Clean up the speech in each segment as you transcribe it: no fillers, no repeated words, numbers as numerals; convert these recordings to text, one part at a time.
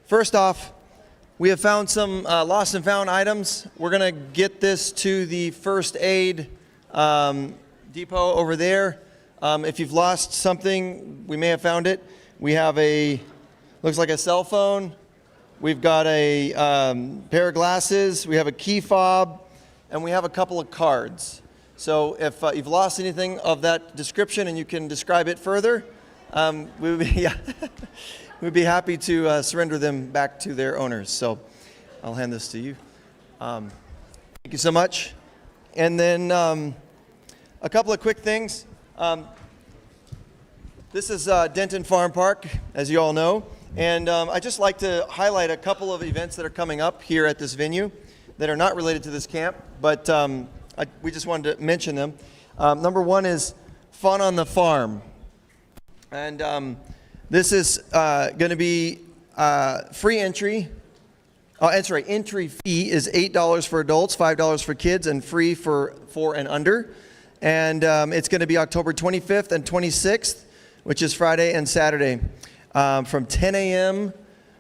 First off, we have found some lost and found items. We're going to get this to the first aid depot over there. If you've lost something, we may have found it. We have looks like a cell phone. We've got a pair of glasses. We have a key fob, and we have a couple of cards. So if you've lost anything of that description and you can describe it further, we'd be happy to surrender them back to their owners. So I'll hand this to you. Thank you so much. And then a couple of quick things. This is Denton Farm Park, as you all know. And I'd just like to highlight a couple of events that are coming up here at this venue that are not related to this camp, but we just wanted to mention them. Number one is Fun on the Farm. And this is going to be free entry. Entry fee is $8 for adults, $5 for kids, and free for 4 and under. And it's going to be October 25th and 26th, which is Friday and Saturday, from 10 a.m.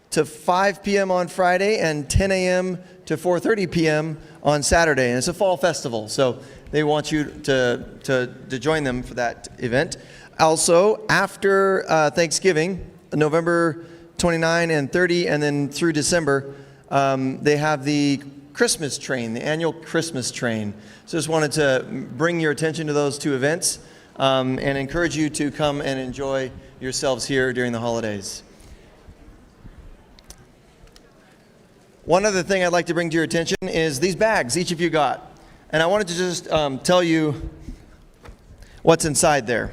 to 5 p.m. on Friday and 10 a.m. to 4:30 p.m. on Saturday. And it's a fall festival, so they want you to join them for that event. Also, after Thanksgiving, November 29 and 30, and then through December, they have the Christmas train, the annual Christmas train. So just wanted to bring your attention to those two events and encourage you to come and enjoy yourselves here during the holidays. One other thing I'd like to bring to your attention is these bags each of you got. And I wanted to just tell you what's inside there.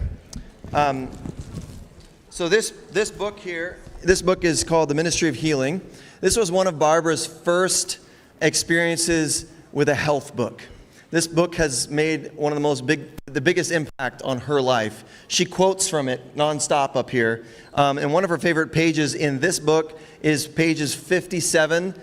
So this book here, this book is called The Ministry of Healing. This was one of Barbara's first experiences with a health book. This book has made one of the biggest impact on her life. She quotes from it nonstop up here. And one of her favorite pages in this book is pages 57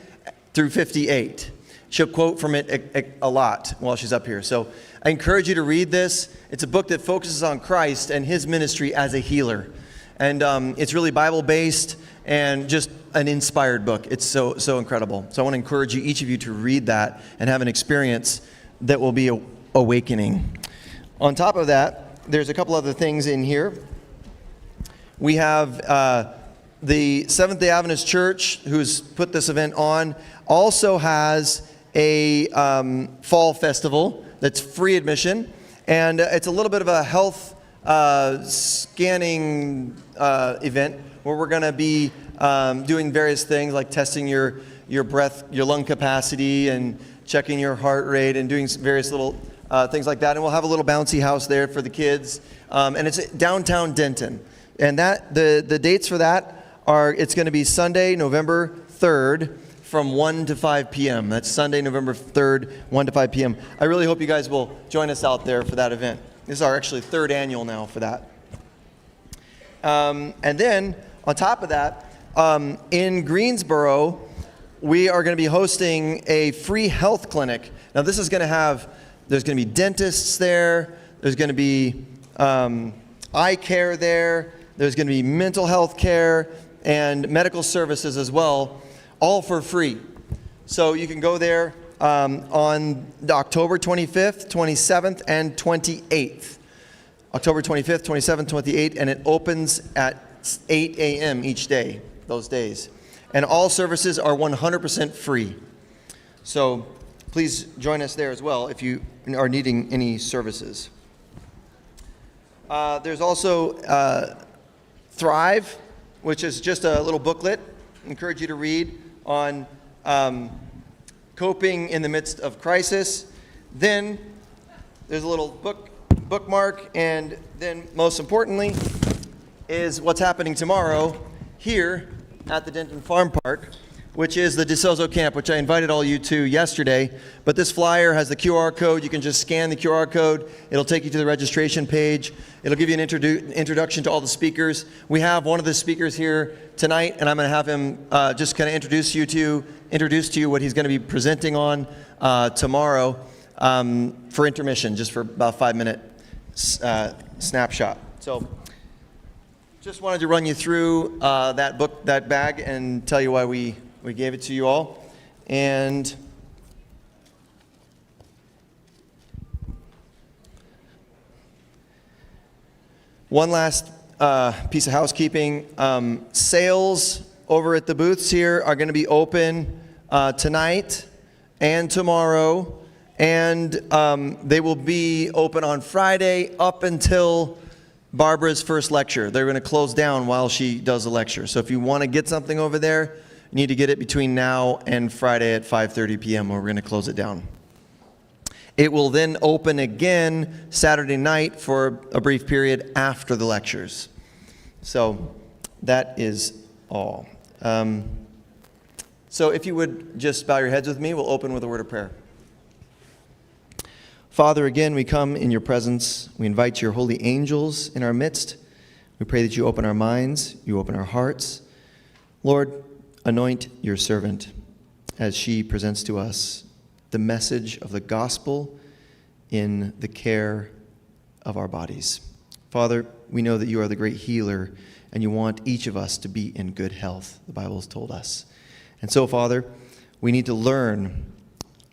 through 58. She'll quote from it a lot while she's up here. So I encourage you to read this. It's a book that focuses on Christ and his ministry as a healer. And it's really Bible-based and just an inspired book. It's so incredible. So I want to encourage you, each of you, to read that and have an experience that will be awakening. On top of that, there's a couple other things in here. We have the Seventh-day Adventist Church, who's put this event on, also has a fall festival that's free admission. And it's a little bit of a health scanning event where we're going to be doing various things like testing your breath, your lung capacity, and checking your heart rate, and doing various little things like that. And we'll have a little bouncy house there for the kids. And it's downtown Denton. And the dates for that are, it's going to be Sunday, November 3rd from 1 to 5 p.m. That's Sunday, November 3rd, 1 to 5 p.m. I really hope you guys will join us out there for that event. This is our actually third annual now for that. And then on top of that, in Greensboro, we are going to be hosting a free health clinic. Now this is going to there's going to be dentists there, there's going to be eye care there, there's going to be mental health care and medical services as well, all for free. So you can go there on October 25th, 27th, and 28th. October 25th, 27th, 28th, and it opens at 8 a.m. each day, those days. And all services are 100% free. So please join us there as well if you are needing any services. There's also Thrive, which is just a little booklet. I encourage you to read on coping in the midst of crisis. Then there's a little bookmark, and then most importantly is what's happening tomorrow here at the Denton Farm Park, which is the DeSozo Camp, which I invited all you to yesterday. But this flyer has the QR code. You can just scan the QR code. It'll take you to the registration page. It'll give you an introduction to all the speakers. We have one of the speakers here tonight, and I'm going to have him just kind of introduce to you what he's going to be presenting on tomorrow for intermission, just for about a 5-minute snapshot. So Just wanted to run you through that bag, and tell you why we gave it to you all. And one last piece of housekeeping. Sales over at the booths here are going to be open tonight and tomorrow, and they will be open on Friday up until Barbara's first lecture. They're going to close down while she does the lecture. So if you want to get something over there, you need to get it between now and Friday at 5:30 p.m. or we're going to close it down. It will then open again Saturday night for a brief period after the lectures. So that is all. So if you would just bow your heads with me, we'll open with a word of prayer. Father, again, we come in your presence. We invite your holy angels in our midst. We pray that you open our minds, you open our hearts. Lord, anoint your servant as she presents to us the message of the gospel in the care of our bodies. Father, we know that you are the great healer, and you want each of us to be in good health, the Bible has told us. And so, Father, we need to learn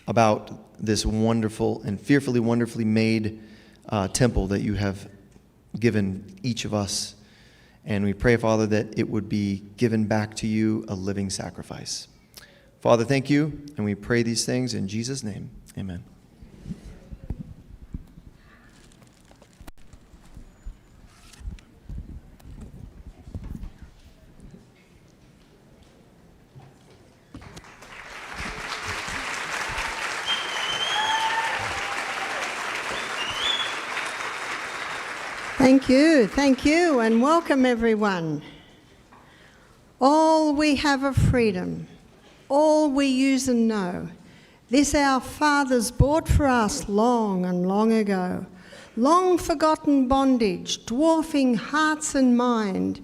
about this wonderful and fearfully, wonderfully made temple that you have given each of us. And we pray, Father, that it would be given back to you a living sacrifice. Father, thank you, and we pray these things in Jesus' name. Amen. Thank you, and welcome everyone. All we have of freedom, all we use and know, this our fathers bought for us long and long ago. Long forgotten bondage, dwarfing hearts and mind,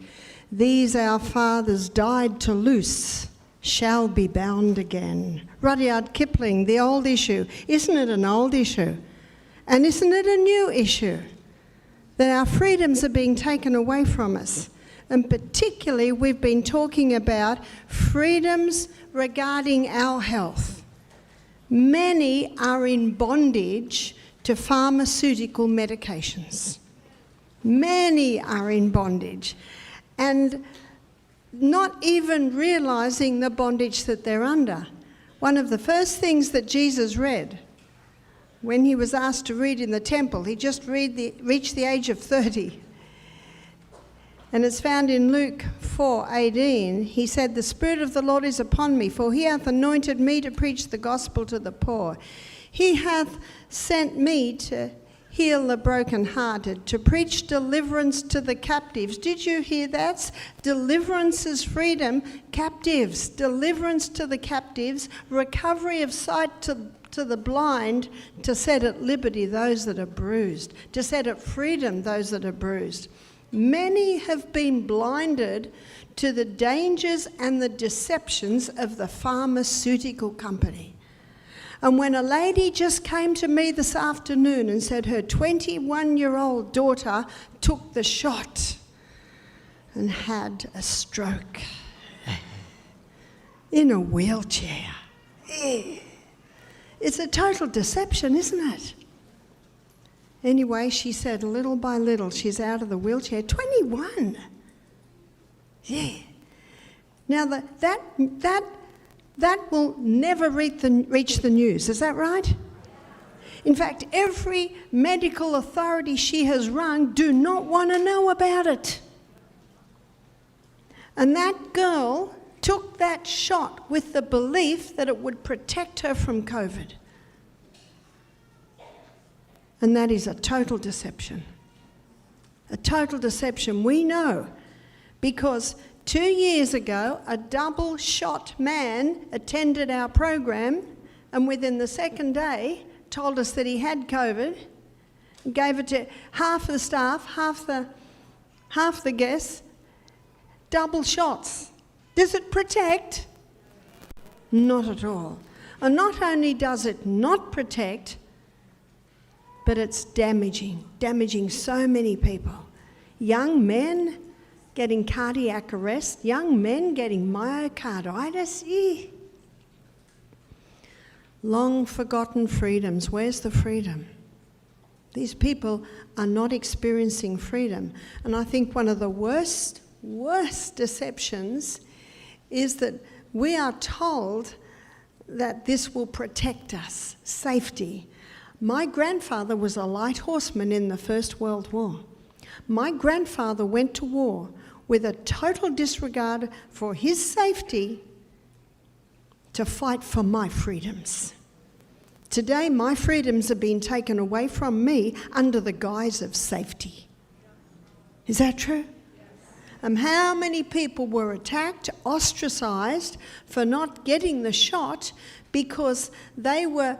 these our fathers died to loose, shall be bound again. Rudyard Kipling, the old issue. Isn't it an old issue? And isn't it a new issue? That our freedoms are being taken away from us. And particularly, we've been talking about freedoms regarding our health. Many are in bondage to pharmaceutical medications. Many are in bondage. And not even realizing the bondage that they're under. One of the first things that Jesus read when he was asked to read in the temple, he just reached the age of 30. And it's found in Luke 4:18. He said, "The Spirit of the Lord is upon me, for he hath anointed me to preach the gospel to the poor. He hath sent me to heal the brokenhearted, to preach deliverance to the captives." Did you hear that? Deliverance is freedom. Captives, deliverance to the captives, recovery of sight to the blind, to set at liberty those that are bruised, to set at freedom those that are bruised. Many have been blinded to the dangers and the deceptions of the pharmaceutical company. And when a lady just came to me this afternoon and said her 21-year-old daughter took the shot and had a stroke in a wheelchair. It's a total deception, isn't it? Anyway, she said little by little she's out of the wheelchair. 21. Yeah. Now that will never reach the news. Is that right? In fact, every medical authority she has rung do not want to know about it. And that girl took that shot with the belief that it would protect her from COVID. And that is a total deception. A total deception. We know because 2 years ago, a double-shot man attended our program and within the second day told us that he had COVID, gave it to half the staff, half the guests, double shots. Does it protect? Not at all. And not only does it not protect, but it's damaging so many people. Young men, getting cardiac arrest, young men getting myocarditis. Long forgotten freedoms. Where's the freedom? These people are not experiencing freedom. And I think one of the worst deceptions is that we are told that this will protect us, safety. My grandfather was a light horseman in the First World War. My grandfather went to war with a total disregard for his safety to fight for my freedoms. Today, my freedoms are being taken away from me under the guise of safety. Is that true? How many people were attacked, ostracised for not getting the shot because they were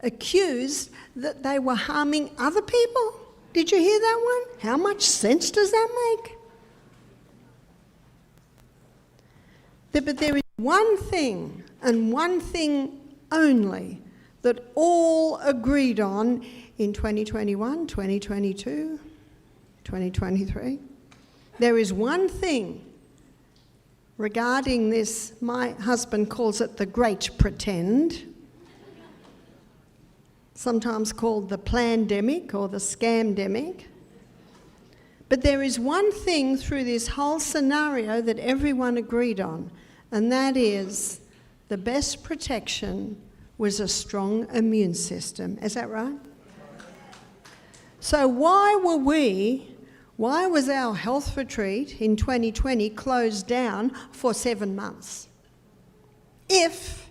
accused that they were harming other people? Did you hear that one? How much sense does that make? But there is one thing, and one thing only, that all agreed on in 2021, 2022, 2023. There is one thing regarding this, my husband calls it the great pretend, sometimes called the plandemic or the scamdemic. But there is one thing through this whole scenario that everyone agreed on, and that is the best protection was a strong immune system. Is that right? So why was our health retreat in 2020 closed down for 7 months? If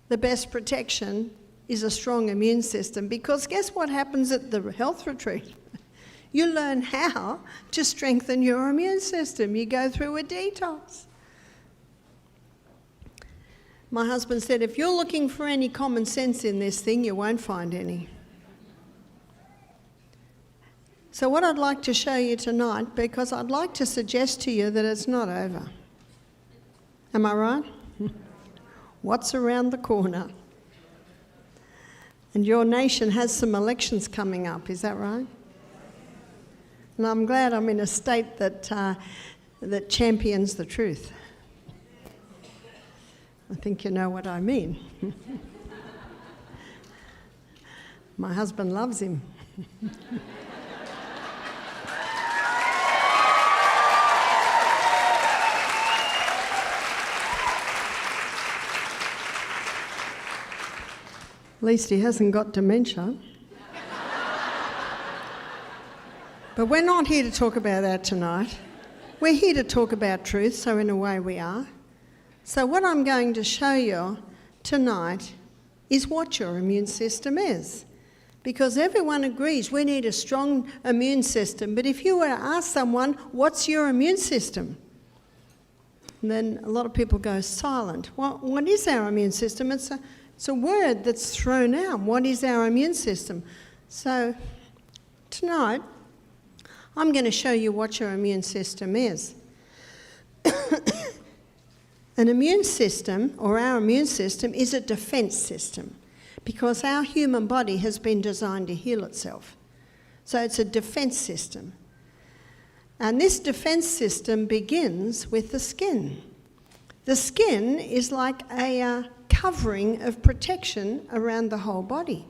the best protection is a strong immune system, because guess what happens at the health retreat? You learn how to strengthen your immune system. You go through a detox. My husband said, if you're looking for any common sense in this thing, you won't find any. So what I'd like to show you tonight, because I'd like to suggest to you that it's not over. Am I right? What's around the corner? And your nation has some elections coming up, is that right? And I'm glad I'm in a state that champions the truth. I think you know what I mean. My husband loves him. At least he hasn't got dementia. But we're not here to talk about that tonight. We're here to talk about truth, so in a way we are. So what I'm going to show you tonight is what your immune system is. Because everyone agrees we need a strong immune system. But if you were to ask someone, what's your immune system? Then a lot of people go silent. Well, what is our immune system? It's a word that's thrown out. What is our immune system? So tonight, I'm going to show you what your immune system is. An immune system, or our immune system, is a defense system because our human body has been designed to heal itself. So it's a defense system. And this defense system begins with the skin. The skin is like a covering of protection around the whole body.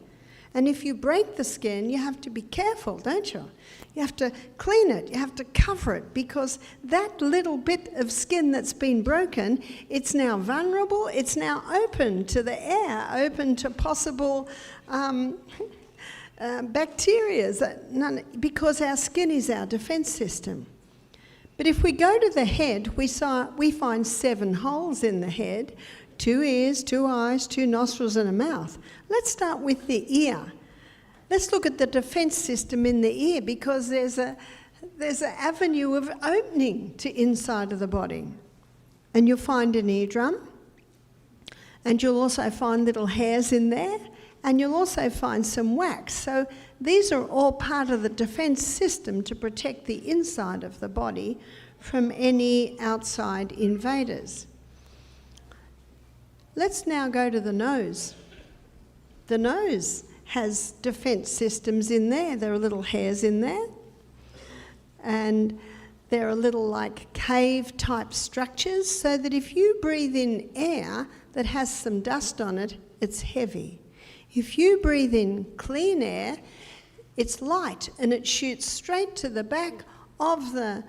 And if you break the skin, you have to be careful, don't you? You have to clean it, you have to cover it, because that little bit of skin that's been broken, it's now vulnerable, it's now open to the air, open to possible bacteria, because our skin is our defense system. But if we go to the head, we find 7 holes in the head, 2 ears, 2 eyes, 2 nostrils and a mouth. Let's start with the ear. Let's look at the defense system in the ear, because there's an avenue of opening to inside of the body. And you'll find an eardrum, and you'll also find little hairs in there, and you'll also find some wax. So these are all part of the defense system to protect the inside of the body from any outside invaders. Let's now go to the nose. The nose has defense systems in there. There are little hairs in there. And They're a little like cave-type structures, so that if you breathe in air that has some dust on it, it's heavy. If you breathe in clean air, it's light and it shoots straight to the back of the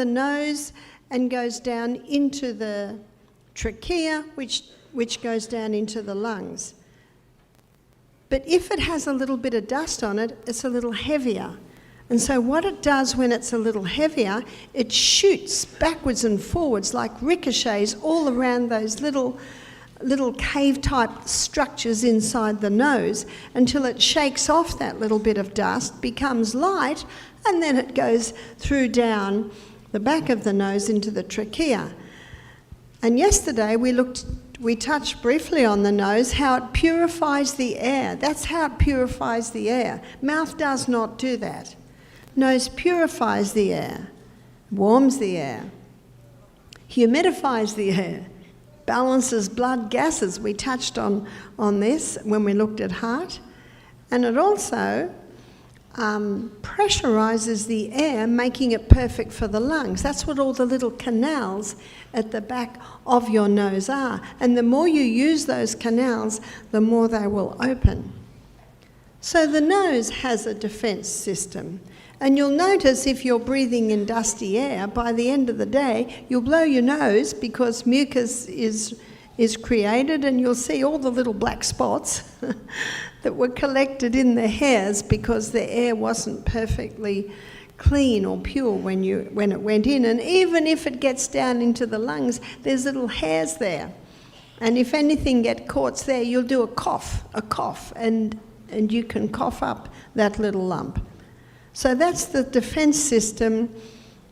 nose and goes down into the trachea, which goes down into the lungs. But if it has a little bit of dust on it, it's a little heavier. And so what it does when it's a little heavier, it shoots backwards and forwards like ricochets all around those little cave-type structures inside the nose until it shakes off that little bit of dust, becomes light, and then it goes through down the back of the nose into the trachea. And yesterday we touched briefly on the nose, how it purifies the air. That's how it purifies the air. Mouth does not do that. Nose purifies the air, warms the air, humidifies the air, balances blood gases. We touched on this when we looked at heart. And it also pressurizes the air, making it perfect for the lungs. That's what all the little canals at the back of your nose are. And the more you use those canals, the more they will open. So the nose has a defense system. And you'll notice if you're breathing in dusty air, by the end of the day, you'll blow your nose because mucus is created, and you'll see all the little black spots that were collected in the hairs because the air wasn't perfectly clean or pure when it went in. And even if it gets down into the lungs, there's little hairs there. And if anything gets caught there, you'll do a cough, and you can cough up that little lump. So that's the defense system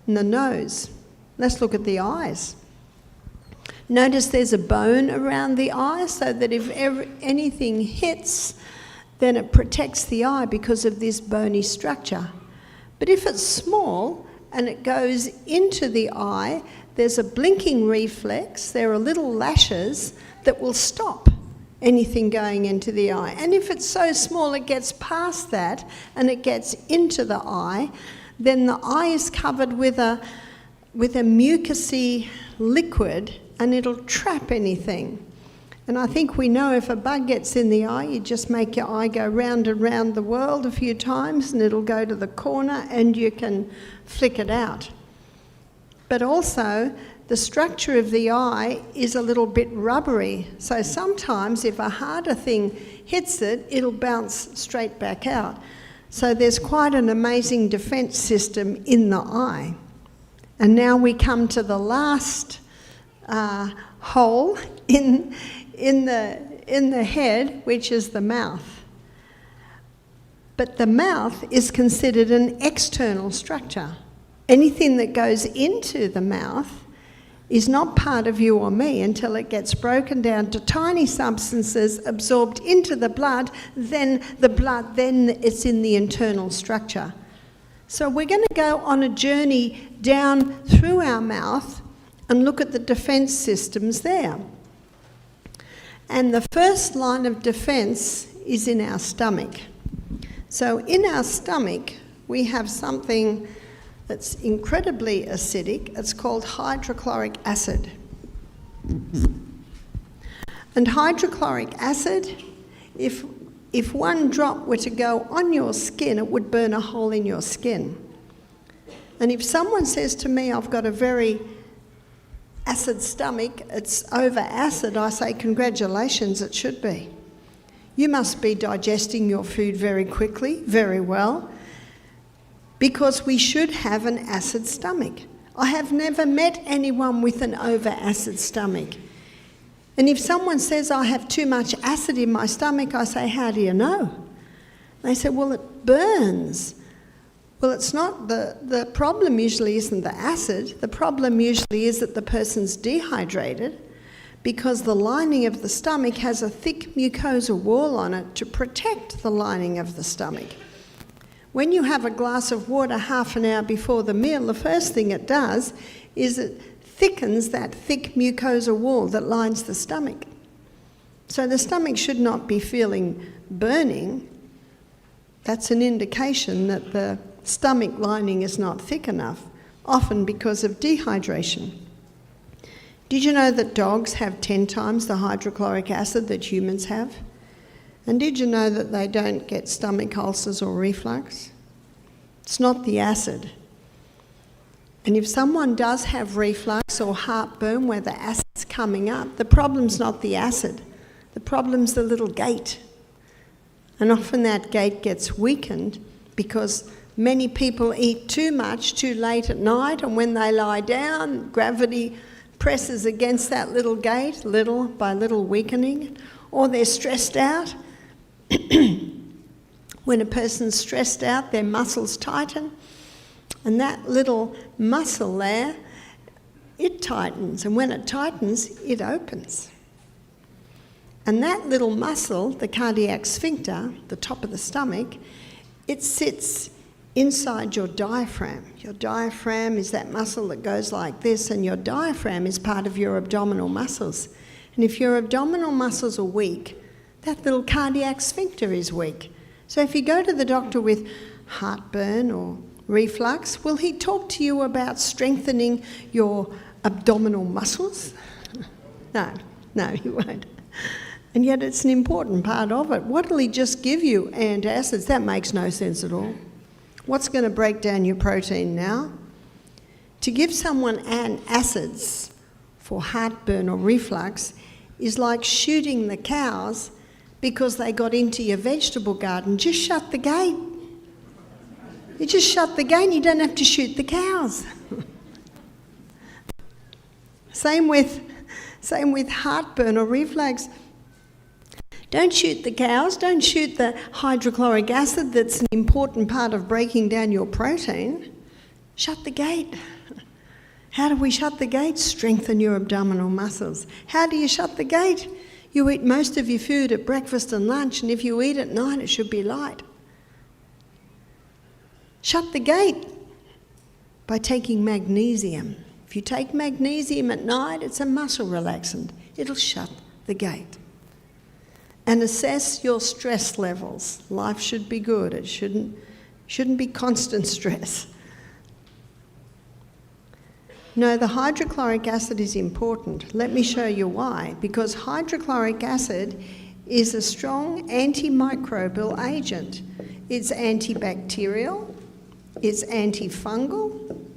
in the nose. Let's look at the eyes. Notice there's a bone around the eye so that if anything hits, then it protects the eye because of this bony structure. But if it's small and it goes into the eye, there's a blinking reflex. There are little lashes that will stop anything going into the eye. And if it's so small it gets past that and it gets into the eye, then the eye is covered with a mucousy liquid, and it'll trap anything. And I think we know if a bug gets in the eye, you just make your eye go round and round the world a few times and it'll go to the corner and you can flick it out. But also, the structure of the eye is a little bit rubbery. So sometimes if a harder thing hits it, it'll bounce straight back out. So there's quite an amazing defense system in the eye. And now we come to the last hole in the head, which is the mouth. But the mouth is considered an external structure. Anything that goes into the mouth is not part of you or me until it gets broken down to tiny substances absorbed into the blood, then it's in the internal structure. So we're going to go on a journey down through our mouth and look at the defense systems there. And the first line of defense is in our stomach. So in our stomach, we have something that's incredibly acidic. It's called hydrochloric acid. And hydrochloric acid, if one drop were to go on your skin, it would burn a hole in your skin. And if someone says to me, I've got a very acid stomach, it's over acid, I say, congratulations, it should be. You must be digesting your food very quickly, very well, because we should have an acid stomach. I have never met anyone with an over-acid stomach. And if someone says I have too much acid in my stomach, I say, how do you know? They say, well, it burns. Well, it's not, the problem usually isn't the acid. The problem usually is that the person's dehydrated because the lining of the stomach has a thick mucosa wall on it to protect the lining of the stomach. When you have a glass of water half an hour before the meal, the first thing it does is it thickens that thick mucosa wall that lines the stomach. So the stomach should not be feeling burning. That's an indication that the stomach lining is not thick enough. often because of dehydration. Did you know that dogs have 10 times the hydrochloric acid that humans have? And did you know that they don't get stomach ulcers or reflux? It's not the acid. And if someone does have reflux or heartburn where the acid's coming up, the problem's not the acid. The problem's the little gate. And often that gate gets weakened because many people eat too much too late at night, and when they lie down, gravity presses against that little gate, little by little weakening, or they're stressed out. When a person's stressed out, their muscles tighten, and that little muscle there, it tightens, and when it tightens, it opens. And that little muscle, the cardiac sphincter, the top of the stomach, it sits inside your diaphragm. Your diaphragm is that muscle that goes like this, and your diaphragm is part of your abdominal muscles. And if your abdominal muscles are weak, that little cardiac sphincter is weak. So if you go to the doctor with heartburn or reflux, will he talk to you about strengthening your abdominal muscles? No, he won't. And yet it's an important part of it. What will he just give you? Antacids? That makes no sense at all. What's going to break down your protein now? To give someone acids for heartburn or reflux is like shooting the cows because they got into your vegetable garden. Just shut the gate. You just shut the gate and you don't have to shoot the cows. Same with heartburn or reflux. Don't shoot the cows, don't shoot the hydrochloric acid that's an important part of breaking down your protein. Shut the gate. How do we shut the gate? Strengthen your abdominal muscles. How do you shut the gate? You eat most of your food at breakfast and lunch, and if you eat at night, it should be light. Shut the gate by taking magnesium. If you take magnesium at night, it's a muscle relaxant. It'll shut the gate. And assess your stress levels. Life should be good. It shouldn't be constant stress. No, the hydrochloric acid is important. Let me show you why. Because hydrochloric acid is a strong antimicrobial agent. It's antibacterial, it's antifungal,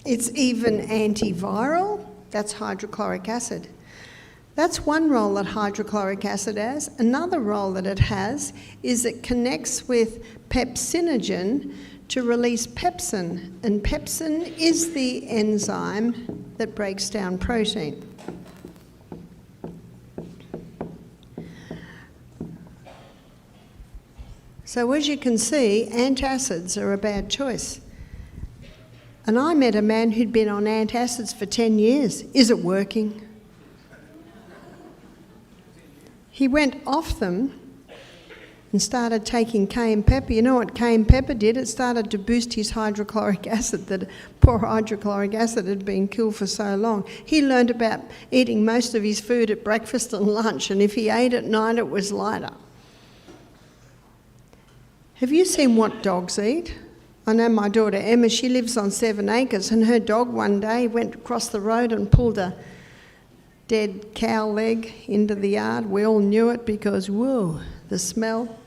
it's even antiviral. That's hydrochloric acid. That's one role that hydrochloric acid has. Another role that it has is it connects with pepsinogen to release pepsin. And pepsin is the enzyme that breaks down protein. So as you can see, antacids are a bad choice. And I met a man who'd been on antacids for 10 years. Is it working? He went off them and started taking cayenne pepper. You know what cayenne pepper did? It started to boost his hydrochloric acid. That poor hydrochloric acid had been killed for so long. He learned about eating most of his food at breakfast and lunch, and if he ate at night, it was lighter. Have you seen what dogs eat? I know my daughter Emma, she lives on 7 acres, and her dog one day went across the road and pulled a dead cow leg into the yard. We all knew it because, whoa, the smell.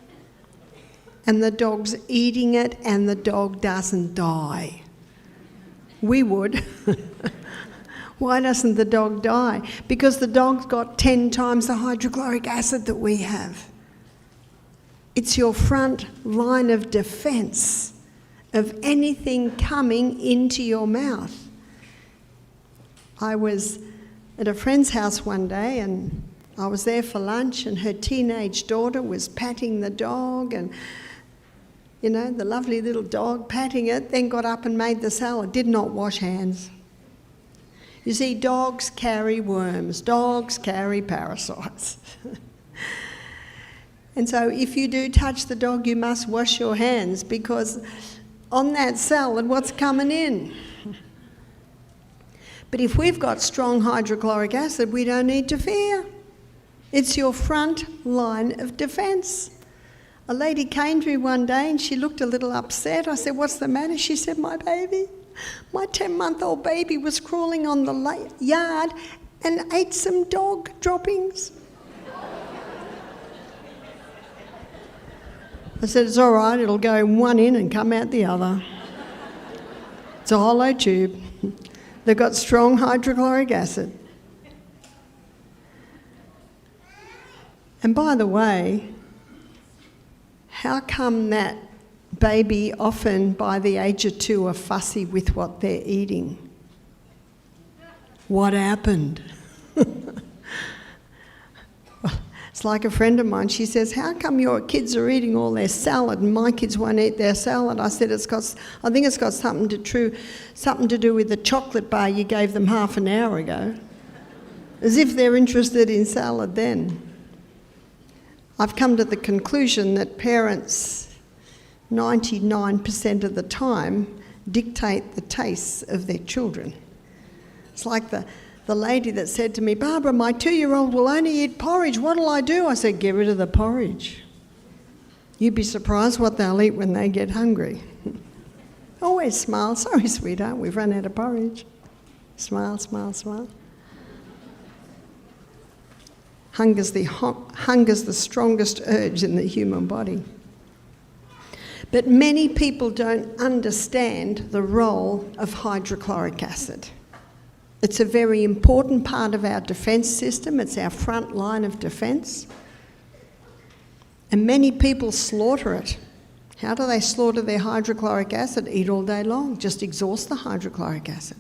And the dog's eating it, and the dog doesn't die. We would. Why doesn't the dog die? Because the dog's got 10 times the hydrochloric acid that we have. It's your front line of defence of anything coming into your mouth. I was at a friend's house one day, and I was there for lunch, and her teenage daughter was patting the dog, and you know, the lovely little dog patting it, then got up and made the salad, did not wash hands. You see, dogs carry worms, dogs carry parasites. And so if you do touch the dog, you must wash your hands, because on that salad, what's coming in? But if we've got strong hydrochloric acid, we don't need to fear. It's your front line of defence. A lady came to me one day and she looked a little upset. I said, "What's the matter?" She said, "My baby, My 10-month-old baby was crawling on the yard and ate some dog droppings. I said, it's all right, it'll go one in and come out the other. It's a hollow tube. They've got strong hydrochloric acid. And by the way, how come that baby often by the age of 2 are fussy with what they're eating? What happened? It's like a friend of mine, she says, how come your kids are eating all their salad and my kids won't eat their salad? I said, I think it's got something to do with the chocolate bar you gave them half an hour ago. As if they're interested in salad then. I've come to the conclusion that parents, 99% of the time, dictate the tastes of their children. It's like the lady that said to me, Barbara, my 2-year-old will only eat porridge. What'll I do? I said, get rid of the porridge. You'd be surprised what they'll eat when they get hungry. Always smile. Sorry, sweetheart, we've run out of porridge. Smile, smile, smile. Hunger's the strongest urge in the human body. But many people don't understand the role of hydrochloric acid. It's a very important part of our defence system. It's our front line of defence. And many people slaughter it. How do they slaughter their hydrochloric acid? Eat all day long, just exhaust the hydrochloric acid.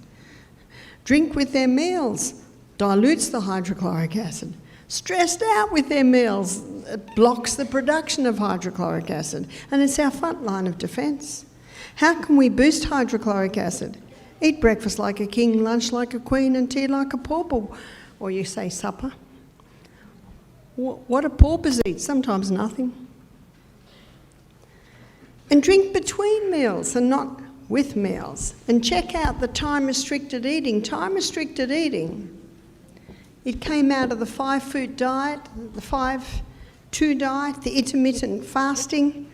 Drink with their meals, dilutes the hydrochloric acid. Stressed out with their meals, it blocks the production of hydrochloric acid. And it's our front line of defence. How can we boost hydrochloric acid? Eat breakfast like a king, lunch like a queen, and tea like a pauper. Or you say supper. What do paupers eat? Sometimes nothing. And drink between meals and not with meals. And check out the time-restricted eating. Time-restricted eating, it came out of the 5-food diet, the 5-2 diet, the intermittent fasting,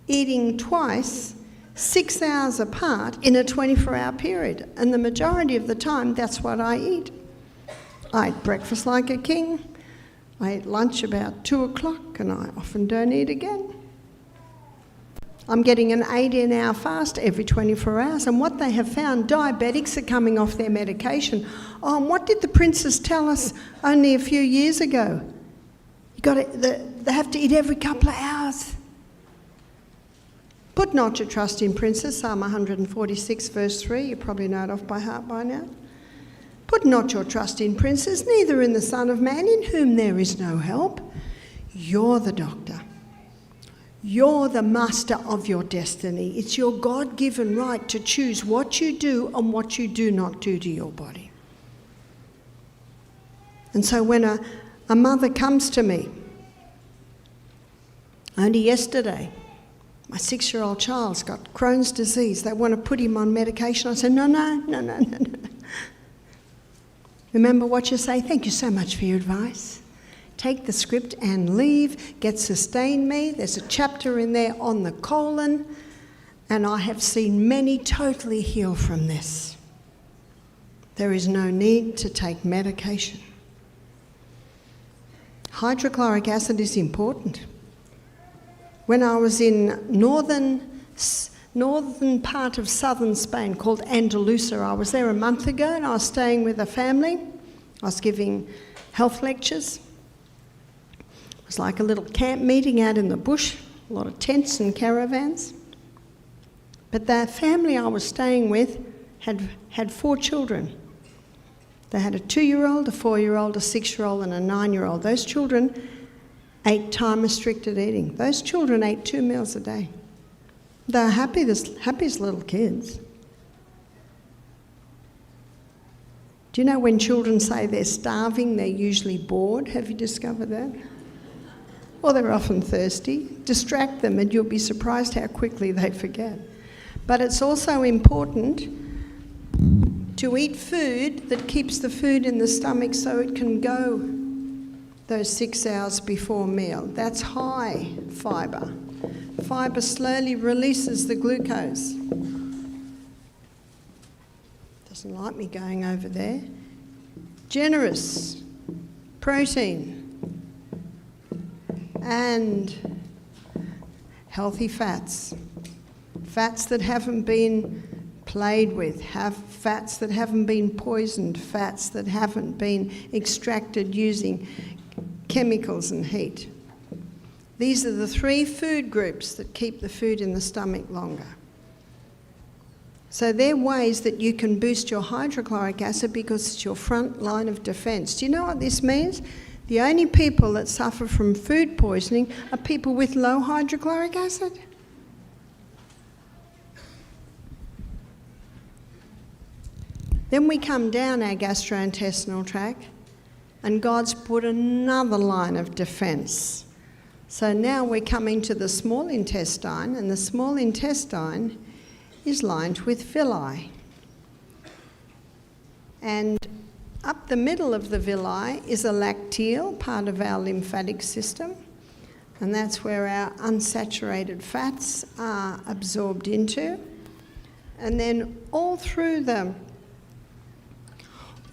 eating twice, 6 hours apart in a 24-hour period. And the majority of the time, that's what I eat. I eat breakfast like a king. I eat lunch about 2 o'clock, and I often don't eat again. I'm getting an 18-hour fast every 24 hours, and what they have found, diabetics are coming off their medication. Oh, and what did the princess tell us only a few years ago? They have to eat every couple of hours. Put not your trust in princes, Psalm 146, verse 3. You probably know it off by heart by now. Put not your trust in princes, neither in the Son of Man, in whom there is no help. You're the doctor. You're the master of your destiny. It's your God-given right to choose what you do and what you do not do to your body. And so when a mother comes to me, only yesterday, my 6-year-old child's got Crohn's disease. They want to put him on medication. I said, no. Remember what you say? Thank you so much for your advice. Take the script and leave. Get Sustain Me. There's a chapter in there on the colon. And I have seen many totally heal from this. There is no need to take medication. Hydrochloric acid is important. When I was in northern part of southern Spain called Andalusia, I was there a month ago and I was staying with a family. I was giving health lectures. It was like a little camp meeting out in the bush, a lot of tents and caravans. But the family I was staying with had 4 children. They had a 2-year-old, a 4-year-old, a 6-year-old and a 9-year-old. Those children ate time-restricted eating. Those children ate 2 meals a day. They're happiest little kids. Do you know when children say they're starving, they're usually bored? Have you discovered that? Or they're often thirsty. Distract them and you'll be surprised how quickly they forget. But it's also important to eat food that keeps the food in the stomach so it can go those 6 hours before meal. That's high fibre. Fibre slowly releases the glucose. Doesn't like me going over there. Generous protein and healthy fats. Fats that haven't been played with, fats that haven't been poisoned, fats that haven't been extracted using chemicals and heat. These are the 3 food groups that keep the food in the stomach longer. So they're ways that you can boost your hydrochloric acid because it's your front line of defence. Do you know what this means? The only people that suffer from food poisoning are people with low hydrochloric acid. Then we come down our gastrointestinal tract and God's put another line of defence. So now we're coming to the small intestine, and the small intestine is lined with villi. And up the middle of the villi is a lacteal, part of our lymphatic system, and that's where our unsaturated fats are absorbed into. And then all through the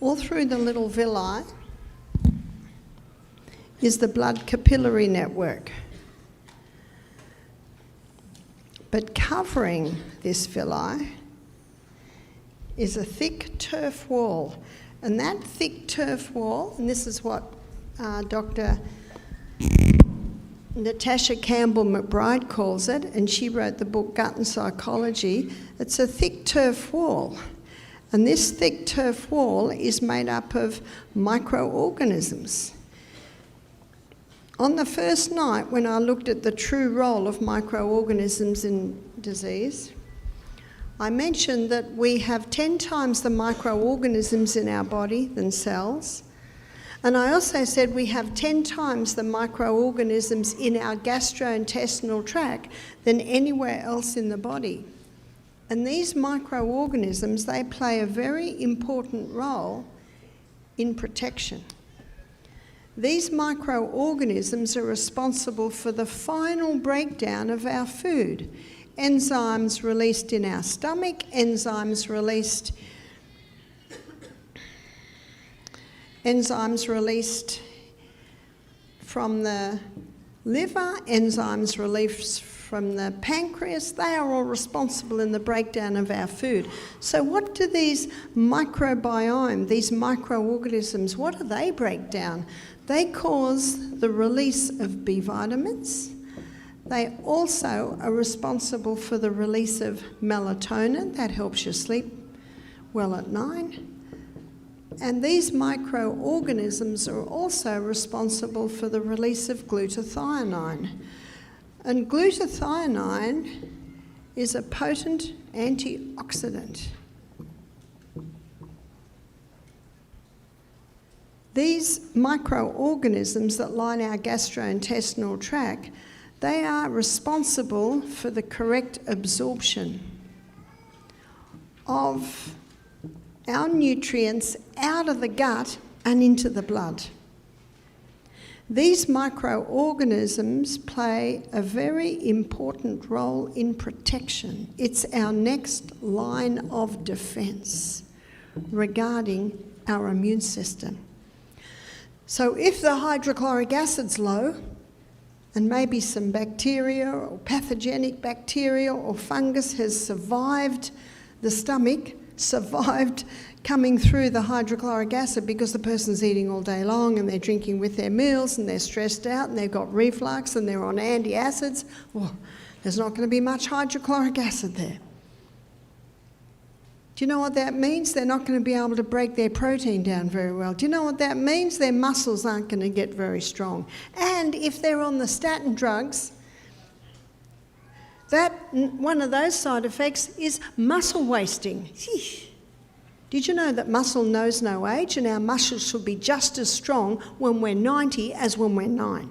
little villi is the blood capillary network. But covering this villi is a thick turf wall. And that thick turf wall, and this is what Dr. Natasha Campbell McBride calls it, and she wrote the book Gut and Psychology, it's a thick turf wall. And this thick turf wall is made up of microorganisms. On the first night when I looked at the true role of microorganisms in disease, I mentioned that we have 10 times the microorganisms in our body than cells. And I also said we have 10 times the microorganisms in our gastrointestinal tract than anywhere else in the body. And these microorganisms, they play a very important role in protection. These microorganisms are responsible for the final breakdown of our food. Enzymes released in our stomach, enzymes released from the liver, enzymes released from the pancreas, they are all responsible in the breakdown of our food. So what do these microbiome, these microorganisms, what do they break down? They cause the release of B vitamins. They also are responsible for the release of melatonin, that helps you sleep well at night. And these microorganisms are also responsible for the release of glutathione. And glutathione is a potent antioxidant. These microorganisms that line our gastrointestinal tract, they are responsible for the correct absorption of our nutrients out of the gut and into the blood. These microorganisms play a very important role in protection. It's our next line of defence regarding our immune system. So if the hydrochloric acid's low, and maybe some bacteria or pathogenic bacteria or fungus has survived the stomach, survived coming through the hydrochloric acid because the person's eating all day long and they're drinking with their meals and they're stressed out and they've got reflux and they're on antacids, well, there's not going to be much hydrochloric acid there. Do you know what that means? They're not going to be able to break their protein down very well. Do you know what that means? Their muscles aren't going to get very strong. And if they're on the statin drugs, one of those side effects is muscle wasting. Did you know that muscle knows no age and our muscles should be just as strong when we're 90 as when we're 9?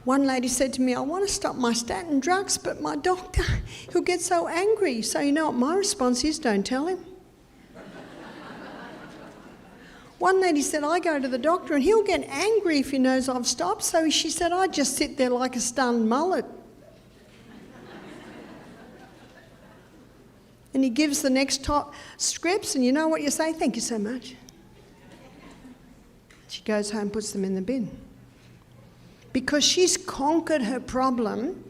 One lady said to me, I want to stop my statin drugs, but my doctor, he'll get so angry. So you know what my response is? Don't tell him. One lady said, I go to the doctor and he'll get angry if he knows I've stopped. So she said, I just sit there like a stunned mullet. And he gives the next top scripts, and you know what you say? Thank you so much. She goes home, puts them in the bin. Because she's conquered her problem,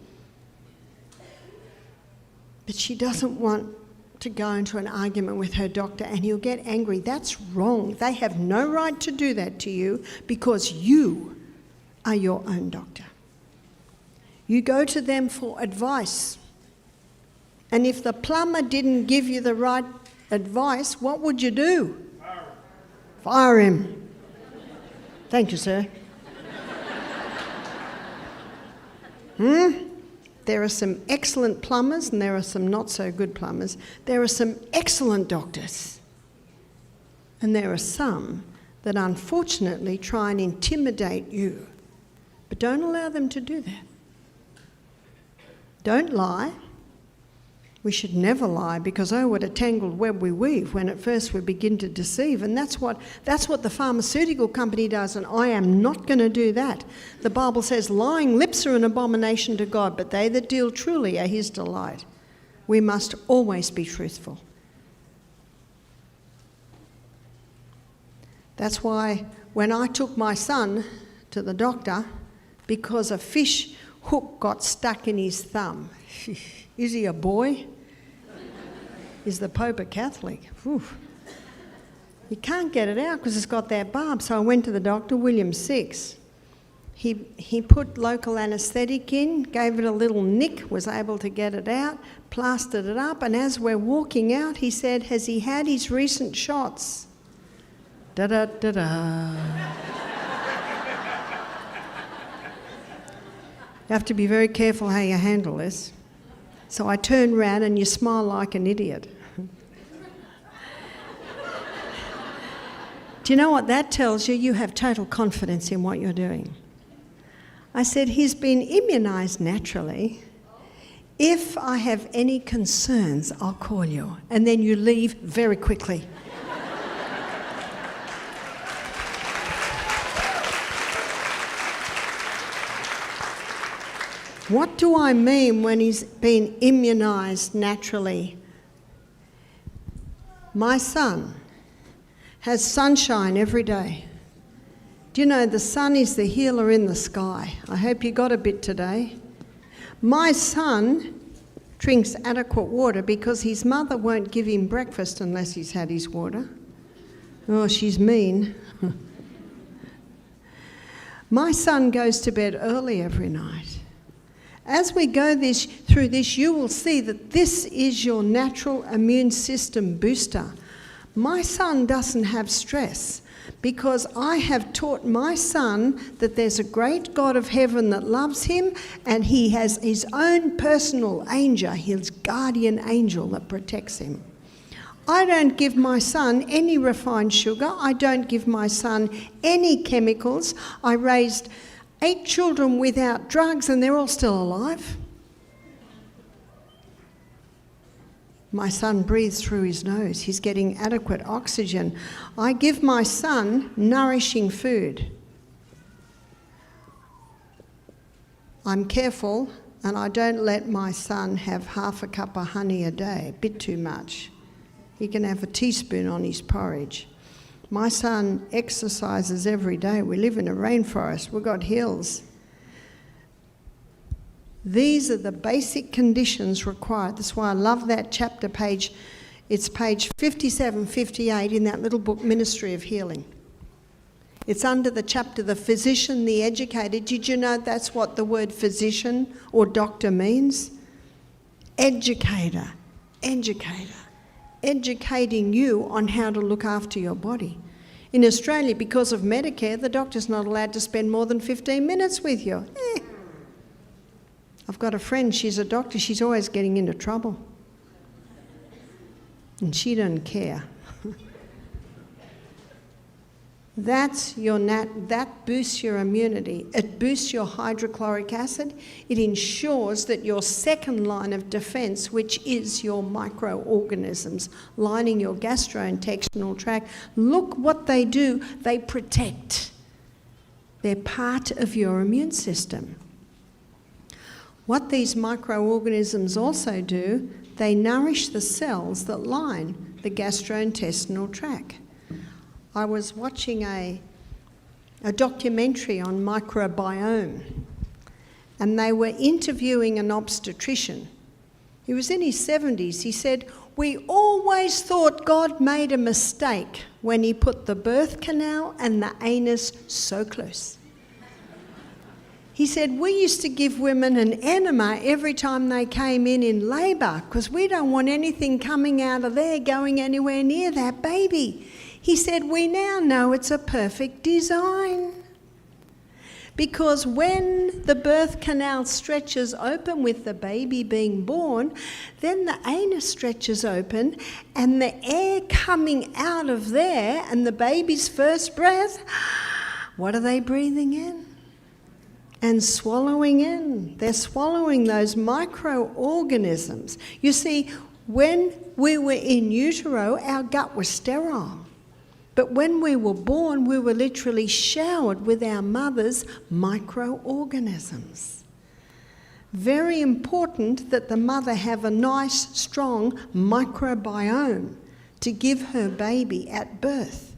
but she doesn't want to go into an argument with her doctor, and he'll get angry. That's wrong. They have no right to do that to you because you are your own doctor. You go to them for advice. And if the plumber didn't give you the right advice, what would you do? Fire him. Thank you, sir. There are some excellent plumbers and there are some not so good plumbers. There are some excellent doctors. And there are some that unfortunately try and intimidate you. But don't allow them to do that. Don't lie. We should never lie because, oh, what a tangled web we weave when at first we begin to deceive. And that's what the pharmaceutical company does, and I am not going to do that. The Bible says lying lips are an abomination to God, but they that deal truly are his delight. We must always be truthful. That's why when I took my son to the doctor because a fish hook got stuck in his thumb. Is he a boy? Is the Pope a Catholic? Whew. You can't get it out because it's got that barb. So I went to the doctor, William VI. He put local anaesthetic in, gave it a little nick, was able to get it out, plastered it up, and as we're walking out, he said, has he had his recent shots? Da-da-da-da. You have to be very careful how you handle this. So I turn round and you smile like an idiot. Do you know what that tells you? You have total confidence in what you're doing. I said, he's been immunised naturally. If I have any concerns, I'll call you. And then you leave very quickly. What do I mean when he's been immunised naturally? My son has sunshine every day. Do you know the sun is the healer in the sky? I hope you got a bit today. My son drinks adequate water because his mother won't give him breakfast unless he's had his water. Oh, she's mean. My son goes to bed early every night. As we go through this, you will see that this is your natural immune system booster. My son doesn't have stress because I have taught my son that there's a great God of heaven that loves him, and he has his own personal angel, his guardian angel that protects him. I don't give my son any refined sugar. I don't give my son any chemicals. I raised 8 children without drugs and they're all still alive. My son breathes through his nose. He's getting adequate oxygen. I give my son nourishing food. I'm careful and I don't let my son have half a cup of honey a day, a bit too much. He can have a teaspoon on his porridge. My son exercises every day. We live in a rainforest. We've got hills. These are the basic conditions required. That's why I love that chapter page. It's page 57, 58 in that little book, Ministry of Healing. It's under the chapter, the physician, the educator. Did you know that's what the word physician or doctor means? Educator, educator. Educating you on how to look after your body. In Australia, because of Medicare, the doctor's not allowed to spend more than 15 minutes with you. I've got a friend, she's a doctor, she's always getting into trouble. And she doesn't care. That boosts your immunity. It boosts your hydrochloric acid. It ensures that your second line of defence, which is your microorganisms lining your gastrointestinal tract, look what they do. They protect. They're part of your immune system. What these microorganisms also do, they nourish the cells that line the gastrointestinal tract. I was watching a documentary on microbiome, and they were interviewing an obstetrician. He was in his 70s. He said, "We always thought God made a mistake when he put the birth canal and the anus so close." He said, "We used to give women an enema every time they came in labour because we don't want anything coming out of there going anywhere near that baby." He said, "We now know it's a perfect design. Because when the birth canal stretches open with the baby being born, then the anus stretches open and the air coming out of there and the baby's first breath, what are they breathing in? And swallowing in. They're swallowing those microorganisms. You see, when we were in utero, our gut was sterile. But when we were born, we were literally showered with our mother's microorganisms. Very important that the mother have a nice, strong microbiome to give her baby at birth.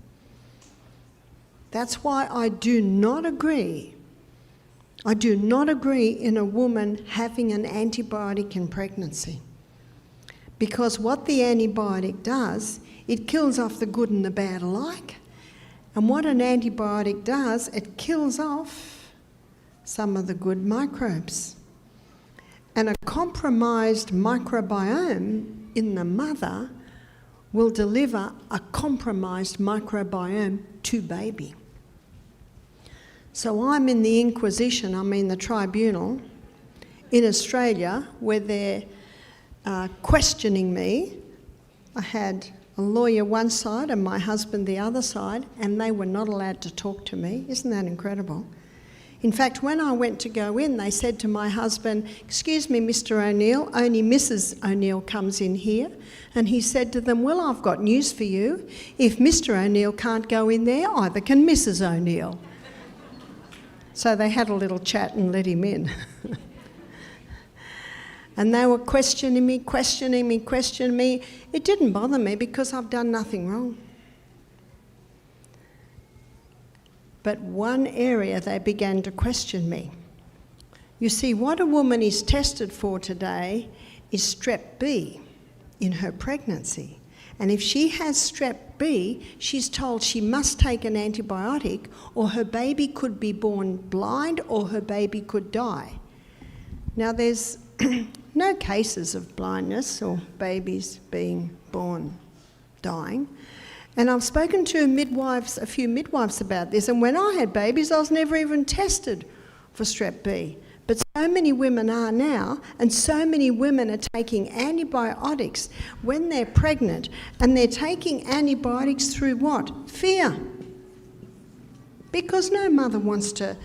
That's why I do not agree in a woman having an antibiotic in pregnancy. Because what the antibiotic does, it kills off the good and the bad alike. And what an antibiotic does, it kills off some of the good microbes. And a compromised microbiome in the mother will deliver a compromised microbiome to baby. So I'm in the Inquisition, the tribunal, in Australia, where they're questioning me. I had a lawyer one side and my husband the other side, and they were not allowed to talk to me. Isn't that incredible? In fact, when I went to go in, they said to my husband, "Excuse me, Mr. O'Neill, only Mrs. O'Neill comes in here." And he said to them, "Well, I've got news for you. If Mr. O'Neill can't go in there, either can Mrs. O'Neill." So they had a little chat and let him in. And they were questioning me. It didn't bother me because I've done nothing wrong. But one area they began to question me. You see, what a woman is tested for today is strep B in her pregnancy. And if she has strep B, she's told she must take an antibiotic or her baby could be born blind or her baby could die. Now there's no cases of blindness or babies being born dying. And I've spoken to a few midwives about this, and when I had babies, I was never even tested for strep B. But so many women are now, and so many women are taking antibiotics when they're pregnant, and they're taking antibiotics through what? Fear. Because no mother wants to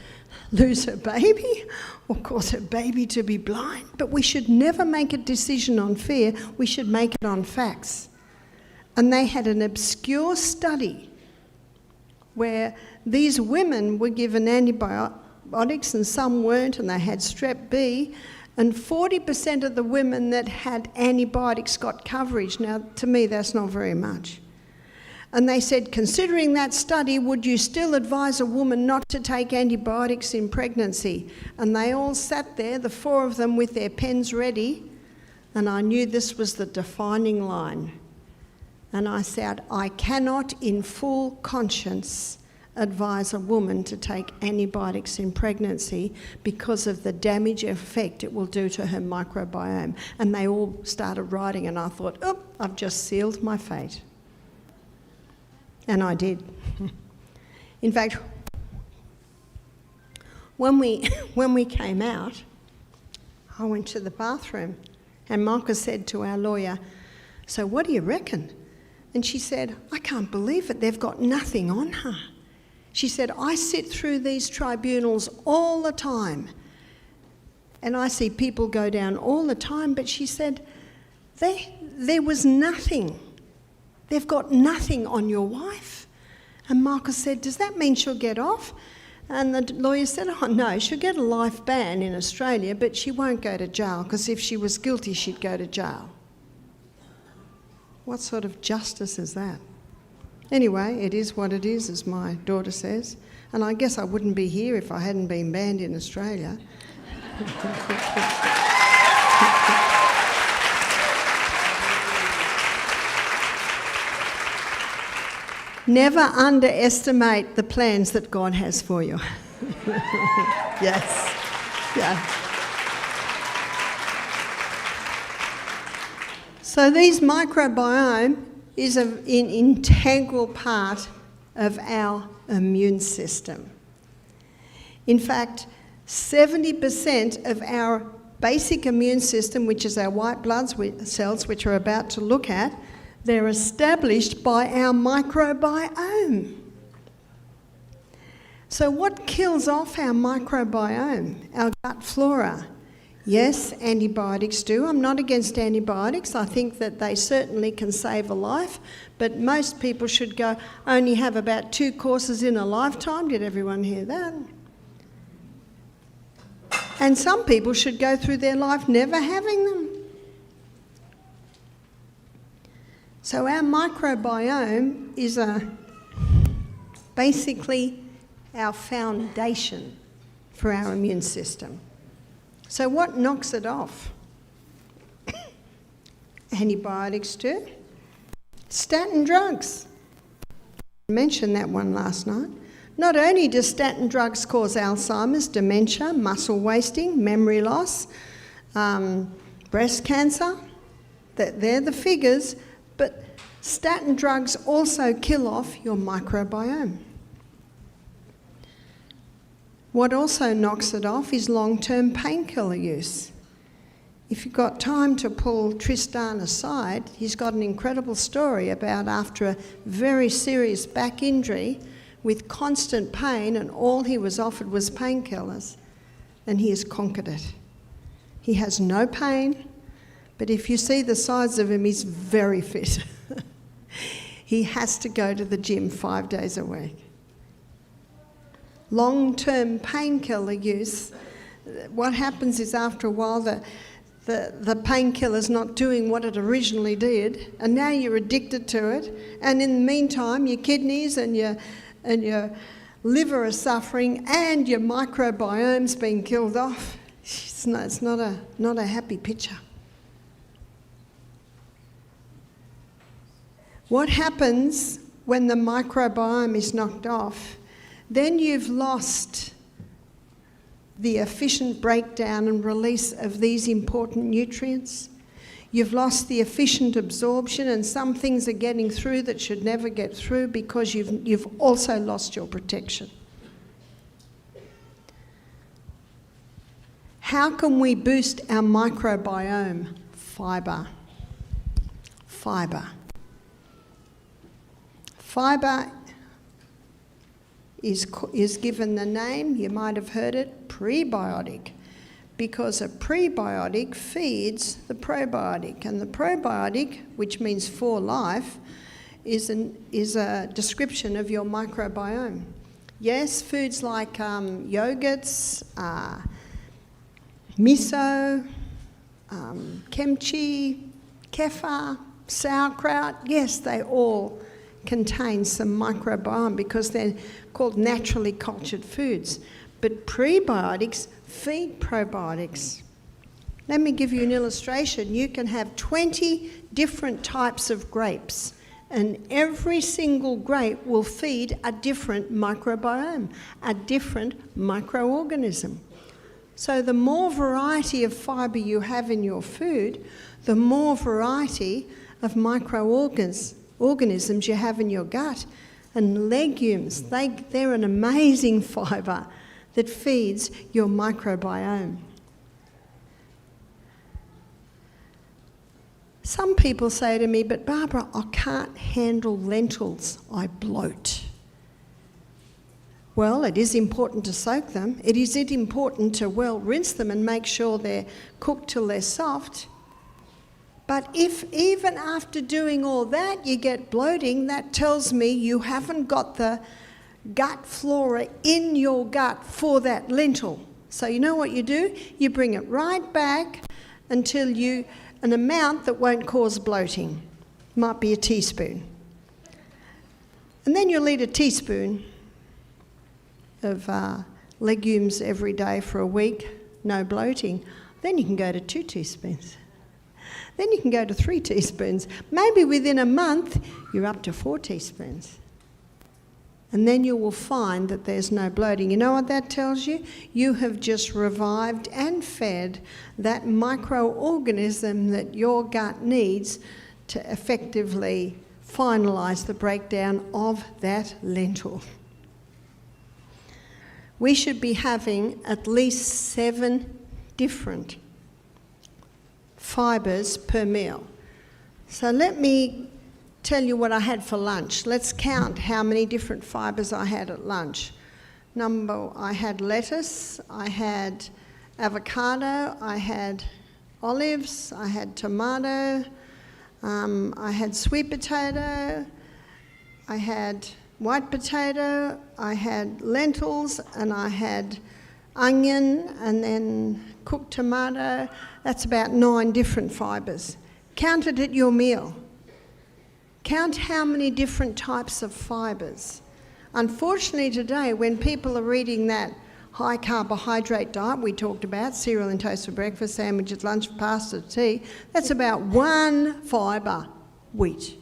lose her baby or cause her baby to be blind. But we should never make a decision on fear, we should make it on facts. And they had an obscure study where these women were given antibiotics and some weren't, and they had strep B, and 40% of the women that had antibiotics got coverage. Now, to me, that's not very much. And they said, considering that study, would you still advise a woman not to take antibiotics in pregnancy? And they all sat there, the four of them, with their pens ready, and I knew this was the defining line. And I said, I cannot in full conscience advise a woman to take antibiotics in pregnancy because of the damage effect it will do to her microbiome. And they all started writing, and I thought, oh, I've just sealed my fate. And I did. In fact, when we came out, I went to the bathroom, and Michael said to our lawyer, "So what do you reckon?" And she said, "I can't believe it, they've got nothing on her." She said, "I sit through these tribunals all the time, and I see people go down all the time," but she said, there was nothing. They've got nothing on your wife. And Michael said, "Does that mean she'll get off?" And the lawyer said, "Oh no, she'll get a life ban in Australia, but she won't go to jail, because if she was guilty, she'd go to jail." What sort of justice is that? Anyway, it is what it is, as my daughter says. And I guess I wouldn't be here if I hadn't been banned in Australia. Never underestimate the plans that God has for you. Yes. Yeah. So these microbiome is an integral part of our immune system. In fact, 70% of our basic immune system, which is our white blood cells, which we're about to look at, they're established by our microbiome. So what kills off our microbiome, our gut flora? Yes, antibiotics do. I'm not against antibiotics. I think that they certainly can save a life, but most people should only have about 2 courses in a lifetime. Did everyone hear that? And some people should go through their life never having them. So our microbiome is basically our foundation for our immune system. So what knocks it off? Antibiotics do. Statin drugs. I mentioned that one last night. Not only do statin drugs cause Alzheimer's, dementia, muscle wasting, memory loss, breast cancer, they're the figures, but statin drugs also kill off your microbiome. What also knocks it off is long-term painkiller use. If you've got time to pull Tristan aside, he's got an incredible story about after a very serious back injury with constant pain, and all he was offered was painkillers, and he has conquered it. He has no pain, but if you see the size of him, he's very fit. He has to go to the gym 5 days a week. Long-term painkiller use, what happens is after a while the painkiller's not doing what it originally did, and now you're addicted to it, and in the meantime your kidneys and your liver are suffering and your microbiome's being killed off. It's not a happy picture. What happens when the microbiome is knocked off? Then you've lost the efficient breakdown and release of these important nutrients. You've lost the efficient absorption, and some things are getting through that should never get through because you've also lost your protection. How can we boost our microbiome? Fibre. Fibre. Fibre is given the name, you might have heard it, prebiotic, because a prebiotic feeds the probiotic, and the probiotic, which means for life, is a description of your microbiome. Yes, foods like yogurts, miso, kimchi, kefir, sauerkraut, yes, they all contain some microbiome because they're called naturally cultured foods. But prebiotics feed probiotics. Let me give you an illustration. You can have 20 different types of grapes, and every single grape will feed a different microbiome, a different microorganism. So the more variety of fibre you have in your food, the more variety of microorganisms you have in your gut. And legumes, they're an amazing fibre that feeds your microbiome. Some people say to me, but Barbara, I can't handle lentils, I bloat. Well, it is important to soak them. It is important to well rinse them and make sure they're cooked till they're soft. But if even after doing all that you get bloating, that tells me you haven't got the gut flora in your gut for that lentil. So you know what you do? You bring it right back until an amount that won't cause bloating. might be a teaspoon. And then you'll eat a teaspoon of legumes every day for a week, no bloating. Then you can go to 2 teaspoons. Then you can go to 3 teaspoons. Maybe within a month, you're up to 4 teaspoons. And then you will find that there's no bloating. You know what that tells you? You have just revived and fed that microorganism that your gut needs to effectively finalise the breakdown of that lentil. We should be having at least 7 different fibres per meal. So let me tell you what I had for lunch. Let's count how many different fibres I had at lunch. I had lettuce, I had avocado, I had olives, I had tomato, I had sweet potato, I had white potato, I had lentils, and I had onion, and then cooked tomato. That's about 9 different fibres. Count it at your meal. Count how many different types of fibres. Unfortunately today, when people are eating that high carbohydrate diet we talked about, cereal and toast for breakfast, sandwiches, lunch, pasta, tea, that's about 1 fibre, wheat.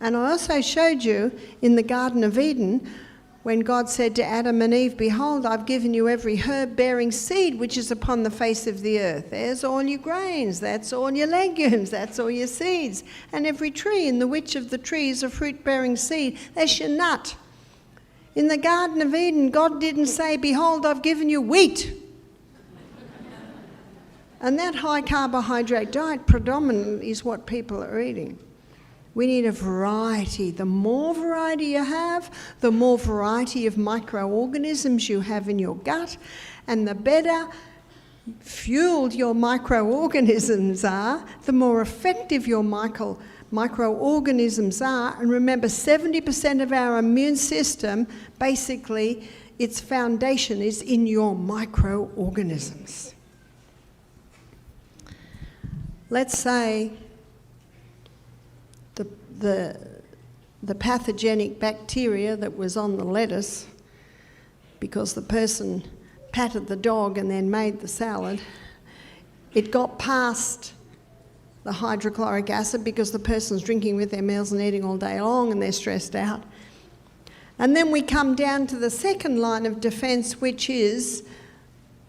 And I also showed you in the Garden of Eden, when God said to Adam and Eve, "Behold, I've given you every herb bearing seed which is upon the face of the earth. There's all your grains, that's all your legumes, that's all your seeds. And every tree in the which of the trees a fruit bearing seed, that's your nut." In the Garden of Eden, God didn't say, "Behold, I've given you wheat." And that high carbohydrate diet predominantly is what people are eating. We need a variety. The more variety you have, the more variety of microorganisms you have in your gut, and the better fueled your microorganisms are, the more effective your microorganisms are. And remember, 70% of our immune system, basically, its foundation is in your microorganisms. Let's say the pathogenic bacteria that was on the lettuce, because the person patted the dog and then made the salad, it got past the hydrochloric acid because the person's drinking with their meals and eating all day long and they're stressed out. And then we come down to the second line of defence, which is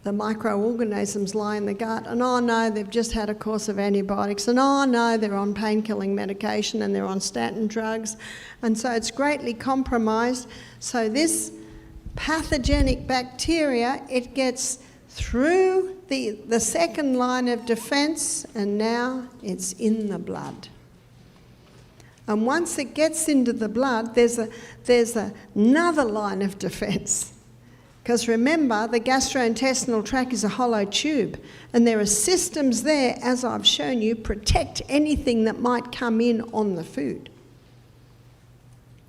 the microorganisms lie in the gut, and oh no, they've just had a course of antibiotics, and oh no, they're on pain-killing medication and they're on statin drugs, and so it's greatly compromised. So this pathogenic bacteria, it gets through the second line of defence, and now it's in the blood. And once it gets into the blood, there's another line of defence. Because remember, the gastrointestinal tract is a hollow tube, and there are systems there, as I've shown you, protect anything that might come in on the food.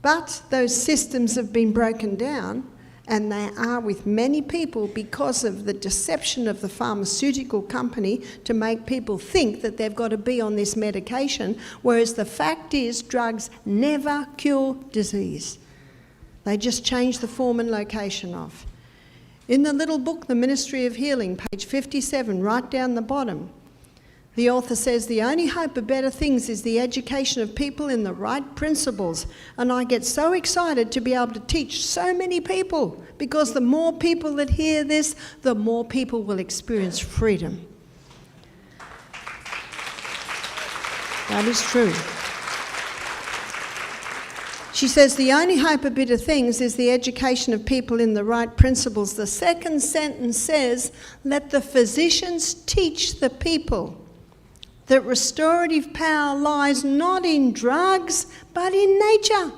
But those systems have been broken down, and they are with many people because of the deception of the pharmaceutical company to make people think that they've got to be on this medication, whereas the fact is drugs never cure disease. They just change the form and location of. In the little book, The Ministry of Healing, page 57, right down the bottom, the author says, "The only hope of better things is the education of people in the right principles." And I get so excited to be able to teach so many people, because the more people that hear this, the more people will experience freedom. That is true. She says, "The only hope of better things is the education of people in the right principles." The second sentence says, "Let the physicians teach the people that restorative power lies not in drugs, but in nature."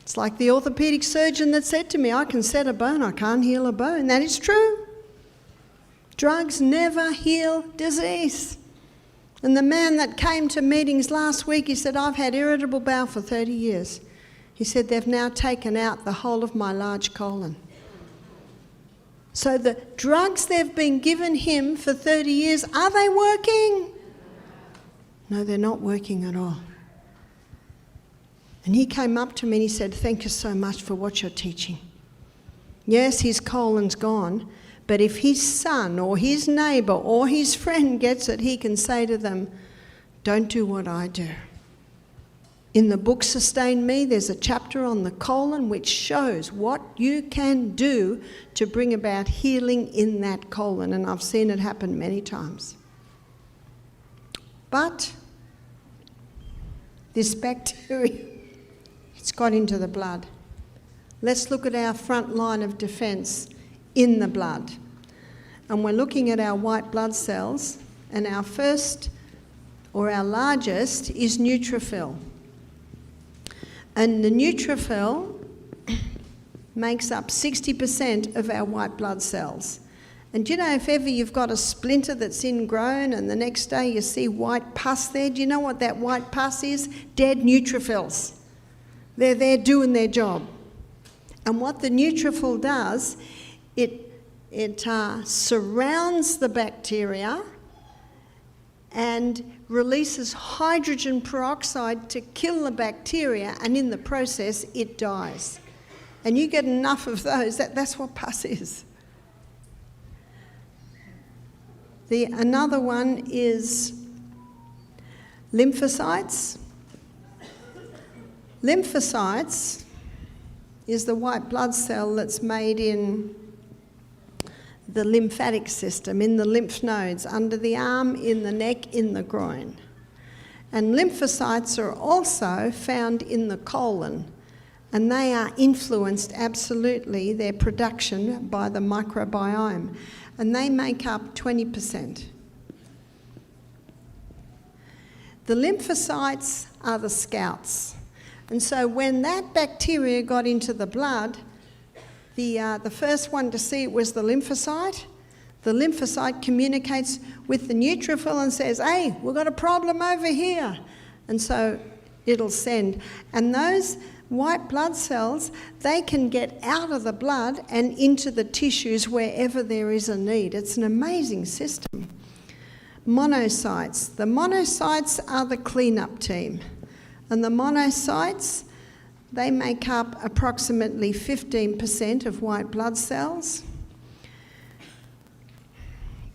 It's like the orthopaedic surgeon that said to me, "I can set a bone, I can't heal a bone." That is true. Drugs never heal disease. And the man that came to meetings last week, he said, "I've had irritable bowel for 30 years. He said, "They've now taken out the whole of my large colon." So the drugs they've been given him for 30 years, are they working? No, they're not working at all. And he came up to me and he said, "Thank you so much for what you're teaching. Yes, his colon's gone, but if his son or his neighbour or his friend gets it, he can say to them, 'Don't do what I do.'" In the book Sustain Me, there's a chapter on the colon which shows what you can do to bring about healing in that colon, and I've seen it happen many times. But this bacteria, it's got into the blood. Let's look at our front line of defence in the blood. And we're looking at our white blood cells, and our first, or our largest, is neutrophil. And the neutrophil makes up 60% of our white blood cells. And do you know, if ever you've got a splinter that's ingrown and the next day you see white pus there, do you know what that white pus is? Dead neutrophils. They're there doing their job. And what the neutrophil does, it surrounds the bacteria and releases hydrogen peroxide to kill the bacteria, and in the process it dies. And you get enough of those, that's what pus is. Another one is lymphocytes. Lymphocytes is the white blood cell that's made in the lymphatic system, in the lymph nodes, under the arm, in the neck, in the groin. And lymphocytes are also found in the colon, and they are influenced, absolutely, their production, by the microbiome, and they make up 20%. The lymphocytes are the scouts, and so when that bacteria got into the blood, the first one to see it was the lymphocyte. The lymphocyte communicates with the neutrophil and says, "Hey, we've got a problem over here." And so it'll send. And those white blood cells, they can get out of the blood and into the tissues wherever there is a need. It's an amazing system. Monocytes. The monocytes are the cleanup team. And the monocytes, they make up approximately 15% of white blood cells.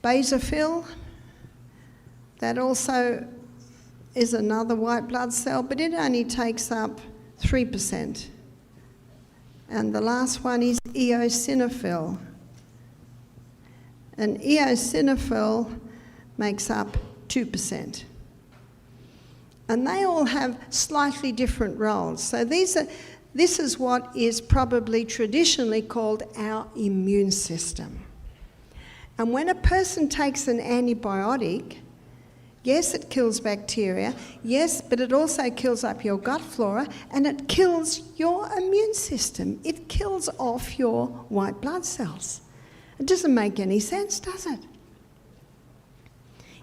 Basophil, that also is another white blood cell, but it only takes up 3%. And the last one is eosinophil. And eosinophil makes up 2%. And they all have slightly different roles. So this is what is probably traditionally called our immune system. And when a person takes an antibiotic, yes, it kills bacteria, yes, but it also kills up your gut flora, and it kills your immune system. It kills off your white blood cells. It doesn't make any sense, does it?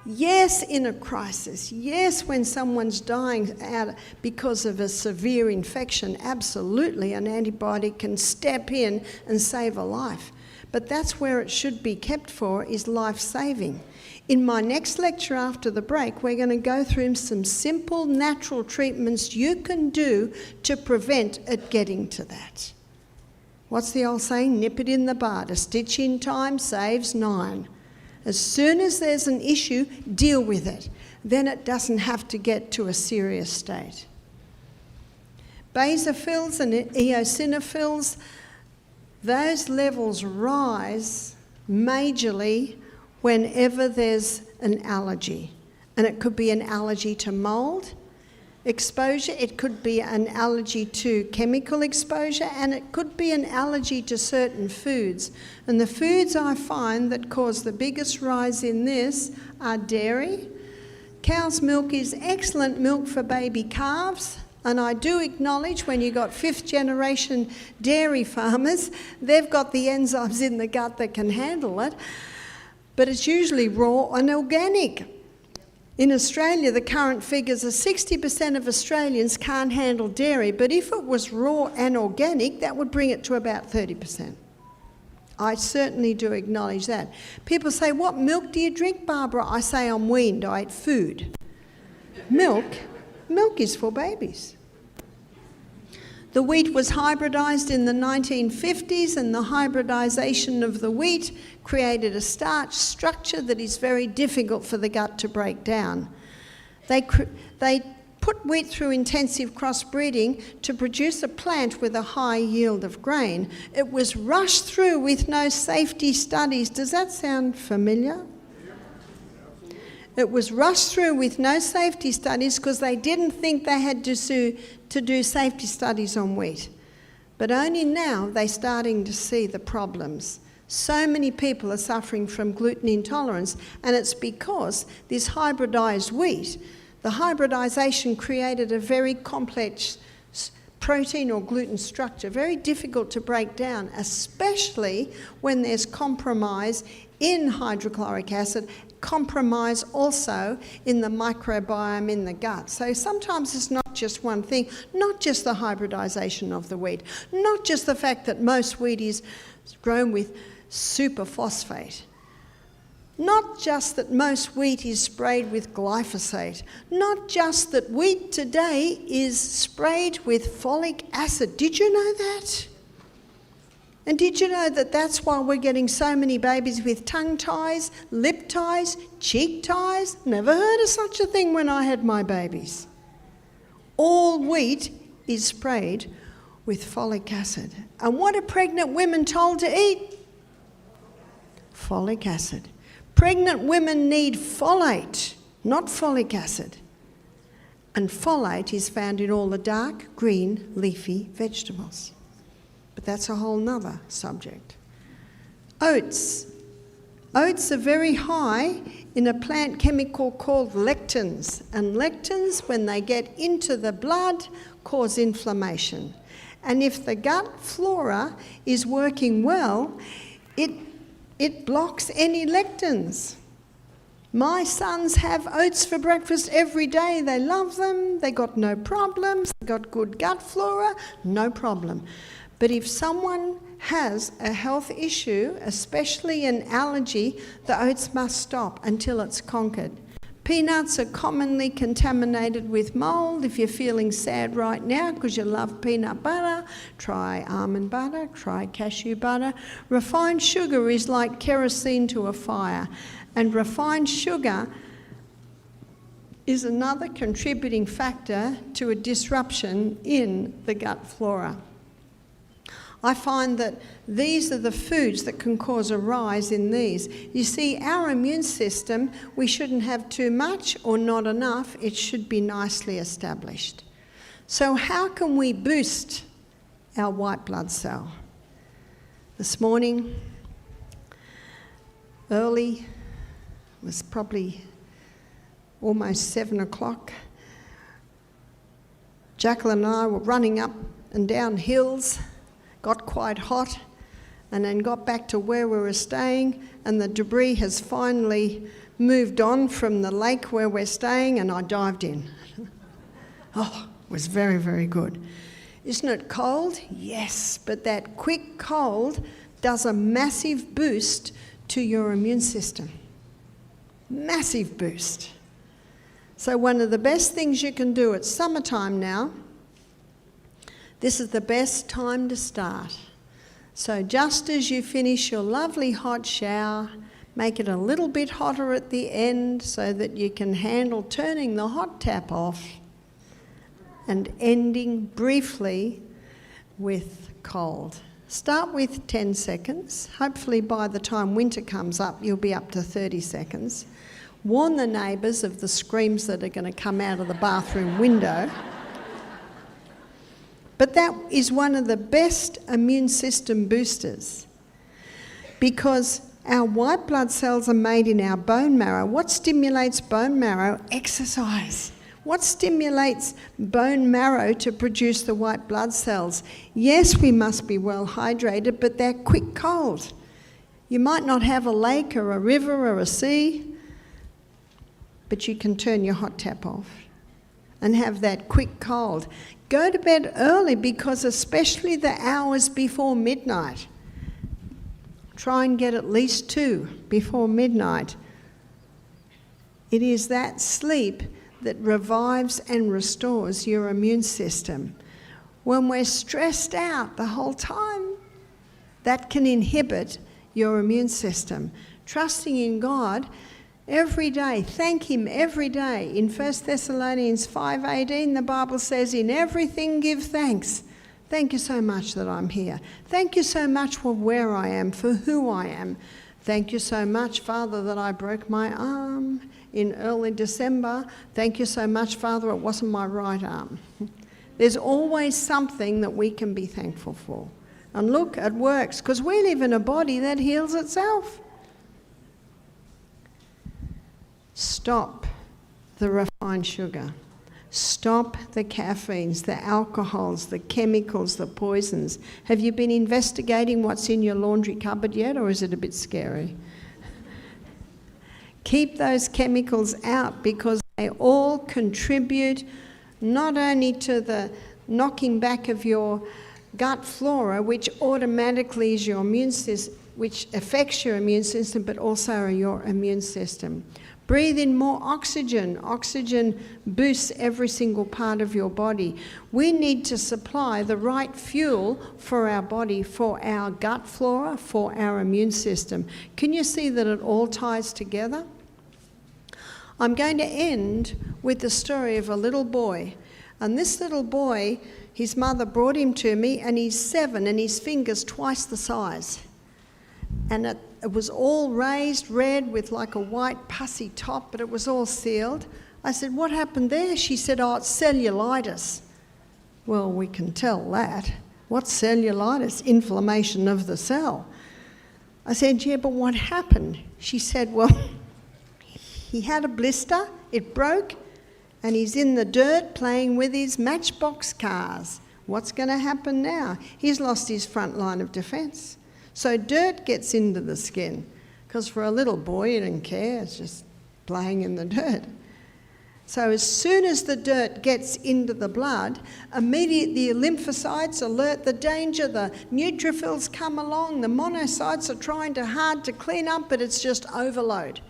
Yes, in a crisis. Yes, when someone's dying out because of a severe infection, absolutely, an antibiotic can step in and save a life. But that's where it should be kept for, is life-saving. In my next lecture after the break, we're going to go through some simple natural treatments you can do to prevent it getting to that. What's the old saying? Nip it in the bud. A stitch in time saves 9. As soon as there's an issue, deal with it. Then it doesn't have to get to a serious state. Basophils and eosinophils, those levels rise majorly whenever there's an allergy. And it could be an allergy to mould exposure, it could be an allergy to chemical exposure, and it could be an allergy to certain foods. And the foods I find that cause the biggest rise in this are dairy. Cow's milk is excellent milk for baby calves, and I do acknowledge when you've got 5th generation dairy farmers, they've got the enzymes in the gut that can handle it, but it's usually raw and organic. In Australia, the current figures are 60% of Australians can't handle dairy, but if it was raw and organic, that would bring it to about 30%. I certainly do acknowledge that. People say, "What milk do you drink, Barbara?" I say, "I'm weaned, I eat food." Milk is for babies. The wheat was hybridised in the 1950s, and the hybridisation of the wheat created a starch structure that is very difficult for the gut to break down. They put wheat through intensive crossbreeding to produce a plant with a high yield of grain. It was rushed through with no safety studies. Does that sound familiar? It was rushed through with no safety studies because they didn't think they had to do safety studies on wheat. But only now they're starting to see the problems. So many people are suffering from gluten intolerance, and it's because this hybridised wheat, the hybridisation created a very complex protein or gluten structure, very difficult to break down, especially when there's compromise in hydrochloric acid, compromise also in the microbiome in the gut. So sometimes it's not just one thing, not just the hybridisation of the wheat, not just the fact that most wheat is grown with superphosphate, not just that most wheat is sprayed with glyphosate, not just that wheat today is sprayed with folic acid. Did you know that? And did you know that that's why we're getting so many babies with tongue ties, lip ties, cheek ties? Never heard of such a thing when I had my babies. All wheat is sprayed with folic acid. And what are pregnant women told to eat? Folic acid. Pregnant women need folate, not folic acid. And folate is found in all the dark green leafy vegetables. But that's a whole nother subject. Oats. Oats are very high in a plant chemical called lectins. And lectins, when they get into the blood, cause inflammation. And if the gut flora is working well, it blocks any lectins. My sons have oats for breakfast every day. They love them. They got no problems. They got good gut flora, no problem. But if someone has a health issue, especially an allergy, the oats must stop until it's conquered. Peanuts are commonly contaminated with mould. If you're feeling sad right now because you love peanut butter, try almond butter, try cashew butter. Refined sugar is like kerosene to a fire, and refined sugar is another contributing factor to a disruption in the gut flora. I find that these are the foods that can cause a rise in these. You see, our immune system, we shouldn't have too much or not enough. It should be nicely established. So how can we boost our white blood cell? This morning, early, it was probably almost 7 o'clock, Jacqueline and I were running up and down hills, got quite hot, and then got back to where we were staying, and the debris has finally moved on from the lake where we're staying, and I dived in. Oh, it was very, very good. Isn't it cold? Yes, but that quick cold does a massive boost to your immune system. Massive boost. So one of the best things you can do, it's summertime now, this is the best time to start. So just as you finish your lovely hot shower, make it a little bit hotter at the end so that you can handle turning the hot tap off and ending briefly with cold. Start with 10 seconds. Hopefully by the time winter comes up, you'll be up to 30 seconds. Warn the neighbours of the screams that are going to come out of the bathroom window. But that is one of the best immune system boosters because our white blood cells are made in our bone marrow. What stimulates bone marrow? Exercise. What stimulates bone marrow to produce the white blood cells? Yes, we must be well hydrated, but they're quick cold. You might not have a lake or a river or a sea, but you can turn your hot tap off and have that quick cold. Go to bed early because especially the hours before midnight. Try and get at least 2 before midnight. It is that sleep that revives and restores your immune system. When we're stressed out the whole time, that can inhibit your immune system. Trusting in God every day, thank Him every day. In 1 Thessalonians 5:18, the Bible says, in everything give thanks. Thank you so much that I'm here. Thank you so much for where I am, for who I am. Thank you so much, Father, that I broke my arm in early December. Thank you so much, Father, it wasn't my right arm. There's always something that we can be thankful for. And look, it works, because we live in a body that heals itself. Stop the refined sugar. Stop the caffeines, the alcohols, the chemicals, the poisons. Have you been investigating what's in your laundry cupboard yet, or is it a bit scary? Keep those chemicals out, because they all contribute not only to the knocking back of your gut flora, which automatically is your immune system, which affects your immune system, but also your immune system. Breathe in more oxygen. Oxygen boosts every single part of your body. We need to supply the right fuel for our body, for our gut flora, for our immune system. Can you see that it all ties together? I'm going to end with the story of a little boy. And this little boy, his mother brought him to me, and he's 7 and his finger's twice the size. And it was all raised red with like a white pussy top, but it was all sealed. I said, what happened there? She said, oh, it's cellulitis. Well, we can tell that. What's cellulitis? Inflammation of the cell. I said, yeah, but what happened? She said, well, he had a blister, it broke, and he's in the dirt playing with his matchbox cars. What's going to happen now? He's lost his front line of defence. So dirt gets into the skin, because for a little boy, he didn't care, it's just playing in the dirt. So as soon as the dirt gets into the blood, immediately the lymphocytes alert the danger, the neutrophils come along, the monocytes are trying hard to clean up, but it's just overload.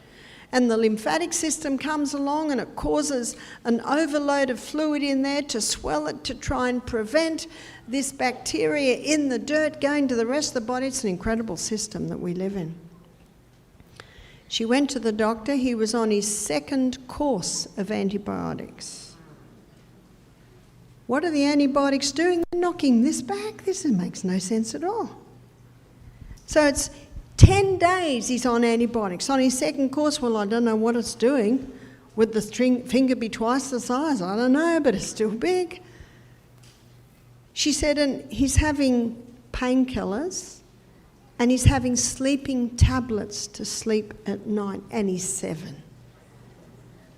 And the lymphatic system comes along and it causes an overload of fluid in there to swell it, to try and prevent this bacteria in the dirt going to the rest of the body. It's an incredible system that we live in. She went to the doctor. He was on his 2nd course of antibiotics. What are the antibiotics doing? They're knocking this back. This makes no sense at all. So it's 10 days he's on antibiotics. On his 2nd course, well, I don't know what it's doing. Would the finger be twice the size? I don't know, but it's still big. She said, and he's having painkillers, and he's having sleeping tablets to sleep at night, and he's 7.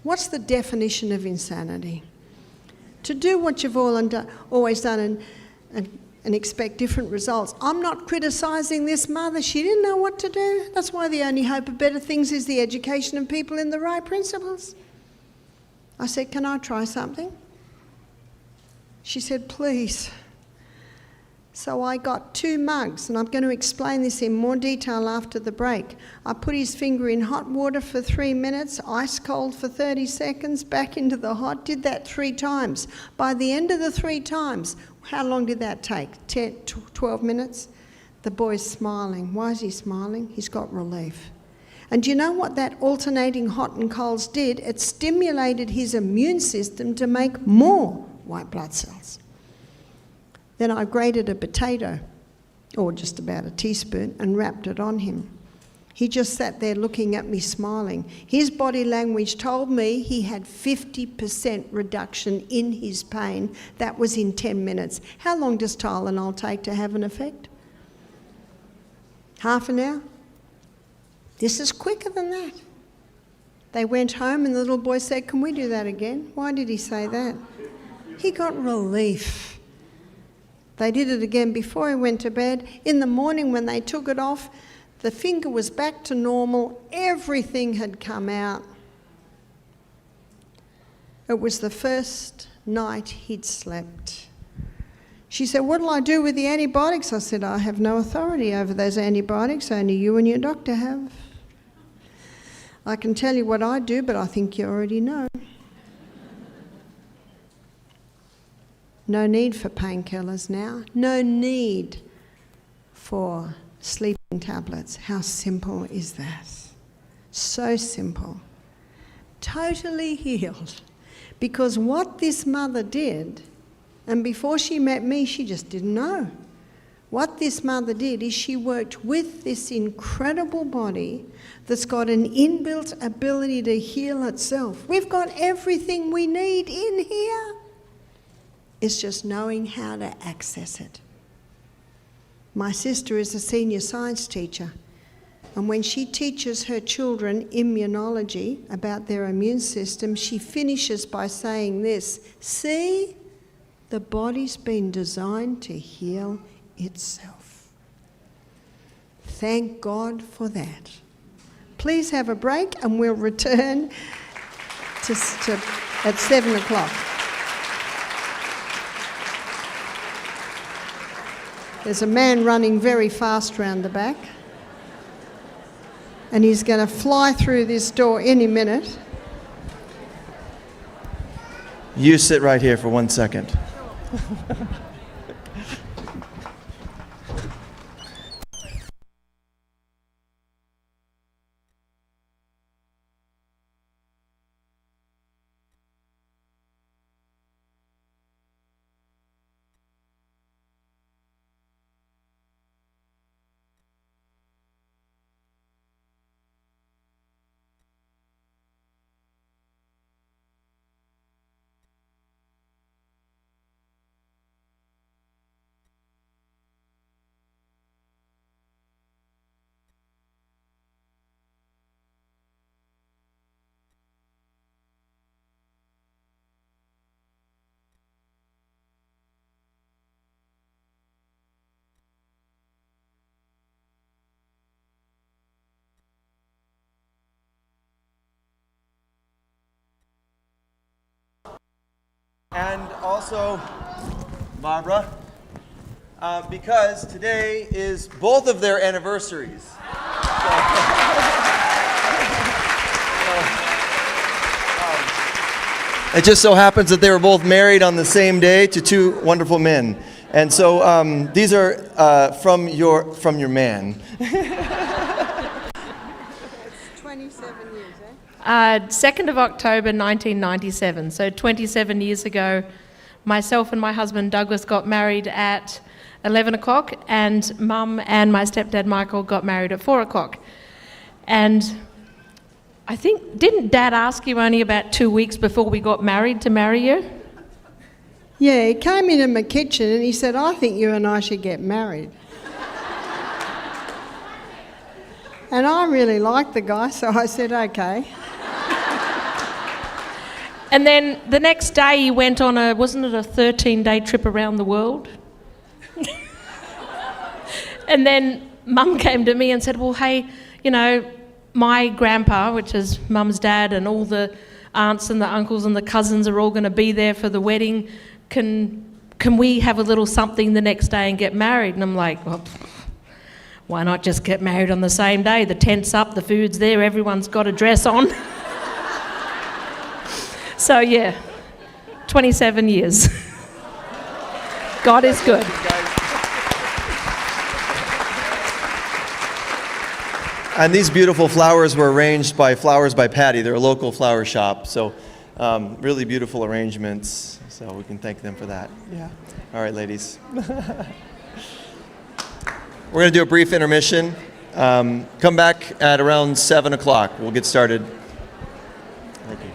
What's the definition of insanity? To do what you've always done and expect different results. I'm not criticising this mother. She didn't know what to do. That's why the only hope of better things is the education of people in the right principles. I said, can I try something? She said, please. So I got 2 mugs, and I'm going to explain this in more detail after the break. I put his finger in hot water for 3 minutes, ice cold for 30 seconds, back into the hot, did that 3 times. By the end of the 3 times, how long did that take? 10, 12 minutes? The boy's smiling. Why is he smiling? He's got relief. And do you know what that alternating hot and colds did? It stimulated his immune system to make more white blood cells. Then I grated a potato, or just about a teaspoon, and wrapped it on him. He just sat there looking at me smiling. His body language told me he had 50% reduction in his pain. That was in 10 minutes. How long does Tylenol take to have an effect? Half an hour? This is quicker than that. They went home and the little boy said, can we do that again? Why did he say that? He got relief. They did it again before he went to bed. In the morning when they took it off, the finger was back to normal. Everything had come out. It was the first night he'd slept. She said, what'll I do with the antibiotics? I said, I have no authority over those antibiotics. Only you and your doctor have. I can tell you what I do, but I think you already know. No need for painkillers now. No need for sleeping tablets. How simple is that? So simple. Totally healed. Because what this mother did, and before she met me, she just didn't know. What this mother did is she worked with this incredible body that's got an inbuilt ability to heal itself. We've got everything we need in here. It's just knowing how to access it. My sister is a senior science teacher, and when she teaches her children immunology about their immune system, she finishes by saying this: see, the body's been designed to heal itself. Thank God for that. Please have a break and we'll return at 7 o'clock. There's a man running very fast round the back, and he's going to fly through this door any minute. You sit right here for 1 second. And also, Barbara, because today is both of their anniversaries. It just so happens that they were both married on the same day to two wonderful men. And so these are from your man. 27 years, 2nd of October 1997, so 27 years ago, myself and my husband Douglas got married at 11 o'clock, and Mum and my stepdad Michael got married at 4 o'clock. And I think, didn't Dad ask you only about 2 weeks before we got married to marry you? Yeah, he came into my kitchen and he said, I think you and I should get married. And I really liked the guy, so I said, okay. And then the next day he went on wasn't it a 13-day trip around the world? And then Mum came to me and said, well, hey, you know, my grandpa, which is Mum's dad, and all the aunts and the uncles and the cousins are all going to be there for the wedding. Can we have a little something the next day and get married? And I'm like, well, why not just get married on the same day? The tent's up, the food's there, everyone's got a dress on. So yeah, 27 years. God is good. And these beautiful flowers were arranged by Flowers by Patty. They're a local flower shop, so really beautiful arrangements. So we can thank them for that. Yeah. All right, ladies. We're going to do a brief intermission. Come back at around 7 o'clock. We'll get started. Thank you.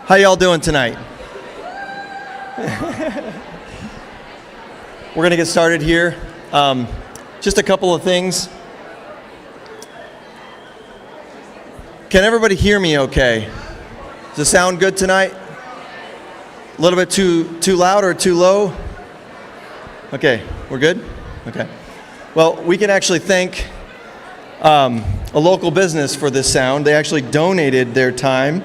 How y'all doing tonight? We're going to get started here. Just a couple of things. Can everybody hear me okay? Does it sound good tonight? A little bit too loud or too low? Okay, we're good? Okay. Well, we can actually thank a local business for this sound. They actually donated their time,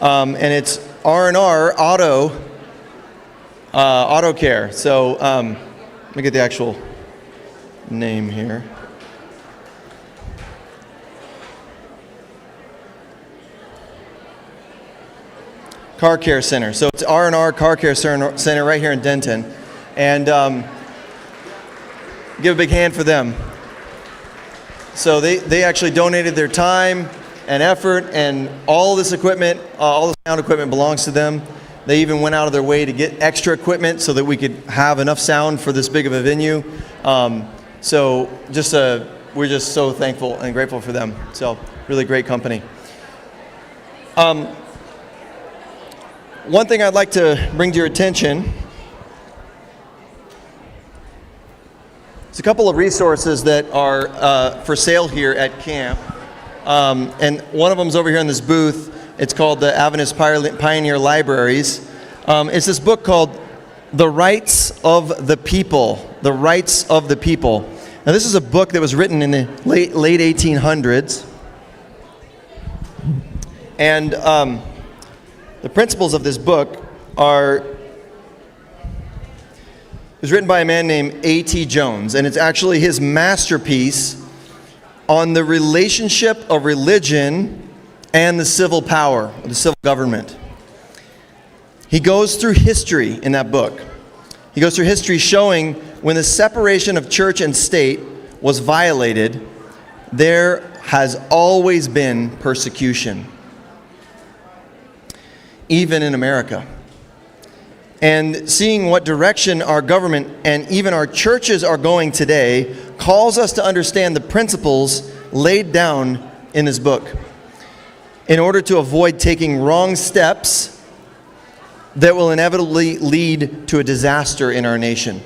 and it's R&R Auto Care. So let me get the actual name here. Car Care Center. So it's R&R Car Care Center right here in Denton. And give a big hand for them. So they actually donated their time and effort, and all this equipment, all the sound equipment belongs to them. They even went out of their way to get extra equipment so that we could have enough sound for this big of a venue. So we're just so thankful and grateful for them. So really great company. One thing I'd like to bring to your attention is a couple of resources that are for sale here at camp. And one of them is over here in this booth. It's called the Adventist Pioneer Libraries. It's this book called The Rights of the People. The Rights of the People. Now this is a book that was written in the late 1800s. And the principles of this book it was written by a man named A.T. Jones, and it's actually his masterpiece on the relationship of religion and the civil power, the civil government. He goes through history in that book. He goes through history showing when the separation of church and state was violated, there has always been persecution, even in America. And seeing what direction our government and even our churches are going today calls us to understand the principles laid down in this book in order to avoid taking wrong steps that will inevitably lead to a disaster in our nation.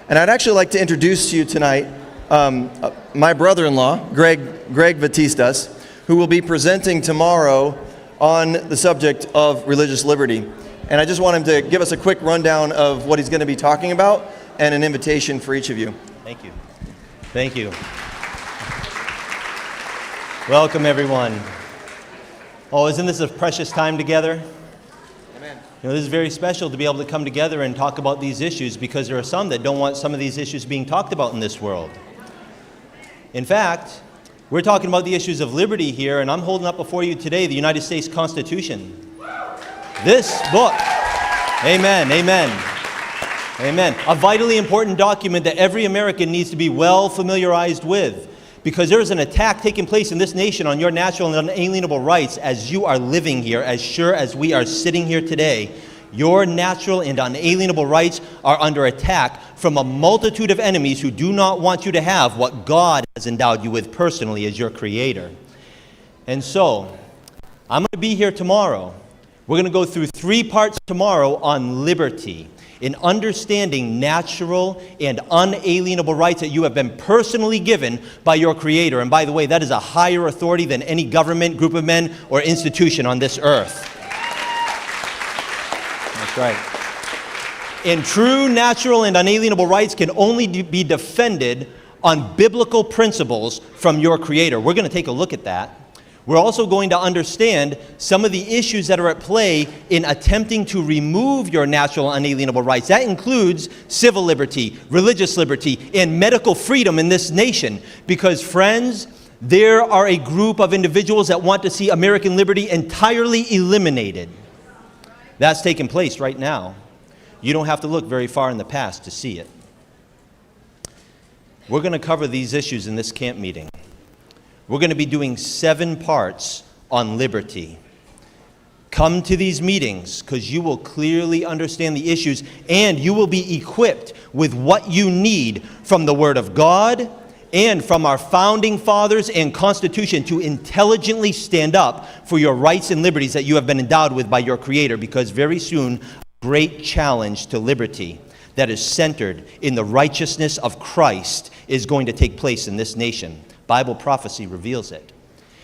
And I'd actually like to introduce to you tonight my brother-in-law, Greg Batistas, who will be presenting tomorrow on the subject of religious liberty. And I just want him to give us a quick rundown of what he's going to be talking about and an invitation for each of you. Thank you. Thank you. Welcome, everyone. Oh, isn't this a precious time together? Amen. You know, this is very special to be able to come together and talk about these issues, because there are some that don't want some of these issues being talked about in this world. In fact, we're talking about the issues of liberty here, and I'm holding up before you today the United States Constitution. This book, amen, amen, amen, a vitally important document that every American needs to be well familiarized with, because there is an attack taking place in this nation on your natural and unalienable rights as you are living here, as sure as we are sitting here today. Your natural and unalienable rights are under attack from a multitude of enemies who do not want you to have what God has endowed you with personally as your creator. And so, I'm going to be here tomorrow. We're going to go through 3 parts tomorrow on liberty, in understanding natural and unalienable rights that you have been personally given by your Creator. And by the way, that is a higher authority than any government, group of men, or institution on this earth. That's right. And true natural and unalienable rights can only be defended on biblical principles from your Creator. We're going to take a look at that. We're also going to understand some of the issues that are at play in attempting to remove your natural unalienable rights. That includes civil liberty, religious liberty, and medical freedom in this nation. Because, friends, there are a group of individuals that want to see American liberty entirely eliminated. That's taking place right now. You don't have to look very far in the past to see it. We're going to cover these issues in this camp meeting. We're going to be doing 7 parts on liberty. Come to these meetings because you will clearly understand the issues, and you will be equipped with what you need from the Word of God and from our founding fathers and Constitution to intelligently stand up for your rights and liberties that you have been endowed with by your Creator, because very soon, a great challenge to liberty that is centered in the righteousness of Christ is going to take place in this nation. Bible prophecy reveals it.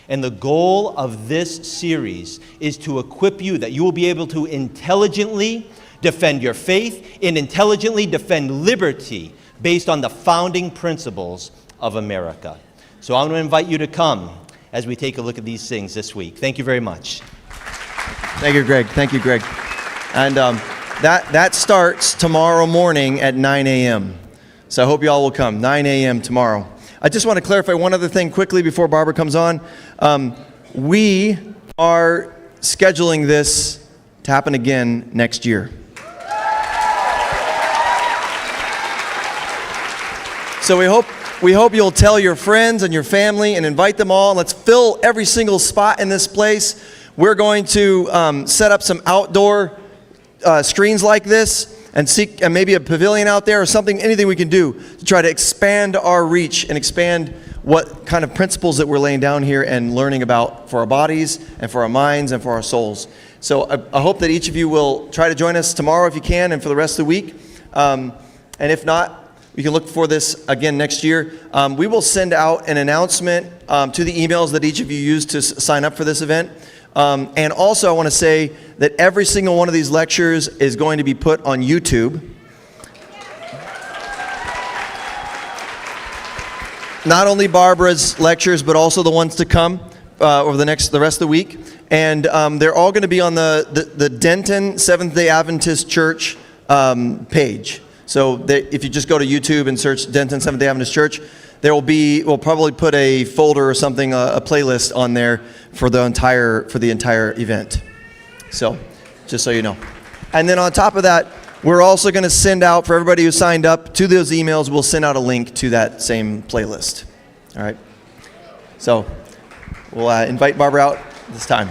And the goal of this series is to equip you that you will be able to intelligently defend your faith and intelligently defend liberty based on the founding principles of America. So I'm going to invite you to come as we take a look at these things this week. Thank you very much. Thank you, Greg. Thank you, Greg. And that starts tomorrow morning at 9 a.m. So I hope you all will come. 9 a.m. tomorrow. I just want to clarify one other thing quickly before Barbara comes on. We are scheduling this to happen again next year. So we hope you'll tell your friends and your family and invite them all. And let's fill every single spot in this place. We're going to set up some outdoor screens like this and maybe a pavilion out there or something, anything we can do to try to expand our reach and expand what kind of principles that we're laying down here and learning about for our bodies and for our minds and for our souls. So I hope that each of you will try to join us tomorrow if you can and for the rest of the week. And if not, you can look for this again next year. We will send out an announcement to the emails that each of you used to sign up for this event. And also I want to say that every single one of these lectures is going to be put on YouTube. Not only Barbara's lectures, but also the ones to come over the rest of the week. And they're all going to be on the Denton Seventh-day Adventist Church page. So if you just go to YouTube and search Denton Seventh-day Adventist Church, we'll probably put a folder or something, a playlist on there for the entire event. So, just so you know. And then on top of that, we're also going to send out, for everybody who signed up to those emails, we'll send out a link to that same playlist. All right? So, we'll invite Barbara out this time.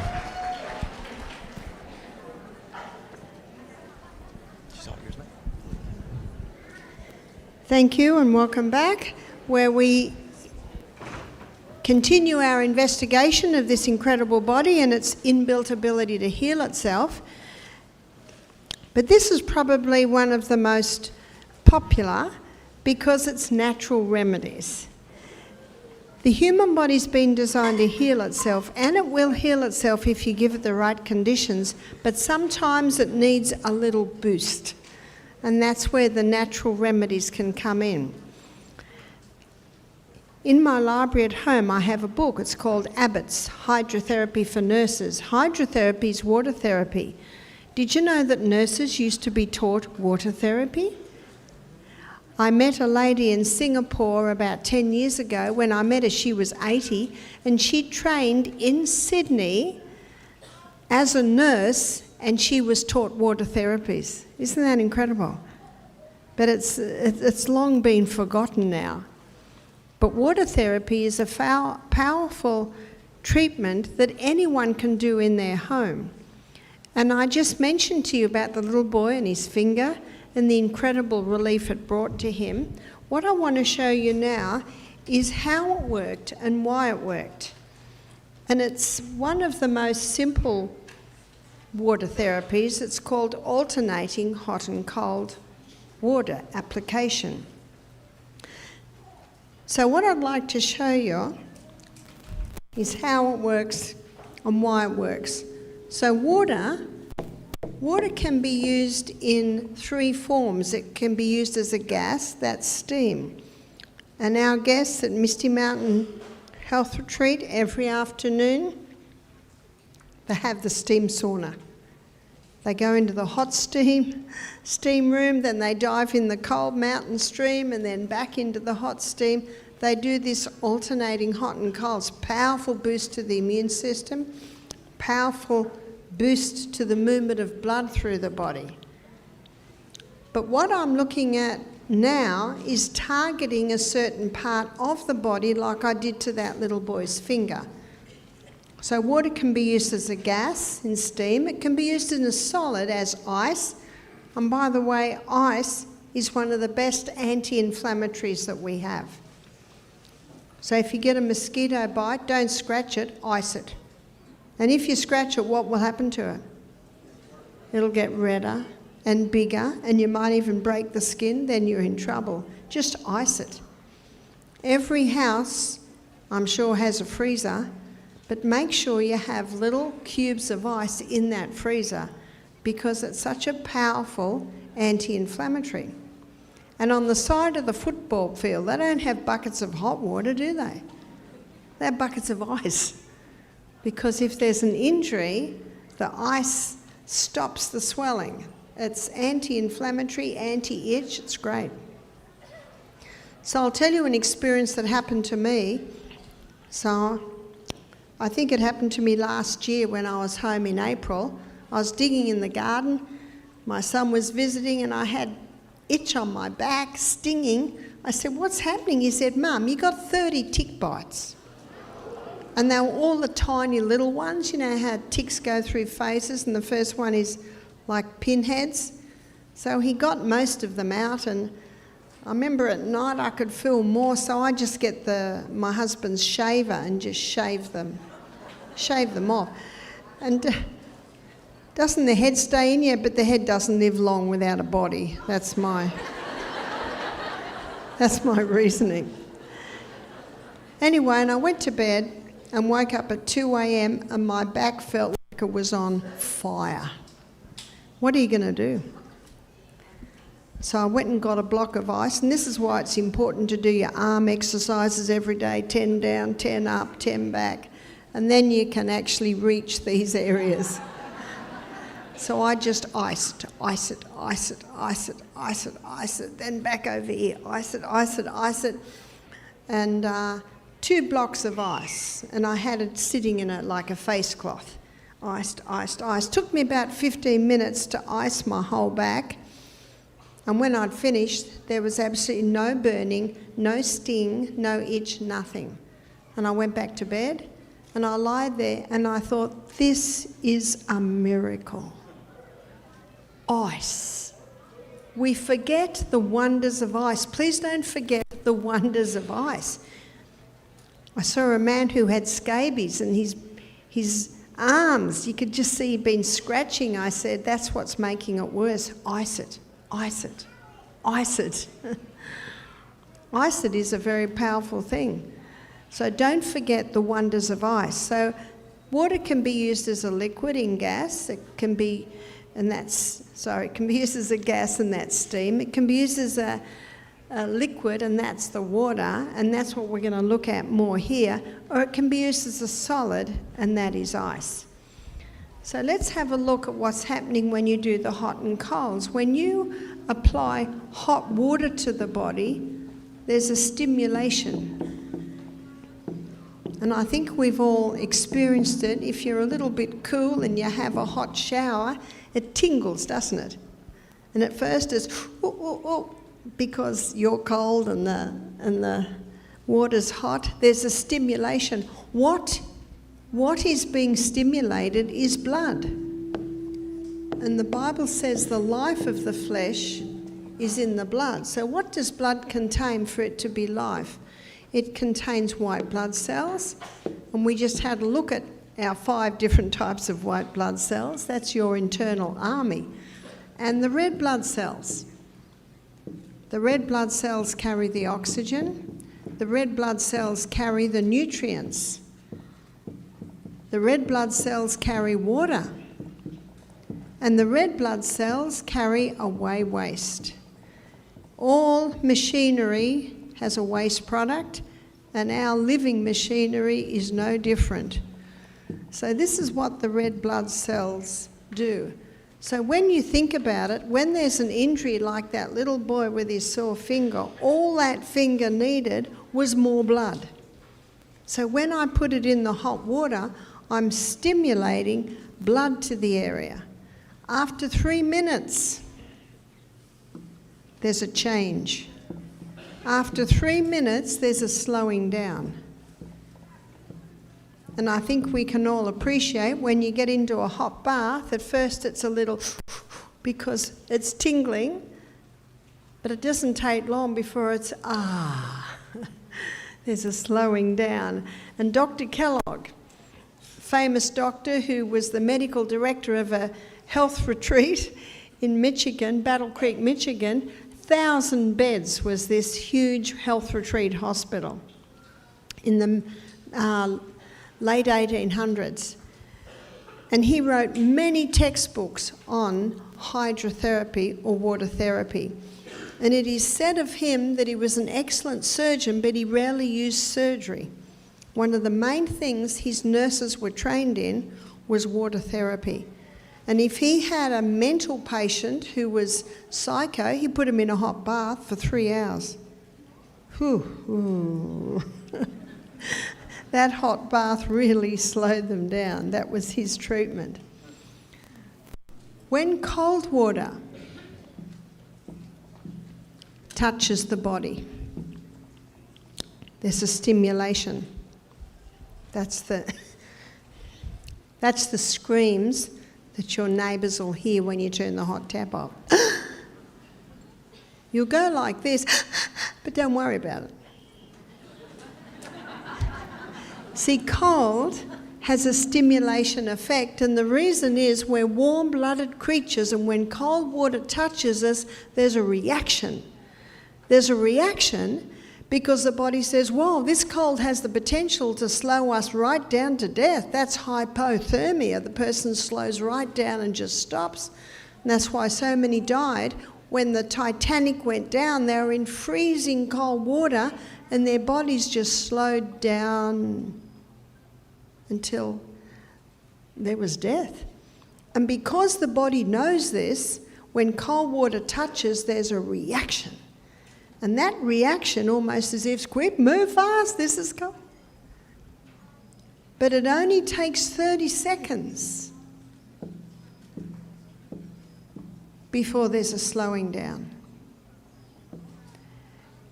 Thank you and welcome back, where we continue our investigation of this incredible body and its inbuilt ability to heal itself. But this is probably one of the most popular because it's natural remedies. The human body's been designed to heal itself, and it will heal itself if you give it the right conditions, but sometimes it needs a little boost. And that's where the natural remedies can come in. In my library at home, I have a book. It's called Abbott's Hydrotherapy for Nurses. Hydrotherapy is water therapy. Did you know that nurses used to be taught water therapy? I met a lady in Singapore about 10 years ago. When I met her, she was 80, and she trained in Sydney as a nurse, and she was taught water therapies. Isn't that incredible? But it's long been forgotten now. But water therapy is a powerful treatment that anyone can do in their home. And I just mentioned to you about the little boy and his finger and the incredible relief it brought to him. What I want to show you now is how it worked and why it worked. And it's one of the most simple water therapies. It's called alternating hot and cold water application. So what I'd like to show you is how it works and why it works. So water can be used in three forms. It can be used as a gas, that's steam. And our guests at Misty Mountain Health Retreat every afternoon, they have the steam sauna. They go into the hot steam room, then they dive in the cold mountain stream and then back into the hot steam. They do this alternating hot and cold. It's a powerful boost to the immune system, powerful boost to the movement of blood through the body. But what I'm looking at now is targeting a certain part of the body like I did to that little boy's finger. So water can be used as a gas in steam. It can be used in a solid as ice. And by the way, ice is one of the best anti-inflammatories that we have. So if you get a mosquito bite, don't scratch it, ice it. And if you scratch it, what will happen to it? It'll get redder and bigger, and you might even break the skin, then you're in trouble. Just ice it. Every house, I'm sure, has a freezer, but make sure you have little cubes of ice in that freezer because it's such a powerful anti-inflammatory. And on the side of the football field, they don't have buckets of hot water, do they? They have buckets of ice. Because if there's an injury, the ice stops the swelling. It's anti-inflammatory, anti-itch, it's great. So I'll tell you an experience that happened to me. So I think it happened to me last year when I was home in April. I was digging in the garden. My son was visiting and I had itch on my back, stinging. I said, "What's happening?" He said, "Mum, you got 30 tick bites." And they were all the tiny little ones. You know how ticks go through phases, and the first one is like pinheads. So he got most of them out, and I remember at night I could feel more, so I just get my husband's shaver and just shave them off. And doesn't the head stay in? Yeah, but the head doesn't live long without a body. That's my reasoning. Anyway, and I went to bed and woke up at 2 a.m. and my back felt like it was on fire. What are you going to do? So I went and got a block of ice, and this is why it's important to do your arm exercises every day, 10 down, 10 up, 10 back, and then you can actually reach these areas. So I just ice it, then back over here, ice it, and 2 blocks of ice, and I had it sitting in it like a face cloth. Iced. Took me about 15 minutes to ice my whole back. And when I'd finished, there was absolutely no burning, no sting, no itch, nothing. And I went back to bed, and I lied there, and I thought, this is a miracle. Ice. We forget the wonders of ice. Please don't forget the wonders of ice. I saw a man who had scabies, and his arms, you could just see he'd been scratching. I said, that's what's making it worse. Ice it. Ice it. Ice it is a very powerful thing. So don't forget the wonders of ice. So water can be used as a liquid in gas. It can be used as a gas, and that's steam. It can be used as a liquid, and that's the water, and that's what we're going to look at more here. Or it can be used as a solid, and that is ice. So let's have a look at what's happening when you do the hot and colds. When you apply hot water to the body, there's a stimulation. And I think we've all experienced it. If you're a little bit cool and you have a hot shower, it tingles, doesn't it? And at first it's, because you're cold and the water's hot. There's a stimulation. What is being stimulated is blood. And the Bible says the life of the flesh is in the blood. So what does blood contain for it to be life? It contains white blood cells. And we just had a look at our 5 different types of white blood cells. That's your internal army. And the red blood cells. The red blood cells carry the oxygen. The red blood cells carry the nutrients. The red blood cells carry water. And the red blood cells carry away waste. All machinery has a waste product, and our living machinery is no different. So this is what the red blood cells do. So when you think about it, when there's an injury like that little boy with his sore finger, all that finger needed was more blood. So when I put it in the hot water, I'm stimulating blood to the area. After 3 minutes, there's a change. After 3 minutes, there's a slowing down. And I think we can all appreciate when you get into a hot bath, at first it's a little because it's tingling, but it doesn't take long before it's There's a slowing down. And Dr. Kellogg, famous doctor who was the medical director of a health retreat in Michigan, Battle Creek, Michigan, 1,000 beds was this huge health retreat hospital in the late 1800s. And he wrote many textbooks on hydrotherapy or water therapy. And it is said of him that he was an excellent surgeon, but he rarely used surgery. One of the main things his nurses were trained in was water therapy. And if he had a mental patient who was psycho, he put him in a hot bath for 3 hours. Whew. That hot bath really slowed them down. That was his treatment. When cold water touches the body, there's a stimulation. That's the screams that your neighbours will hear when you turn the hot tap off. You'll go like this, but don't worry about it. See, cold has a stimulation effect, and the reason is we're warm-blooded creatures, and when cold water touches us, there's a reaction. There's a reaction because the body says, whoa, this cold has the potential to slow us right down to death. That's hypothermia. The person slows right down and just stops. And that's why so many died. When the Titanic went down, they were in freezing cold water and their bodies just slowed down until there was death. And because the body knows this, when cold water touches, there's a reaction. And that reaction, almost as if, quick, move fast, this is cold. But it only takes 30 seconds before there's a slowing down.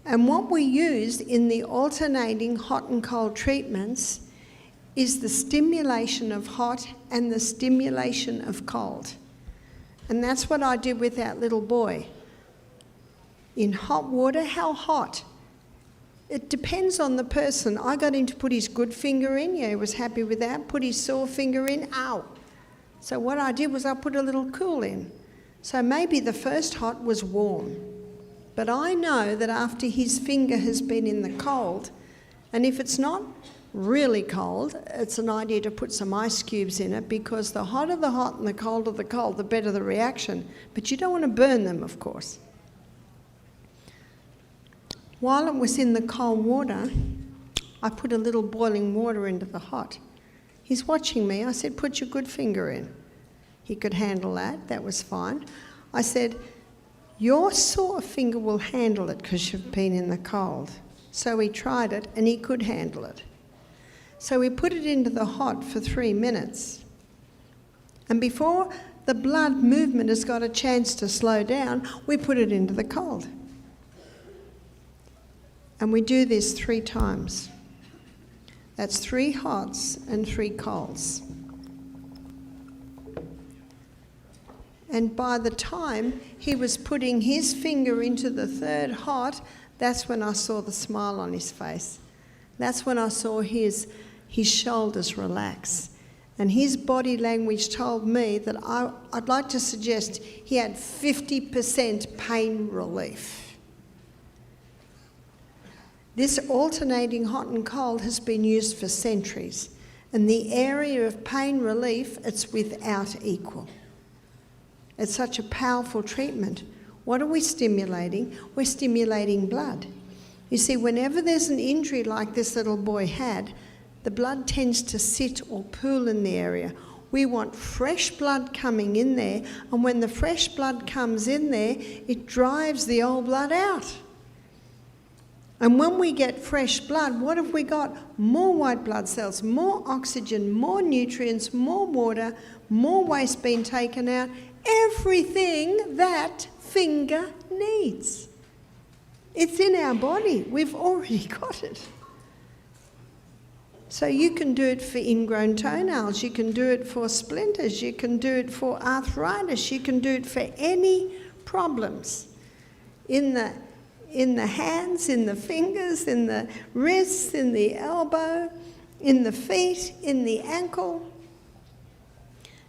And what we used in the alternating hot and cold treatments is the stimulation of hot and the stimulation of cold. And that's what I did with that little boy. In hot water, how hot? It depends on the person. I got him to put his good finger in. Yeah, he was happy with that. Put his sore finger in. Ow. So what I did was I put a little cool in. So maybe the first hot was warm. But I know that after his finger has been in the cold, and if it's not really cold, it's an idea to put some ice cubes in it, because the hotter the hot and the colder the cold, the better the reaction. But you don't want to burn them, of course. While it was in the cold water, I put a little boiling water into the hot. He's watching me. I said, put your good finger in. He could handle that. That was fine. I said, your sore finger will handle it because you've been in the cold. So he tried it and he could handle it. So we put it into the hot for 3 minutes. And before the blood movement has got a chance to slow down, we put it into the cold. And we do this 3 times. That's 3 hots and 3 colds. And by the time he was putting his finger into the 3rd hot, that's when I saw the smile on his face. That's when I saw his shoulders relax. And his body language told me that I'd like to suggest he had 50% pain relief. This alternating hot and cold has been used for centuries. And the area of pain relief, it's without equal. It's such a powerful treatment. What are we stimulating? We're stimulating blood. You see, whenever there's an injury like this little boy had, the blood tends to sit or pool in the area. We want fresh blood coming in there, and when the fresh blood comes in there, it drives the old blood out. And when we get fresh blood, what have we got? More white blood cells, more oxygen, more nutrients, more water, more waste being taken out, everything that finger needs. It's in our body. We've already got it. So you can do it for ingrown toenails, you can do it for splinters, you can do it for arthritis, you can do it for any problems in the in the hands, in the fingers, in the wrists, in the elbow, in the feet, in the ankle.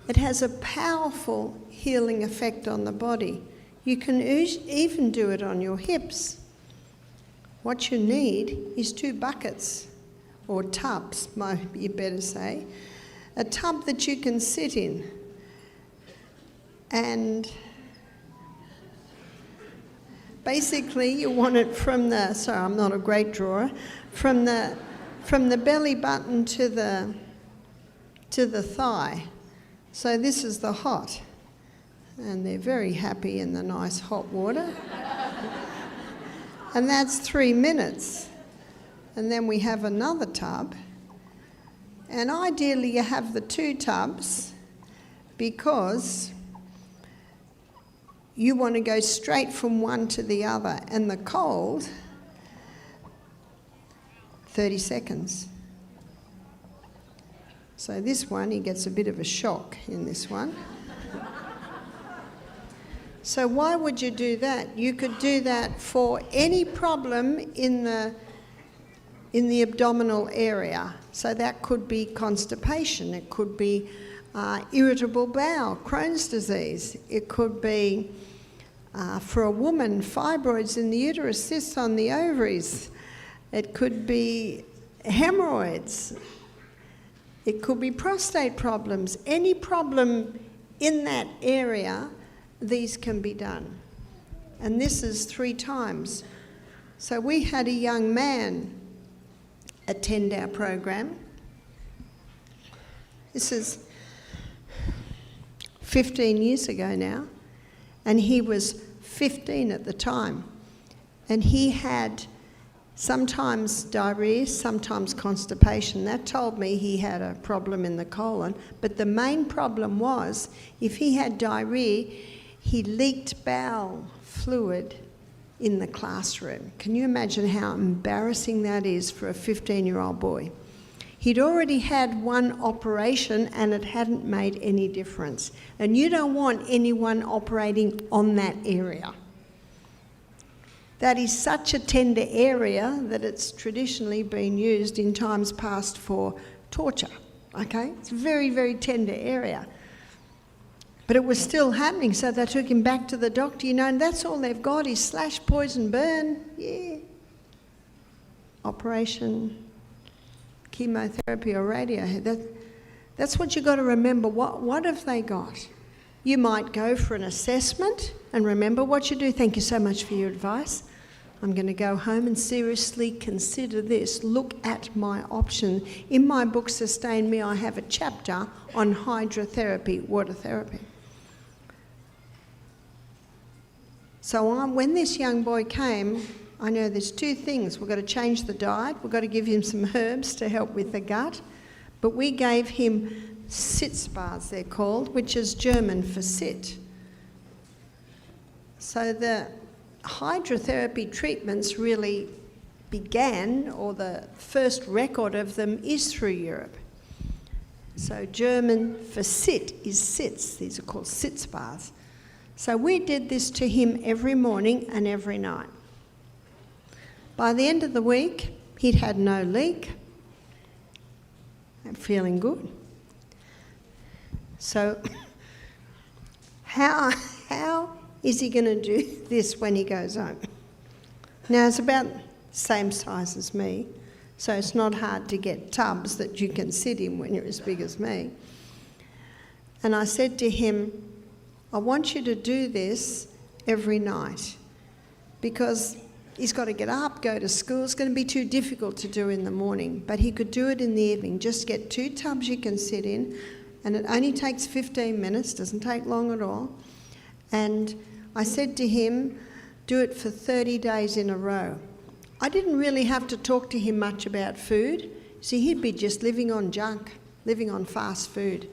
It has a powerful healing effect on the body. You can even do it on your hips. What you need is 2 buckets, or tubs, might you better say. A tub that you can sit in. And basically you want it from the, sorry, I'm not a great drawer, from the belly button to the thigh. So this is the hot. And they're very happy in the nice hot water. And that's 3 minutes. And then we have another tub. And ideally you have the 2 tubs because you want to go straight from one to the other. And the cold, 30 seconds. So this one, he gets a bit of a shock in this one. So why would you do that? You could do that for any problem in the abdominal area. So that could be constipation, it could be irritable bowel, Crohn's disease, it could be, for a woman, fibroids in the uterus, cysts on the ovaries, it could be hemorrhoids, it could be prostate problems. Any problem in that area, these can be done. And this is 3 times. So we had a young man attend our program. This is 15 years ago now, and he was 15 at the time. And he had sometimes diarrhea, sometimes constipation. That told me he had a problem in the colon. But the main problem was, if he had diarrhea, he leaked bowel fluid in the classroom. Can you imagine how embarrassing that is for a 15-year-old boy? He'd already had 1 operation and it hadn't made any difference. And you don't want anyone operating on that area. That is such a tender area that it's traditionally been used in times past for torture, okay? It's a very, very tender area. But it was still happening, so they took him back to the doctor, you know, and that's all they've got is slash, poison, burn, yeah. Operation, chemotherapy or radio. That's what you've got to remember. What have they got? You might go for an assessment and remember what you do. Thank you so much for your advice. I'm going to go home and seriously consider this. Look at my option. In my book, Sustain Me, I have a chapter on hydrotherapy, water therapy. So when this young boy came, I know there's 2 things. We've got to change the diet. We've got to give him some herbs to help with the gut. But we gave him Sitzbars, they're called, which is German for sit. So the hydrotherapy treatments really began, or the first record of them is through Europe. So German for sit is sits. These are called Sitzbars. So we did this to him every morning and every night. By the end of the week, he'd had no leak. I'm feeling good. So how is he going to do this when he goes home? Now, it's about the same size as me, so it's not hard to get tubs that you can sit in when you're as big as me. And I said to him, I want you to do this every night, because he's got to get up, go to school. It's going to be too difficult to do in the morning, but he could do it in the evening. Just get 2 tubs you can sit in, and it only takes 15 minutes, doesn't take long at all. And I said to him, do it for 30 days in a row. I didn't really have to talk to him much about food. See, he'd be just living on junk, living on fast food.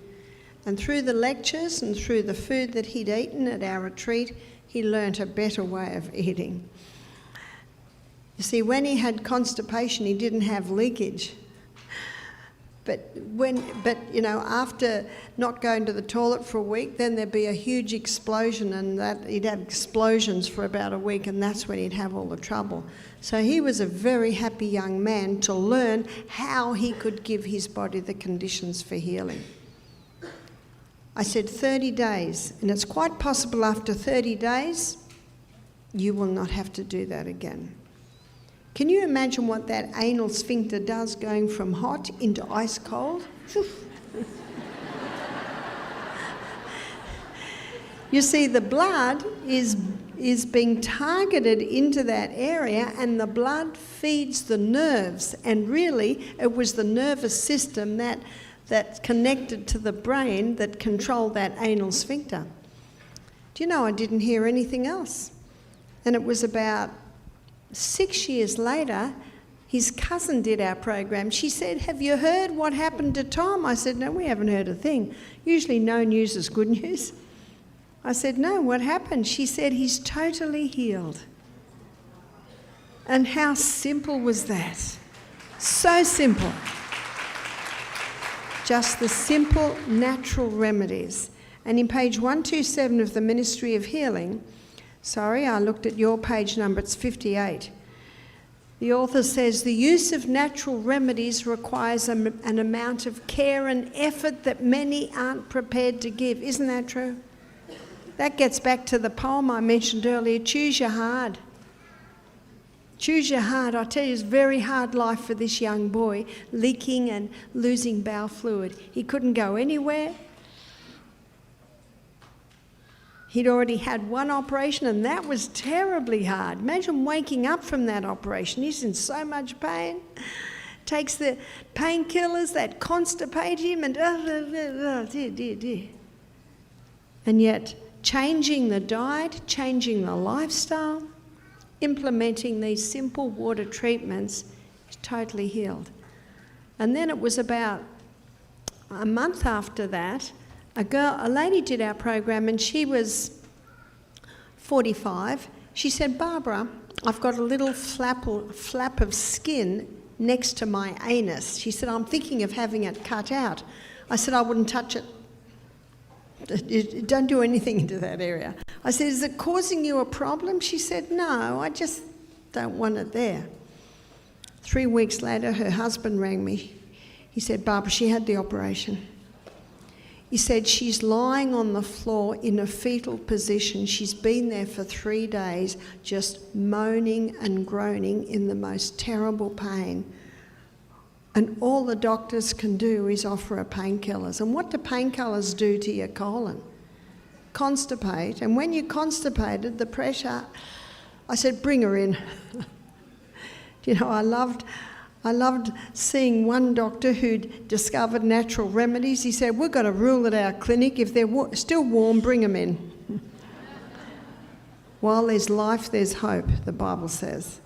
And through the lectures and through the food that he'd eaten at our retreat, he learnt a better way of eating. You see, when he had constipation, he didn't have leakage. But you know, after not going to the toilet for a week, then there'd be a huge explosion, and that he'd have explosions for about a week, and that's when he'd have all the trouble. So he was a very happy young man to learn how he could give his body the conditions for healing. I said 30 days, and it's quite possible after 30 days, you will not have to do that again. Can you imagine what that anal sphincter does going from hot into ice cold? You see, the blood is being targeted into that area, and the blood feeds the nerves, and really it was the nervous system that connected to the brain that controlled that anal sphincter. Do you know, I didn't hear anything else. And it was about 6 years later, his cousin did our program. She said, "Have you heard what happened to Tom?" I said, "No, we haven't heard a thing. Usually no news is good news." I said, "No, what happened?" She said, "He's totally healed." And how simple was that? So simple. Just the simple natural remedies. And in page 127 of the Ministry of Healing, sorry, I looked at your page number, it's 58. The author says, the use of natural remedies requires an amount of care and effort that many aren't prepared to give. Isn't that true? That gets back to the poem I mentioned earlier, Choose Your Hard. Choose your heart. I tell you, it's a very hard life for this young boy, leaking and losing bowel fluid. He couldn't go anywhere. He'd already had one operation, and that was terribly hard. Imagine waking up from that operation. He's in so much pain. Takes the painkillers that constipate him, and dear. And yet, changing the diet, changing the lifestyle, implementing these simple water treatments, is totally healed. And then it was about a month after that, a lady did our program, and she was 45. She said, "Barbara, I've got a little flap of skin next to my anus." She said, "I'm thinking of having it cut out." I said, "I wouldn't touch it. Don't do anything into that area." I said, "Is it causing you a problem?" She said, "No, I just don't want it there." 3 weeks later, her husband rang me. He said, "Barbara, she had the operation." He said, "She's lying on the floor in a fetal position. She's been there for 3 days, just moaning and groaning in the most terrible pain. And all the doctors can do is offer her painkillers." And what do painkillers do to your colon? Constipate. And when you're constipated, the pressure, I said, "Bring her in." You know, I loved seeing one doctor who'd discovered natural remedies. He said, "We've got a rule at our clinic, if they're still warm, bring them in." While there's life, there's hope, the Bible says.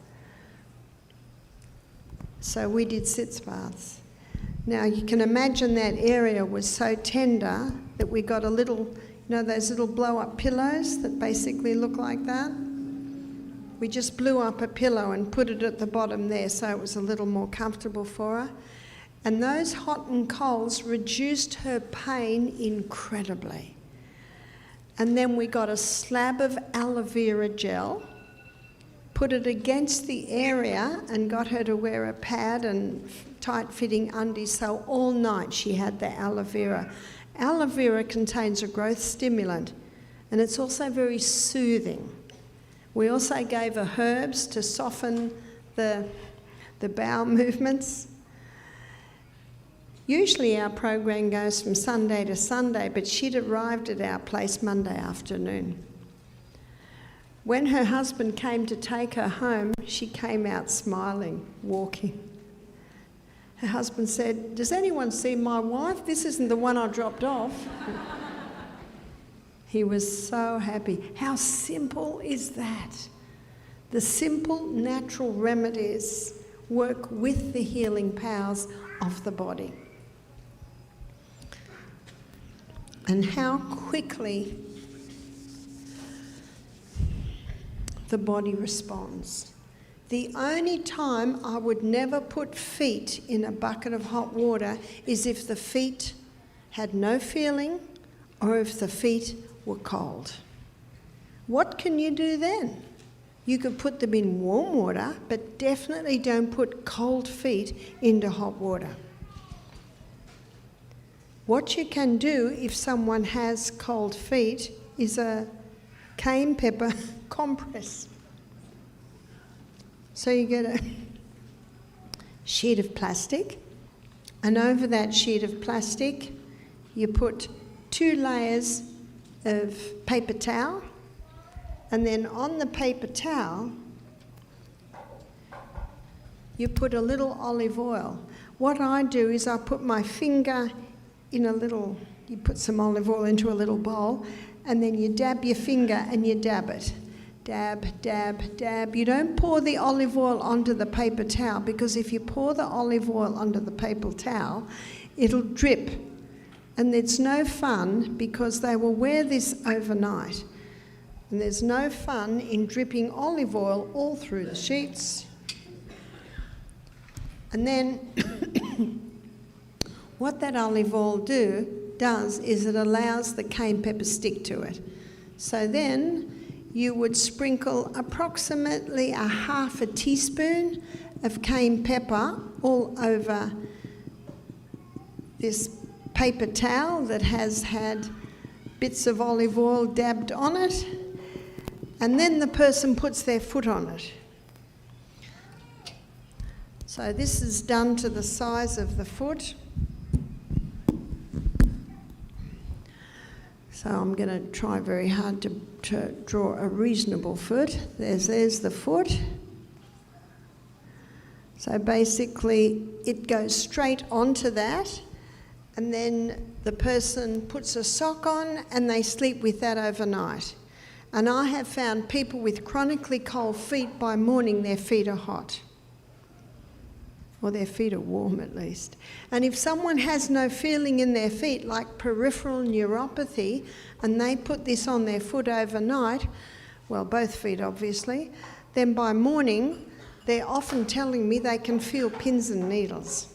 So we did sitz baths. Now you can imagine that area was so tender that we got a little, you know, those little blow-up pillows that basically look like that? We just blew up a pillow and put it at the bottom there so it was a little more comfortable for her. And those hot and colds reduced her pain incredibly. And then we got a slab of aloe vera gel, put it against the area and got her to wear a pad and tight-fitting undies, so all night she had the aloe vera. Aloe vera contains a growth stimulant, and it's also very soothing. We also gave her herbs to soften the bowel movements. Usually our program goes from Sunday to Sunday, but she'd arrived at our place Monday afternoon. When her husband came to take her home, she came out smiling, walking. Her husband said, "Does anyone see my wife? This isn't the one I dropped off." He was so happy. How simple is that? The simple natural remedies work with the healing powers of the body. And how quickly the body responds. The only time I would never put feet in a bucket of hot water is if the feet had no feeling or if the feet were cold. What can you do then? You could put them in warm water, but definitely don't put cold feet into hot water. What you can do if someone has cold feet is a cayenne pepper compress. So you get a sheet of plastic, and over that sheet of plastic you put 2 layers of paper towel, and then on the paper towel you put a little olive oil. What I do is I put my finger in a little, you put some olive oil into a little bowl, and then you dab your finger and you dab it. Dab, dab, dab. You don't pour the olive oil onto the paper towel, because if you pour the olive oil onto the paper towel, it'll drip. And it's no fun, because they will wear this overnight. And there's no fun in dripping olive oil all through the sheets. And then what that olive oil does is it allows the cayenne pepper stick to it. So then you would sprinkle approximately a half a teaspoon of cayenne pepper all over this paper towel that has had bits of olive oil dabbed on it, and then the person puts their foot on it. So this is done to the size of the foot. So I'm going to try very hard to draw a reasonable foot. There's the foot. So basically it goes straight onto that, and then the person puts a sock on and they sleep with that overnight. And I have found people with chronically cold feet, by morning their feet are hot. Or their feet are warm at least. And if someone has no feeling in their feet, like peripheral neuropathy, and they put this on their foot overnight, well, both feet obviously, then by morning they're often telling me they can feel pins and needles.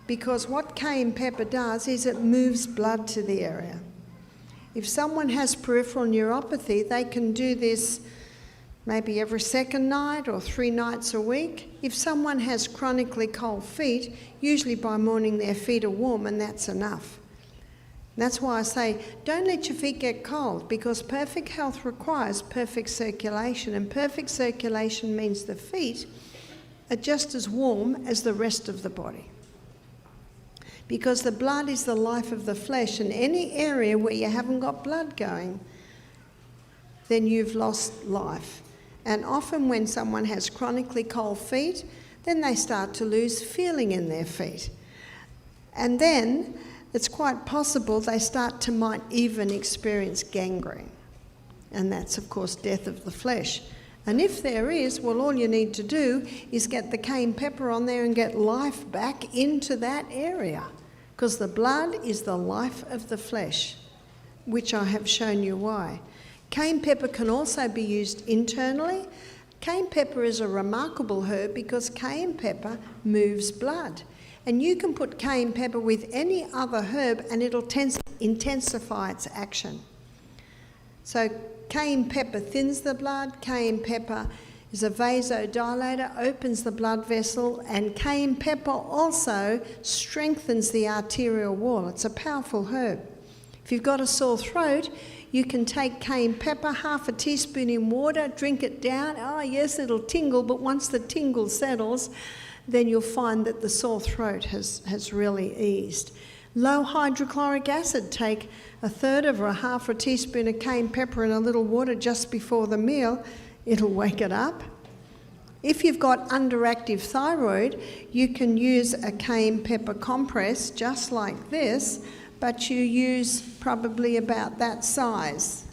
Because what cayenne pepper does is it moves blood to the area. If someone has peripheral neuropathy, they can do this maybe every second night or 3 nights a week. If someone has chronically cold feet, usually by morning their feet are warm, and that's enough. That's why I say, don't let your feet get cold, because perfect health requires perfect circulation, and perfect circulation means the feet are just as warm as the rest of the body. Because the blood is the life of the flesh, and any area where you haven't got blood going, then you've lost life. And often when someone has chronically cold feet, then they start to lose feeling in their feet. And then it's quite possible they might even experience gangrene. And that's, of course, death of the flesh. And if there is, well, all you need to do is get the cayenne pepper on there and get life back into that area. Because the blood is the life of the flesh, which I have shown you why. Cayenne pepper can also be used internally. Cayenne pepper is a remarkable herb because cayenne pepper moves blood. And you can put cayenne pepper with any other herb and it'll intensify its action. So cayenne pepper thins the blood, cayenne pepper is a vasodilator, opens the blood vessel, and cayenne pepper also strengthens the arterial wall. It's a powerful herb. If you've got a sore throat, you can take cayenne pepper, half a teaspoon in water, drink it down. Oh yes, it'll tingle, but once the tingle settles, then you'll find that the sore throat has really eased. Low hydrochloric acid, take a third of or a half a teaspoon of cayenne pepper in a little water just before the meal, it'll wake it up. If you've got underactive thyroid, you can use a cayenne pepper compress just like this, but you use probably about that size,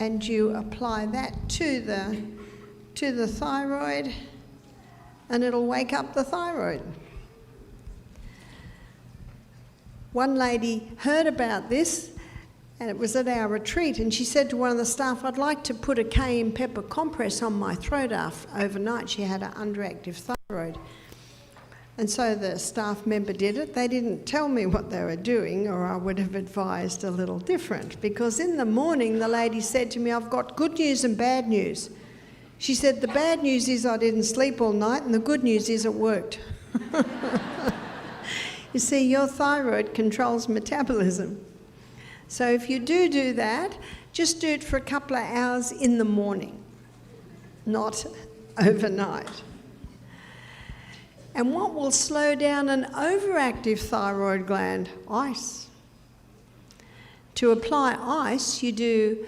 and you apply that to the thyroid, and it'll wake up the thyroid. One lady heard about this And it was at our retreat, and she said to one of the staff, I'd like to put a cayenne pepper compress on my throat overnight. She had an underactive thyroid. And so the staff member did it. They didn't tell me what they were doing, or I would have advised a little different, because in the morning the lady said to me, I've got good news and bad news. She said, the bad news is I didn't sleep all night, and the good news is it worked. You see, your thyroid controls metabolism. So if you do that, just do it for a couple of hours in the morning, not overnight. And what will slow down an overactive thyroid gland? Ice. To apply ice, you do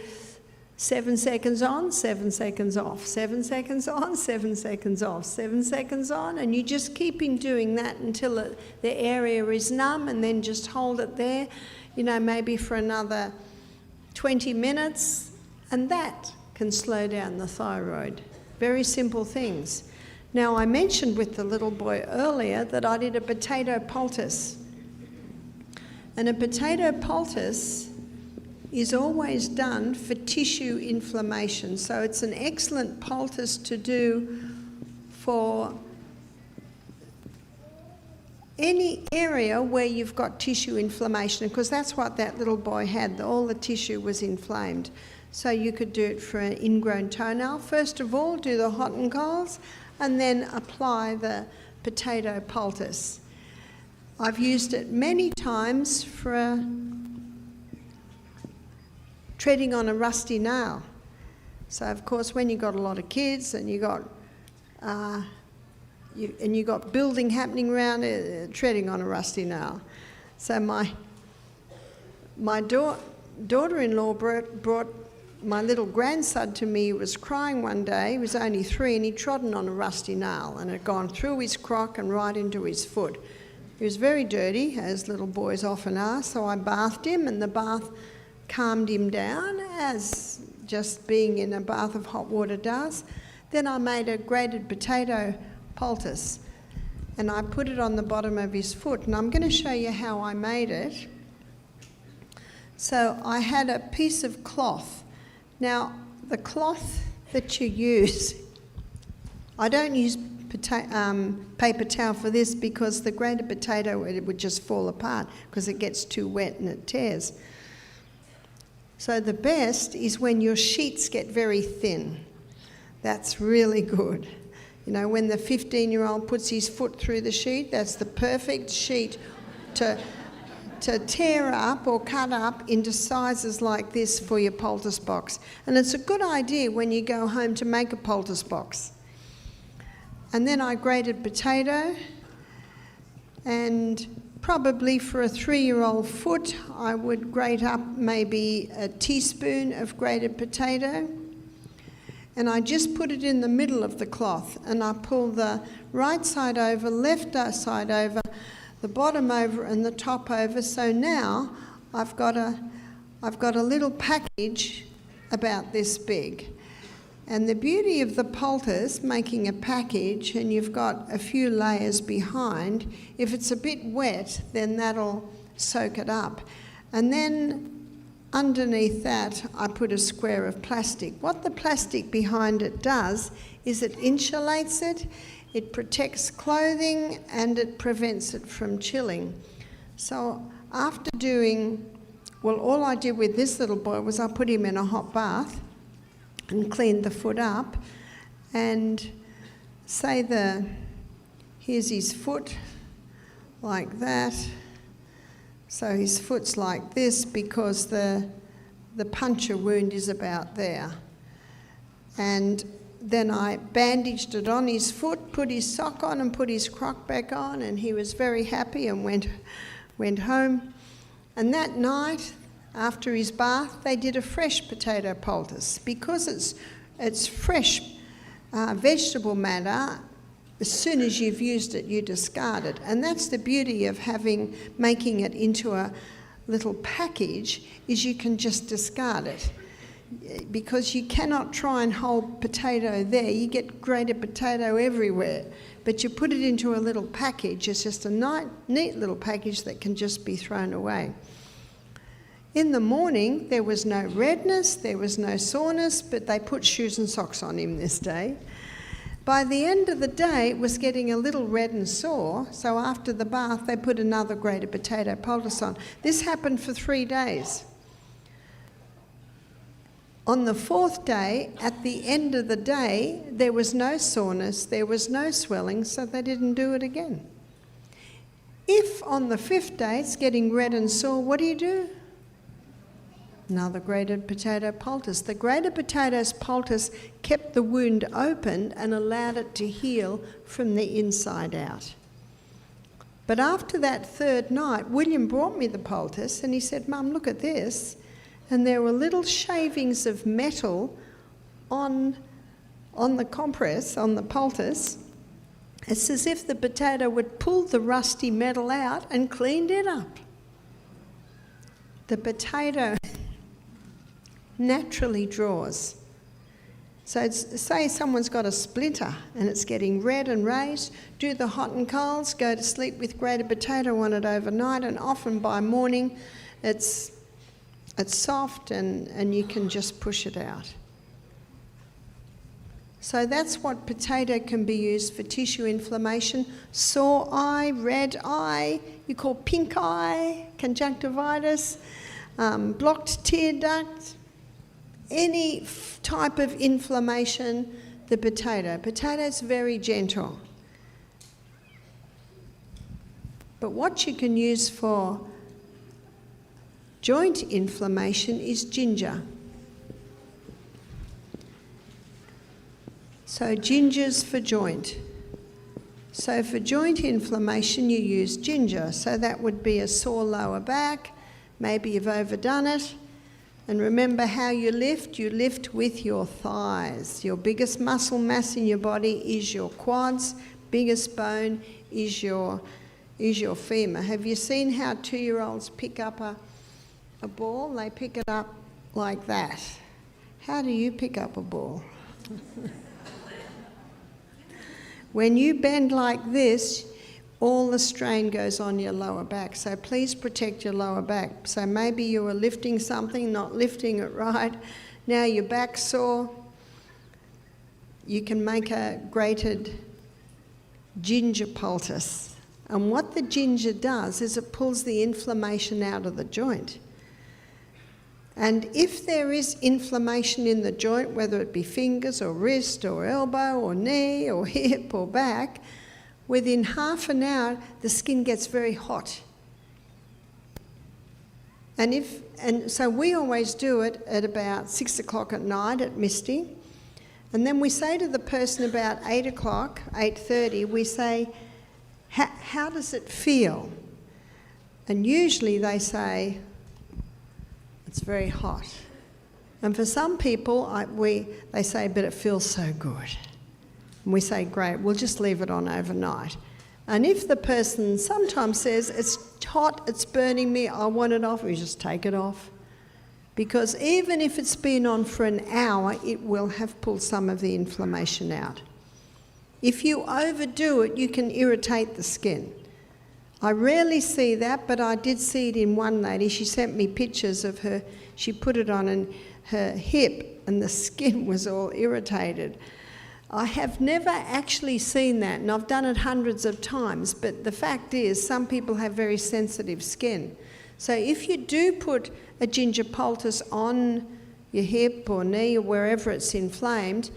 7 seconds on, 7 seconds off, 7 seconds on, 7 seconds off, 7 seconds on, and you just keep on doing that until the area is numb, and then just hold it there, maybe for another 20 minutes, and that can slow down the thyroid. Very simple things. Now, I mentioned with the little boy earlier that I did a potato poultice. And a potato poultice is always done for tissue inflammation. So it's an excellent poultice to do for any area where you've got tissue inflammation, because that's what that little boy had. All the tissue was inflamed. So you could do it for an ingrown toenail. First of all, do the hot and colds, and then apply the potato poultice. I've used it many times for treading on a rusty nail. So of course, when you've got a lot of kids and you got building happening around, treading on a rusty nail. So my daughter-in-law brought my little grandson to me. He was crying one day. He was only 3, and he'd trodden on a rusty nail, and it had gone through his croc and right into his foot. He was very dirty, as little boys often are, so I bathed him, and the bath calmed him down, as just being in a bath of hot water does. Then I made a grated potato poultice, and I put it on the bottom of his foot, and I'm going to show you how I made it. So I had a piece of cloth. Now, the cloth that you use, I don't use paper towel for this, because the grated potato, it would just fall apart because it gets too wet and it tears. So the best is when your sheets get very thin. That's really good. When the 15-year-old puts his foot through the sheet, that's the perfect sheet to tear up or cut up into sizes like this for your poultice box. And it's a good idea when you go home to make a poultice box. And then I grated potato, and probably for a 3-year-old foot, I would grate up maybe a teaspoon of grated potato. And I just put it in the middle of the cloth, and I pull the right side over, left side over, the bottom over and the top over. So now I've got a little package about this big. And the beauty of the poultice, making a package, and you've got a few layers behind, if it's a bit wet, then that'll soak it up. And then underneath that, I put a square of plastic. What the plastic behind it does is it insulates it, it protects clothing, and it prevents it from chilling. So after all I did with this little boy was I put him in a hot bath and cleaned the foot up, and here's his foot, like that. So his foot's like this because the puncture wound is about there. And then I bandaged it on his foot, put his sock on and put his croc back on, and he was very happy and went home. And that night, after his bath, they did a fresh potato poultice. Because it's fresh vegetable matter, as soon as you've used it, you discard it. And that's the beauty of making it into a little package, is you can just discard it. Because you cannot try and hold potato there. You get grated potato everywhere. But you put it into a little package. It's just a neat little package that can just be thrown away. In the morning, there was no redness, there was no soreness, but they put shoes and socks on him this day. By the end of the day, it was getting a little red and sore, so after the bath, they put another grated potato poultice on. This happened for 3 days. On the 4th day, at the end of the day, there was no soreness, there was no swelling, so they didn't do it again. If on the 5th day it's getting red and sore, what do? Another grated potato poultice. The grated potatoes poultice kept the wound open and allowed it to heal from the inside out. But after that 3rd night, William brought me the poultice and he said, "Mum, look at this." And there were little shavings of metal on the compress, on the poultice. It's as if the potato would pull the rusty metal out and cleaned it up. The potato naturally draws. So say someone's got a splinter and it's getting red and raised, do the hot and colds, go to sleep with grated potato on it overnight, and often by morning it's soft and you can just push it out. So that's what potato can be used for: tissue inflammation, sore eye, red eye, you call pink eye, conjunctivitis, blocked tear duct, any type of inflammation, the potato. Potato's very gentle. But what you can use for joint inflammation is ginger. So ginger's for joint. So for joint inflammation you use ginger. So that would be a sore lower back, maybe you've overdone it. And remember how you lift with your thighs. Your biggest muscle mass in your body is your quads, biggest bone is your femur. Have you seen how 2-year-olds pick up a ball? They pick it up like that. How do you pick up a ball? When you bend like this, all the strain goes on your lower back. So please protect your lower back. So maybe you were lifting something, not lifting it right. Now your back's sore. You can make a grated ginger poultice. And what the ginger does is it pulls the inflammation out of the joint. And if there is inflammation in the joint, whether it be fingers or wrist or elbow or knee or hip or back, within half an hour, the skin gets very hot. And so we always do it at about 6 o'clock at night at misting. And then we say to the person about 8 o'clock, 8:30, we say, how does it feel? And usually they say, it's very hot. And for some people, they say, but it feels so good. And we say, great, we'll just leave it on overnight. And if the person sometimes says, it's hot, it's burning me, I want it off, we just take it off. Because even if it's been on for an hour, it will have pulled some of the inflammation out. If you overdo it, you can irritate the skin. I rarely see that, but I did see it in one lady. She sent me pictures of her. She put it on her hip and the skin was all irritated. I have never actually seen that, and I've done it hundreds of times, but the fact is some people have very sensitive skin. So if you do put a ginger poultice on your hip or knee or wherever it's inflamed,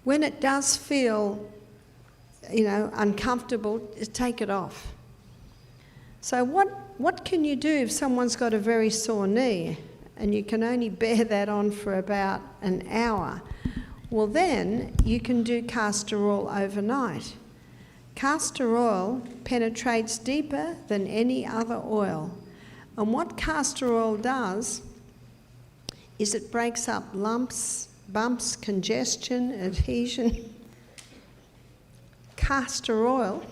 when it does feel, uncomfortable, take it off. So what can you do if someone's got a very sore knee and you can only bear that on for about an hour? Well, then you can do castor oil overnight. Castor oil penetrates deeper than any other oil. And what castor oil does is it breaks up lumps, bumps, congestion, adhesion. Castor oil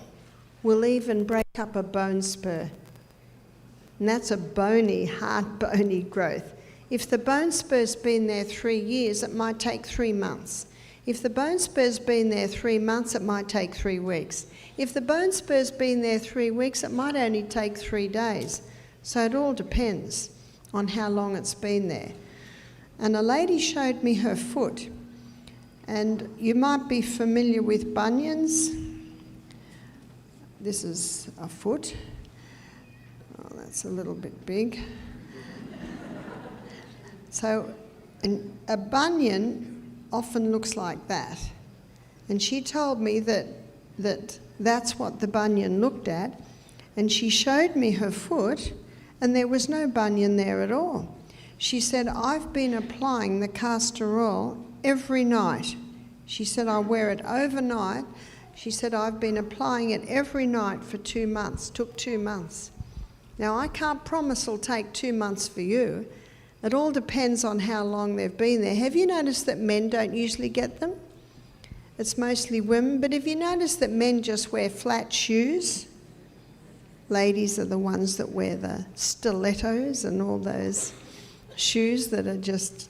will even break up a bone spur. And that's a bony, hard, bony growth. If the bone spur's been there 3 years, it might take 3 months. If the bone spur's been there 3 months, it might take 3 weeks. If the bone spur's been there 3 weeks, it might only take 3 days. So it all depends. on how long it's been there. And a lady showed me her foot. And you might be familiar with bunions. This is a foot. Oh, that's a little bit big. So a bunion often looks like that. And she told me that's what the bunion looked at. And she showed me her foot, and there was no bunion there at all. She said, I've been applying the castor oil every night. She said, I wear it overnight. She said, I've been applying it every night for 2 months. Took 2 months. Now, I can't promise it'll take 2 months for you. It all depends on how long they've been there. Have you noticed that men don't usually get them? It's mostly women. But have you noticed that men just wear flat shoes? Ladies are the ones that wear the stilettos and all those shoes that are just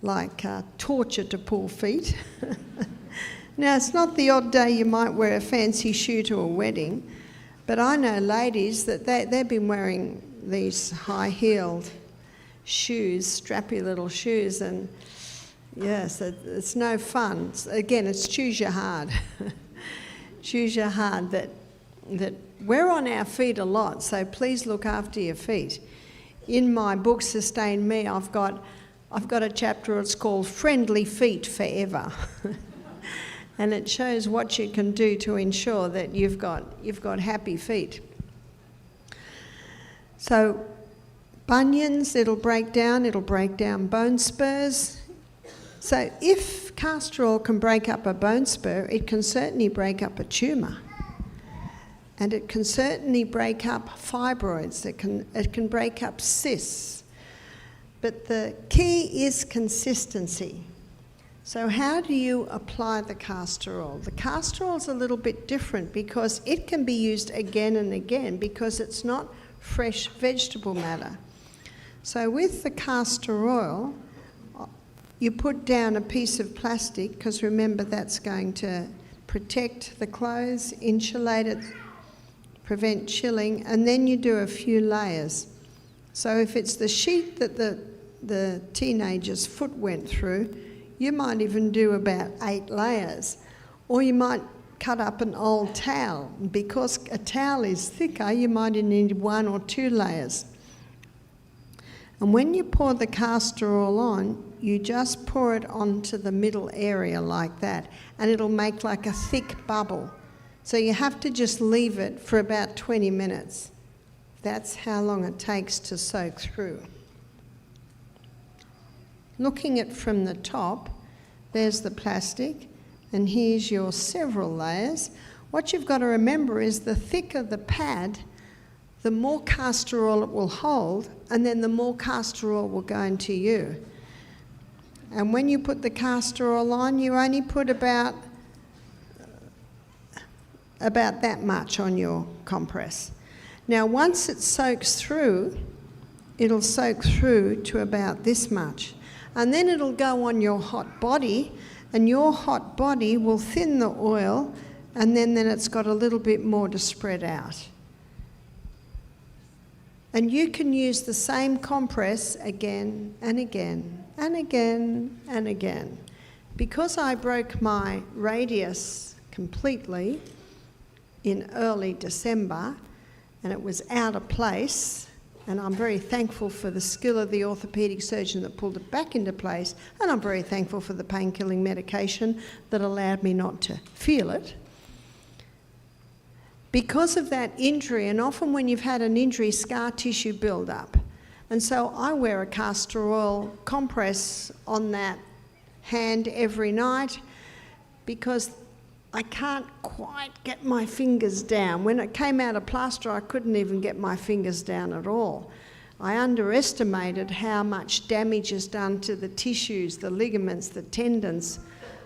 like torture to poor feet. Now, it's not the odd day you might wear a fancy shoe to a wedding, but I know ladies that they've been wearing these high-heeled shoes, strappy little shoes, and yes, it's no fun. Again, it's choose your hard. Choose your hard. That we're on our feet a lot, so please look after your feet. In my book, Sustain Me, I've got a chapter, it's called Friendly Feet Forever. And it shows what you can do to ensure that you've got happy feet. So bunions, it'll break down bone spurs. So if castor oil can break up a bone spur, it can certainly break up a tumour. And it can certainly break up fibroids. It can break up cysts. But the key is consistency. So how do you apply the castor oil? The castor oil is a little bit different because it can be used again and again because it's not fresh vegetable matter. So with the castor oil, you put down a piece of plastic, because remember that's going to protect the clothes, insulate it, prevent chilling, and then you do a few layers. So if it's the sheet that the teenager's foot went through, you might even do about 8 layers. Or you might cut up an old towel. Because a towel is thicker, you might need 1 or 2 layers. And when you pour the castor oil on, you just pour it onto the middle area like that, and it'll make like a thick bubble. So you have to just leave it for about 20 minutes. That's how long it takes to soak through. Looking at from the top, there's the plastic, and here's your several layers. What you've got to remember is the thicker the pad, the more castor oil it will hold, and then the more castor oil will go into you. And when you put the castor oil on, you only put about that much on your compress. Now, once it soaks through, it'll soak through to about this much. And then it'll go on your hot body, and your hot body will thin the oil, and then it's got a little bit more to spread out. And you can use the same compress again and again and again and again. Because I broke my radius completely in early December, and it was out of place, and I'm very thankful for the skill of the orthopaedic surgeon that pulled it back into place, and I'm very thankful for the pain-killing medication that allowed me not to feel it. Because of that injury, and often when you've had an injury, scar tissue build up. And so I wear a castor oil compress on that hand every night because I can't quite get my fingers down. When it came out of plaster, I couldn't even get my fingers down at all. I underestimated how much damage is done to the tissues, the ligaments, the tendons,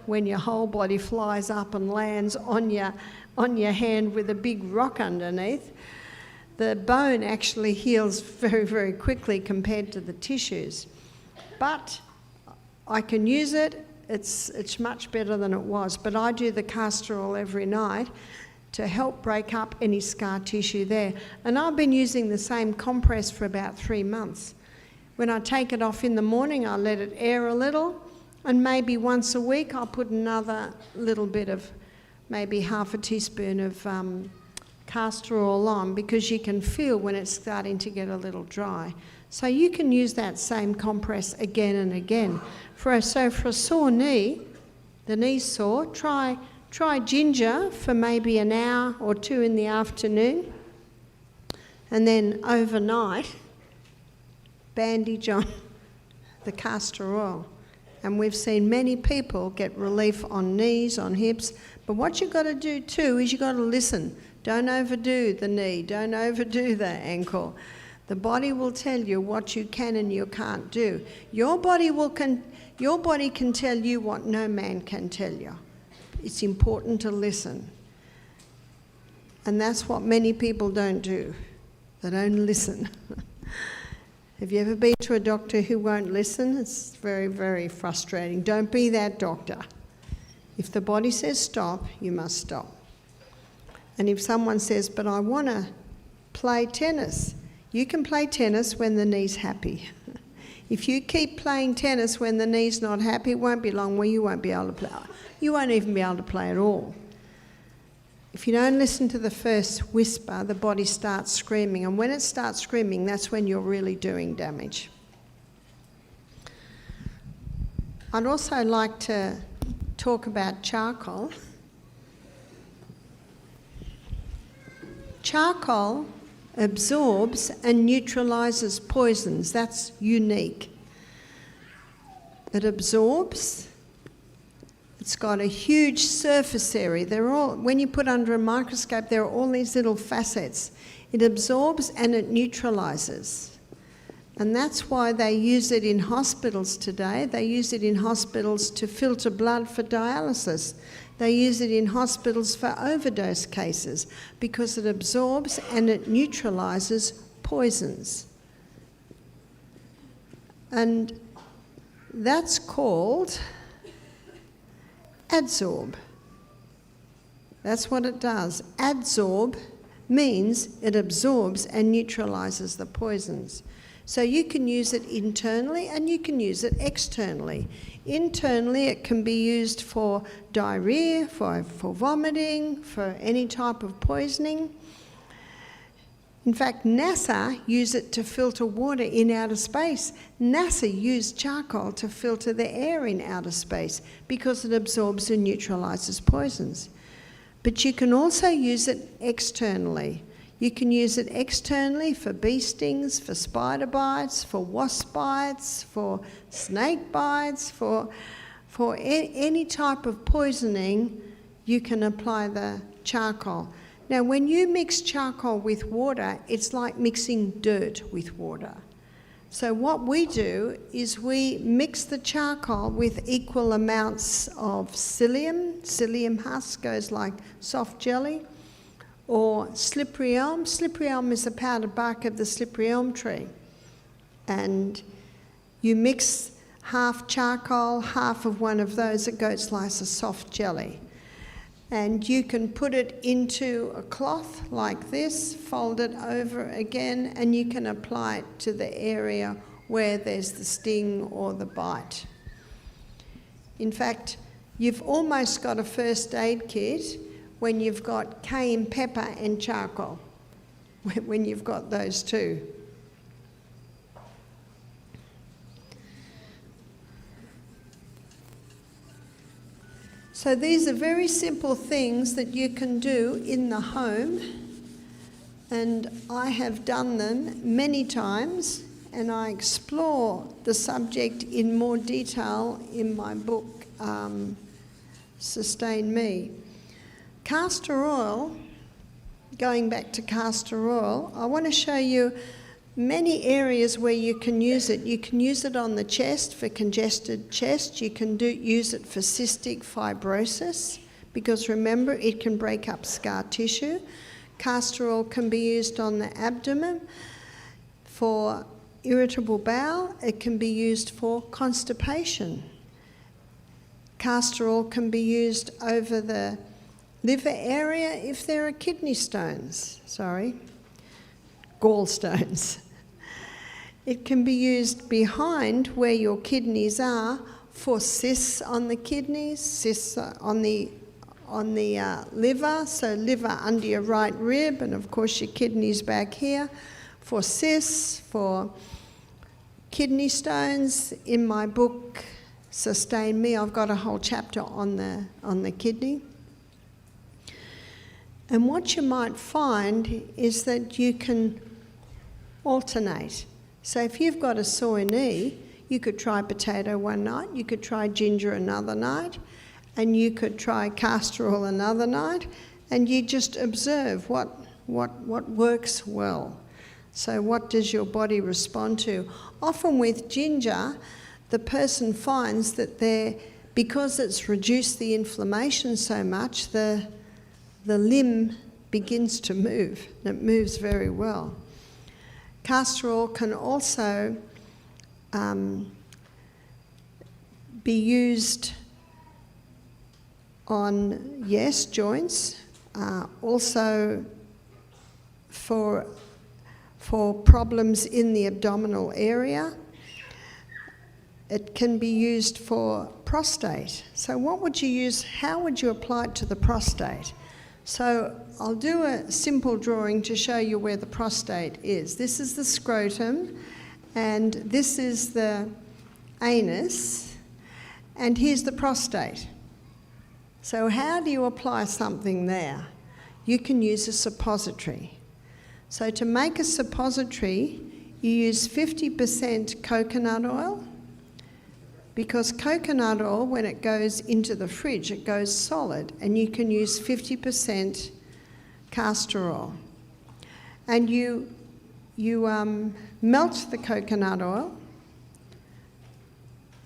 when your whole body flies up and lands on your hand with a big rock underneath. The bone actually heals very, very quickly compared to the tissues. But I can use it. It's much better than it was. But I do the castor oil every night to help break up any scar tissue there. And I've been using the same compress for about 3 months. When I take it off in the morning, I let it air a little, and maybe once a week I'll put another little bit of, maybe half a teaspoon of castor oil on, because you can feel when it's starting to get a little dry. So you can use that same compress again and again. So for a sore knee, the knee's sore, try ginger for maybe an hour or 2 in the afternoon, and then overnight bandage on the castor oil. And we've seen many people get relief on knees, on hips. But what you've got to do too is you've got to listen. Don't overdo the knee, don't overdo the ankle. The body will tell you what you can and you can't do. Your body can tell you what no man can tell you. It's important to listen. And that's what many people don't do. They don't listen. Have you ever been to a doctor who won't listen? It's very, very frustrating. Don't be that doctor. If the body says stop, you must stop. And if someone says, but I want to play tennis, you can play tennis when the knee's happy. If you keep playing tennis when the knee's not happy, it won't be long where you won't be able to play. You won't even be able to play at all. If you don't listen to the first whisper, the body starts screaming. And when it starts screaming, that's when you're really doing damage. I'd also like to talk about charcoal. Charcoal absorbs and neutralises poisons. That's unique. It absorbs. It's got a huge surface area. When you put under a microscope, there are all these little facets. It absorbs and it neutralises. And that's why they use it in hospitals today. They use it in hospitals to filter blood for dialysis. They use it in hospitals for overdose cases because it absorbs and it neutralises poisons. And that's called adsorb. That's what it does. Adsorb means it absorbs and neutralises the poisons. So you can use it internally and you can use it externally. Internally, it can be used for diarrhea, for vomiting, for any type of poisoning. In fact, NASA use it to filter water in outer space. NASA used charcoal to filter the air in outer space because it absorbs and neutralises poisons. But you can also use it externally. You can use it externally for bee stings, for spider bites, for wasp bites, for snake bites, for any type of poisoning, you can apply the charcoal. Now, when you mix charcoal with water, it's like mixing dirt with water. So what we do is we mix the charcoal with equal amounts of psyllium. Psyllium husk goes like soft jelly. Or slippery elm. Slippery elm is the powder bark of the slippery elm tree. And you mix half charcoal, half of one of those, it goes like a soft jelly. And you can put it into a cloth like this, fold it over again, and you can apply it to the area where there's the sting or the bite. In fact, you've almost got a first aid kit when you've got cayenne pepper and charcoal, when you've got those two. So these are very simple things that you can do in the home, and I have done them many times, and I explore the subject in more detail in my book, Sustain Me. Castor oil, going back to castor oil, I want to show you many areas where you can use it. You can use it on the chest for congested chest. You can use it for cystic fibrosis because remember, it can break up scar tissue. Castor oil can be used on the abdomen for irritable bowel. It can be used for constipation. Castor oil can be used over the liver area if there are gallstones. It can be used behind where your kidneys are for cysts on the kidneys, cysts on the liver, so liver under your right rib, and of course your kidneys back here, for cysts, for kidney stones. In my book, Sustain Me, I've got a whole chapter on the kidney. And what you might find is that you can alternate. So if you've got a sore knee, you could try potato one night, you could try ginger another night, and you could try castor oil another night, and you just observe what works well. So what does your body respond to? Often with ginger, the person finds that because it's reduced the inflammation so much, the limb begins to move, and it moves very well. Castor oil can also be used on, joints, also for problems in the abdominal area. It can be used for prostate. So what would you use, how would you apply it to the prostate? So I'll do a simple drawing to show you where the prostate is. This is the scrotum, and this is the anus, and here's the prostate. So how do you apply something there? You can use a suppository. So to make a suppository, you use 50% coconut oil, because coconut oil, when it goes into the fridge, it goes solid, and you can use 50% castor oil. And you melt the coconut oil,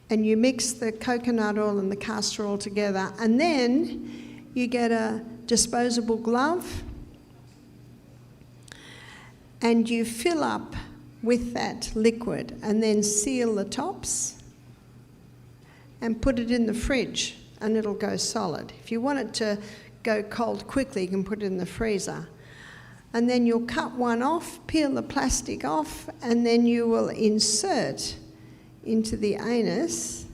and you mix the coconut oil and the castor oil together, and then you get a disposable glove, and you fill up with that liquid, and then seal the tops, and put it in the fridge, and it'll go solid. If you want it to go cold quickly, you can put it in the freezer. And then you'll cut one off, peel the plastic off, and then you will insert into the anus.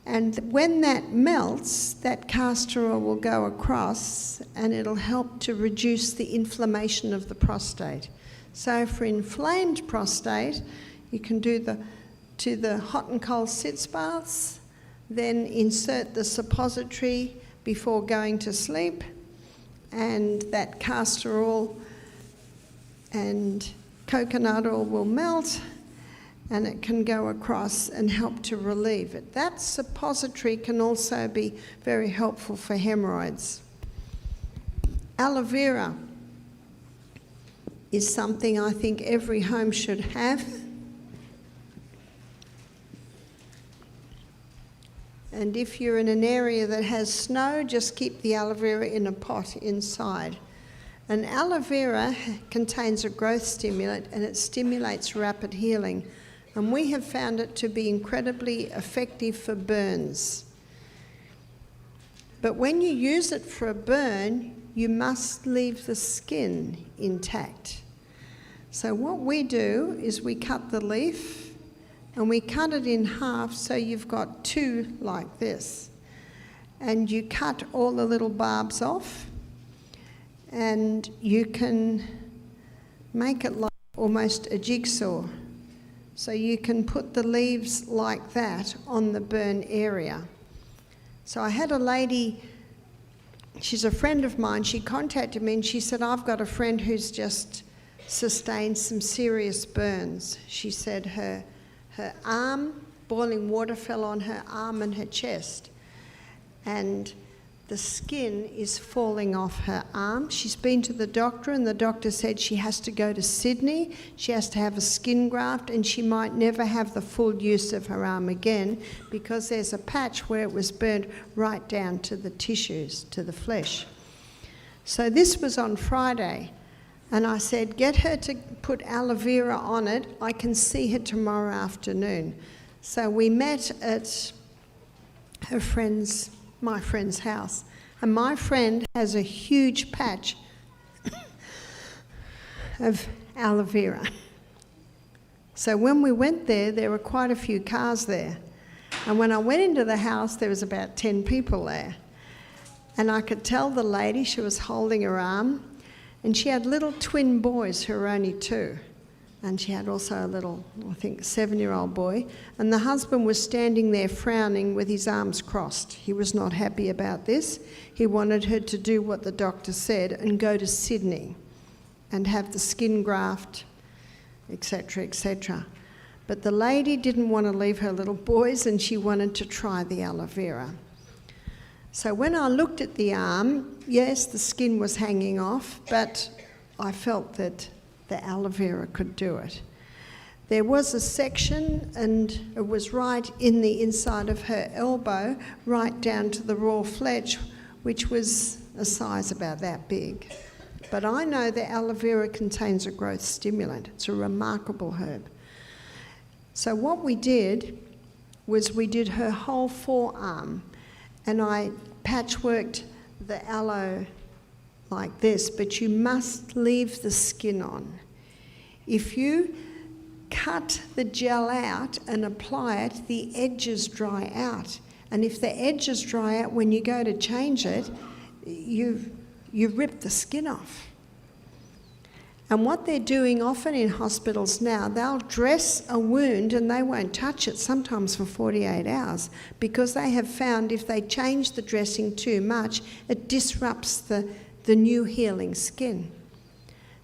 And when that melts, that castor oil will go across, and it'll help to reduce the inflammation of the prostate. So for inflamed prostate, you can do the hot and cold sitz baths, then insert the suppository before going to sleep, and that castor oil and coconut oil will melt, and it can go across and help to relieve it. That suppository can also be very helpful for hemorrhoids. Aloe vera is something I think every home should have. And if you're in an area that has snow, just keep the aloe vera in a pot inside. And aloe vera contains a growth stimulant, and it stimulates rapid healing. And we have found it to be incredibly effective for burns. But when you use it for a burn, you must leave the skin intact. So what we do is we cut the leaf, and we cut it in half, so you've got two like this. And you cut all the little barbs off, and you can make it like almost a jigsaw. So you can put the leaves like that on the burn area. So I had a lady, she's a friend of mine, she contacted me and she said, I've got a friend who's just sustained some serious burns. She said her arm, boiling water fell on her arm and her chest, and the skin is falling off her arm. She's been to the doctor, and the doctor said she has to go to Sydney, she has to have a skin graft, and she might never have the full use of her arm again, because there's a patch where it was burnt right down to the tissues, to the flesh. So this was on Friday. And I said, get her to put aloe vera on it. I can see her tomorrow afternoon. So we met at my friend's house. And my friend has a huge patch of aloe vera. So when we went there were quite a few cars there. And when I went into the house, there was about 10 people there. And I could tell the lady, she was holding her arm, and she had little twin boys who were only 2. And she had also a little, I think, 7-year-old boy. And the husband was standing there frowning with his arms crossed. He was not happy about this. He wanted her to do what the doctor said and go to Sydney and have the skin graft, etc., etc. But the lady didn't want to leave her little boys, and she wanted to try the aloe vera. So when I looked at the arm, yes, the skin was hanging off, but I felt that the aloe vera could do it. There was a section, and it was right in the inside of her elbow, right down to the raw flesh, which was a size about that big. But I know that aloe vera contains a growth stimulant. It's a remarkable herb. So what we did was we did her whole forearm, and I patchworked the aloe like this, but you must leave the skin on. If you cut the gel out and apply it, the edges dry out. And if the edges dry out, when you go to change it, you rip the skin off. And what they're doing often in hospitals now, they'll dress a wound and they won't touch it, sometimes for 48 hours, because they have found if they change the dressing too much, it disrupts the new healing skin.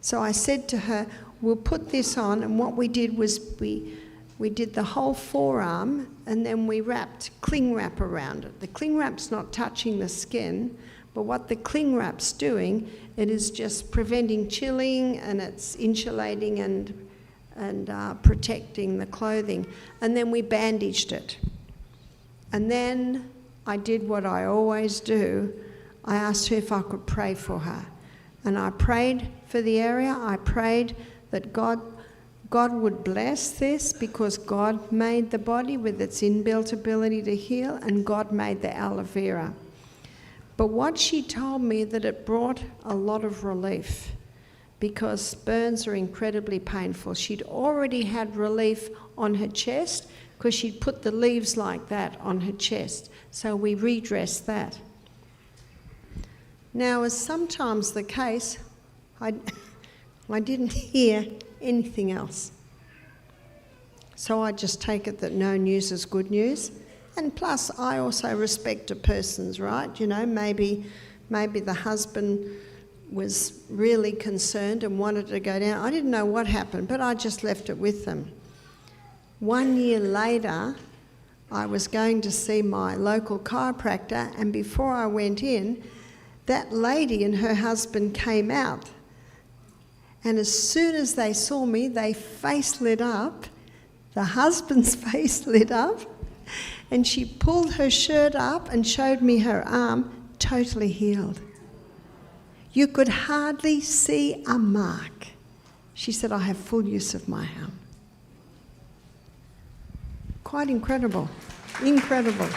So I said to her, we'll put this on, and what we did was we did the whole forearm, and then we wrapped cling wrap around it. The cling wrap's not touching the skin, but what the cling wrap's doing, it is just preventing chilling, and it's insulating and protecting the clothing. And then we bandaged it. And then I did what I always do. I asked her if I could pray for her. And I prayed for the area. I prayed that God would bless this, because God made the body with its inbuilt ability to heal, and God made the aloe vera. But what she told me, that it brought a lot of relief, because burns are incredibly painful. She'd already had relief on her chest because she'd put the leaves like that on her chest. So we redressed that. Now, as sometimes the case, I didn't hear anything else. So I just take it that no news is good news. And plus, I also respect a person's right. You know, maybe the husband was really concerned and wanted to go down. I didn't know what happened, but I just left it with them. 1 year later, I was going to see my local chiropractor, and before I went in, that lady and her husband came out. And as soon as they saw me, their face lit up. The husband's face lit up. And she pulled her shirt up and showed me her arm, totally healed. You could hardly see a mark. She said, I have full use of my arm. Quite incredible. Incredible.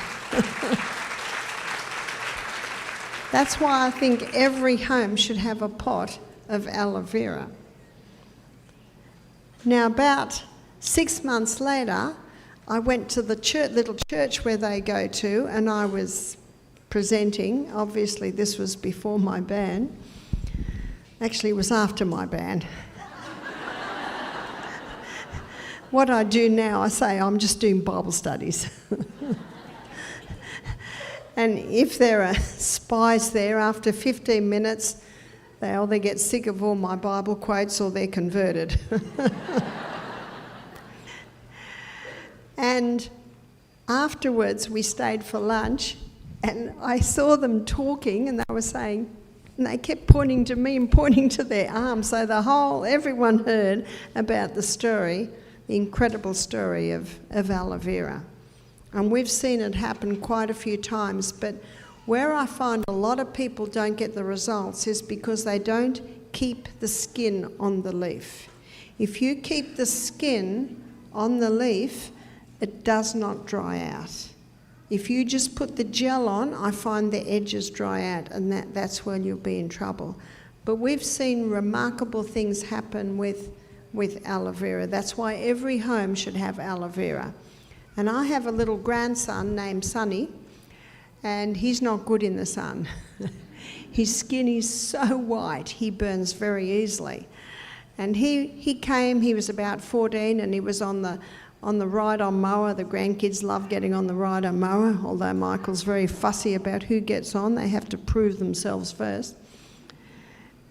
That's why I think every home should have a pot of aloe vera. Now, about 6 months later, I went to the little church where they go to, and I was presenting. Obviously, this was before my ban. Actually, it was after my ban. What I do now, I say I'm just doing Bible studies. And if there are spies there, after 15 minutes, they either get sick of all my Bible quotes or they're converted. And afterwards, we stayed for lunch, and I saw them talking, and they were saying, and they kept pointing to me and pointing to their arms. So everyone heard about the story, the incredible story of aloe vera. And we've seen it happen quite a few times, but where I find a lot of people don't get the results is because they don't keep the skin on the leaf. If you keep the skin on the leaf, it does not dry out. If you just put the gel on, I find the edges dry out, and that's when you'll be in trouble. But we've seen remarkable things happen with aloe vera. That's why every home should have aloe vera. And I have a little grandson named Sonny, and he's not good in the sun. His skin is so white, he burns very easily. And he came, he was about 14, and he was on the ride-on mower. The grandkids love getting on the ride-on mower, although Michael's very fussy about who gets on. They have to prove themselves first.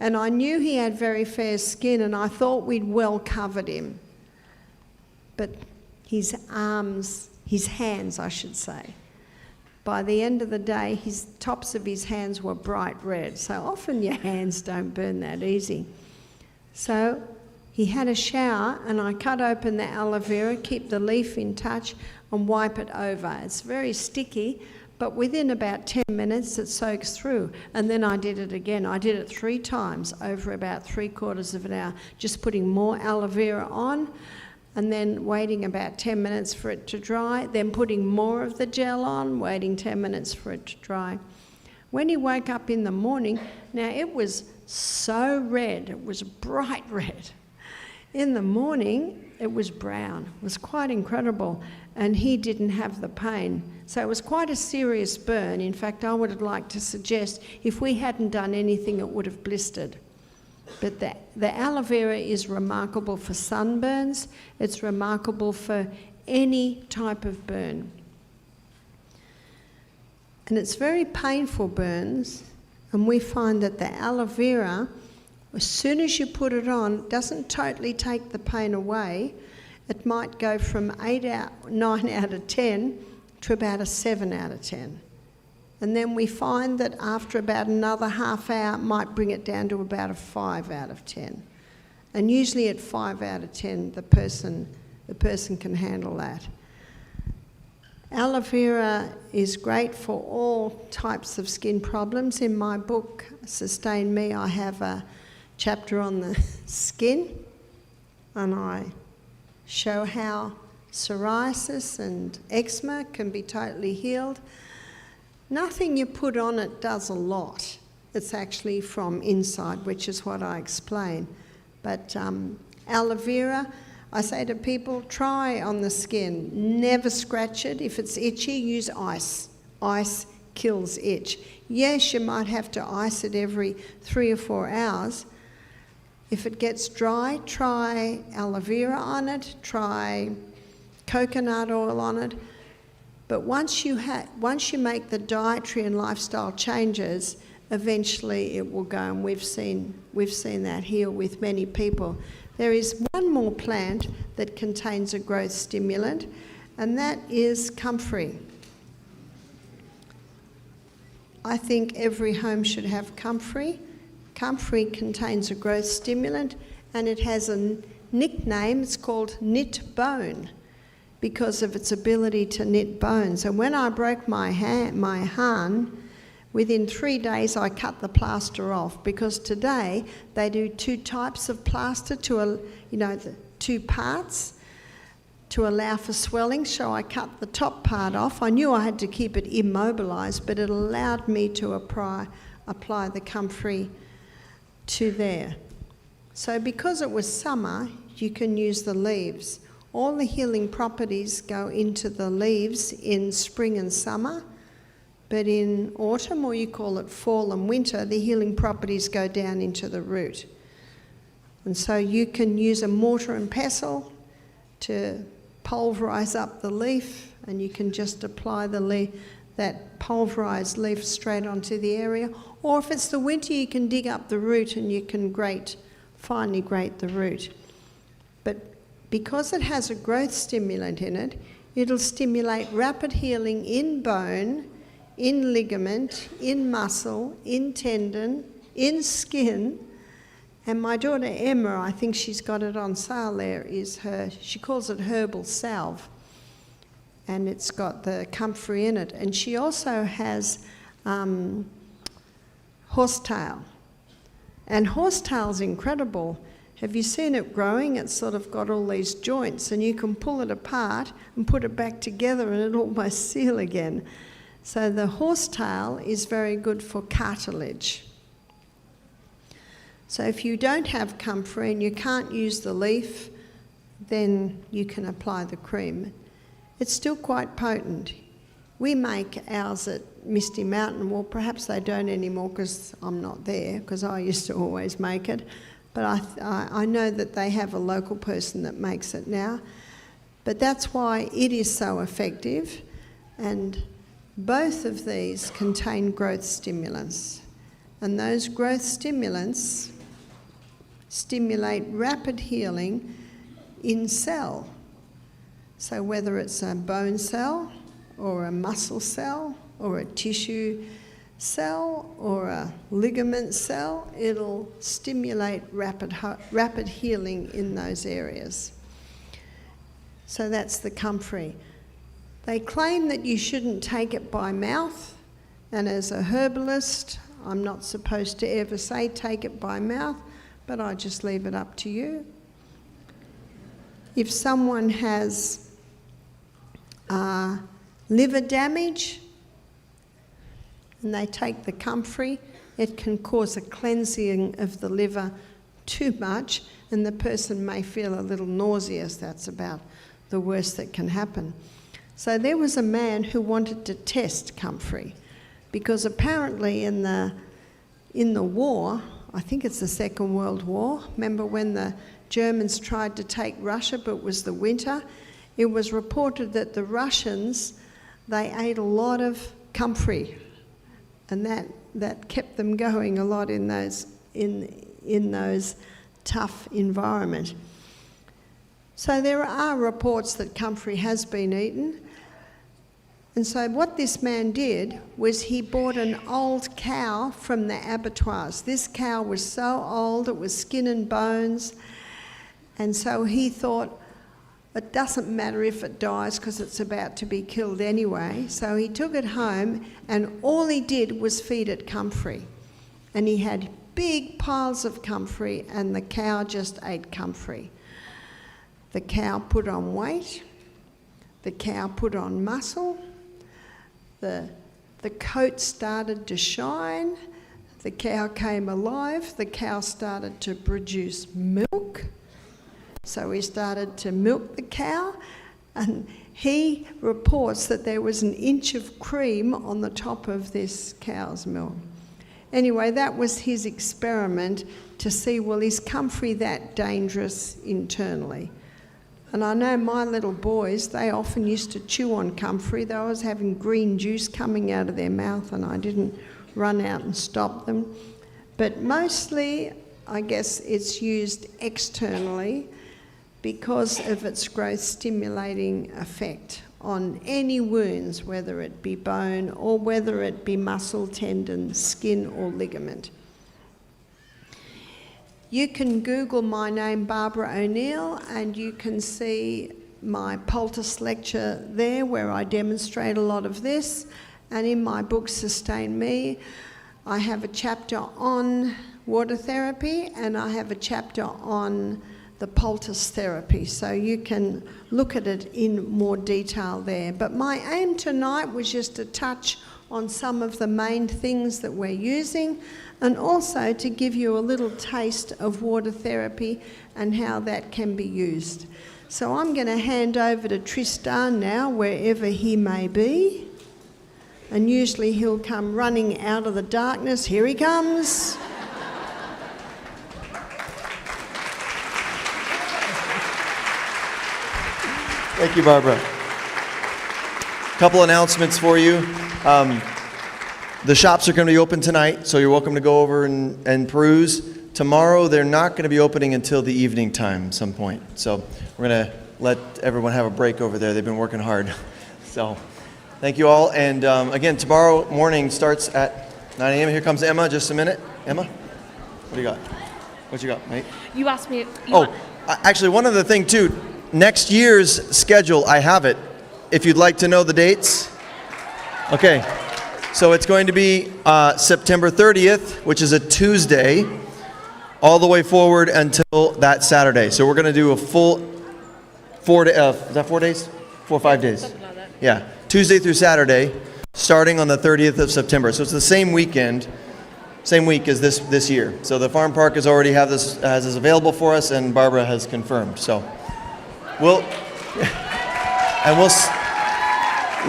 And I knew he had very fair skin, and I thought we'd well covered him. But his hands, I should say, by the end of the day, his tops of his hands were bright red. So often your hands don't burn that easy. So he had a shower, and I cut open the aloe vera, keep the leaf in touch, and wipe it over. It's very sticky, but within about 10 minutes it soaks through. And then I did it again. I did it 3 times over about 3/4 of an hour, just putting more aloe vera on, and then waiting about 10 minutes for it to dry, then putting more of the gel on, waiting 10 minutes for it to dry. When he woke up in the morning, now it was so red, it was bright red. In the morning, it was brown. It was quite incredible, and he didn't have the pain. So it was quite a serious burn. In fact, I would have liked to suggest if we hadn't done anything, it would have blistered. But the aloe vera is remarkable for sunburns. It's remarkable for any type of burn. And it's very painful burns, and we find that the aloe vera, as soon as you put it on, doesn't totally take the pain away. It might go from 9 out of 10 to about a 7 out of 10. And then we find that after about another half hour, it might bring it down to about a 5 out of 10. And usually at 5 out of 10, the person can handle that. Aloe vera is great for all types of skin problems. In my book, Sustain Me, I have a chapter on the skin, and I show how psoriasis and eczema can be totally healed. Nothing you put on it does a lot. It's actually from inside, which is what I explain. But aloe vera, I say to people, try on the skin. Never scratch it. If it's itchy, use ice. Ice kills itch. Yes, you might have to ice it every 3 or 4 hours. If it gets dry, try aloe vera on it, try coconut oil on it. But once you make the dietary and lifestyle changes, eventually it will go, and we've seen that heal with many people. There is one more plant that contains a growth stimulant, and that is comfrey. I think every home should have comfrey. Comfrey contains a growth stimulant, and it has a nickname. It's called knit bone, because of its ability to knit bones. And when I broke my hand, within 3 days I cut the plaster off, because today they do 2 types of plaster the 2 parts to allow for swelling. So I cut the top part off. I knew I had to keep it immobilised, but it allowed me to apply the comfrey to there. So because it was summer, you can use the leaves. All the healing properties go into the leaves in spring and summer, but in autumn, or you call it fall and winter, the healing properties go down into the root. And so you can use a mortar and pestle to pulverise up the leaf, and you can just apply that pulverised leaf straight onto the area. Or if it's the winter, you can dig up the root and you can finely grate the root. But because it has a growth stimulant in it, it'll stimulate rapid healing in bone, in ligament, in muscle, in tendon, in skin. And my daughter Emma, I think she's got it on sale there, she calls it herbal salve. And it's got the comfrey in it. And she also has horsetail. And horsetail's incredible. Have you seen it growing? It's sort of got all these joints, and you can pull it apart and put it back together and it'll almost seal again. So the horsetail is very good for cartilage. So if you don't have comfrey and you can't use the leaf, then you can apply the cream. It's still quite potent. We make ours at Misty Mountain. Well, perhaps they don't anymore because I'm not there, because I used to always make it. But I know that they have a local person that makes it now. But that's why it is so effective. And both of these contain growth stimulants. And those growth stimulants stimulate rapid healing in cell. So whether it's a bone cell or a muscle cell or a tissue cell or a ligament cell, it'll stimulate rapid healing in those areas. So that's the comfrey. They claim that you shouldn't take it by mouth, and as a herbalist, I'm not supposed to ever say take it by mouth, but I just leave it up to you. If someone has liver damage and they take the comfrey, it can cause a cleansing of the liver too much, and the person may feel a little nauseous. That's about the worst that can happen. So there was a man who wanted to test comfrey, because apparently in the war, I think it's the Second World War, remember when the Germans tried to take Russia, but it was the winter, it was reported that the Russians, they ate a lot of comfrey, and that kept them going a lot in those tough environments. So there are reports that comfrey has been eaten. And so what this man did was he bought an old cow from the abattoirs. This cow was so old, it was skin and bones. And so he thought, it doesn't matter if it dies because it's about to be killed anyway. So he took it home, and all he did was feed it comfrey. And he had big piles of comfrey, and the cow just ate comfrey. The cow put on weight, the cow put on muscle, the coat started to shine, the cow came alive, the cow started to produce milk. So he started to milk the cow, and he reports that there was an inch of cream on the top of this cow's milk. Anyway, that was his experiment to see, well, is comfrey that dangerous internally? And I know my little boys, they often used to chew on comfrey. They was having green juice coming out of their mouth, and I didn't run out and stop them. But mostly, I guess it's used externally because of its growth stimulating effect on any wounds, whether it be bone or whether it be muscle, tendon, skin or ligament. You can Google my name, Barbara O'Neill, and you can see my poultice lecture there where I demonstrate a lot of this. And in my book, Sustain Me, I have a chapter on water therapy, and I have a chapter on the poultice therapy, so you can look at it in more detail there. But my aim tonight was just to touch on some of the main things that we're using, and also to give you a little taste of water therapy and how that can be used. So I'm going to hand over to Tristan now, wherever he may be, and usually he'll come running out of the darkness. Here he comes. Thank you, Barbara. A couple announcements for you. The shops are going to be open tonight, so you're welcome to go over and peruse. Tomorrow, they're not going to be opening until the evening time, some point. So we're going to let everyone have a break over there. They've been working hard. So thank you all. And again, tomorrow morning starts at 9 a.m. Here comes Emma. Just a minute. Emma, what do you got? What you got, mate? You asked me. Actually, one other thing, too. Next year's schedule, I have it, if you'd like to know the dates. Okay, so it's going to be September 30th, which is a Tuesday. all the way forward until that Saturday. So we're going to do a full is that 4 days? 4 or 5 days? Something like that. Yeah, Tuesday through Saturday, starting on the 30th of September. So it's the same weekend, same week as this year. So the farm park has already has this available for us, and Barbara has confirmed. So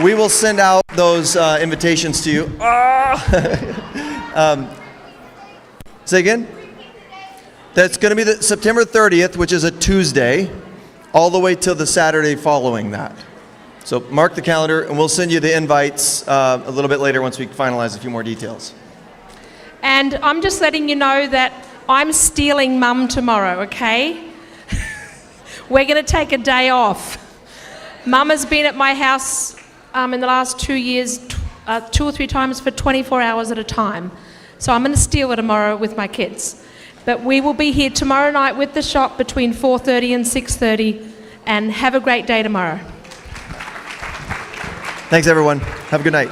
we will send out those invitations to you. Say again? That's going to be the September 30th, which is a Tuesday, all the way till the Saturday following that. So mark the calendar, and we'll send you the invites a little bit later once we finalize a few more details. And I'm just letting you know that I'm stealing Mum tomorrow, okay? We're going to take a day off. Mum has been at my house in the last 2 years, 2 or 3 times for 24 hours at a time. So I'm going to steal her tomorrow with my kids. But we will be here tomorrow night with the shop between 4:30 and 6:30, and have a great day tomorrow. Thanks, everyone. Have a good night.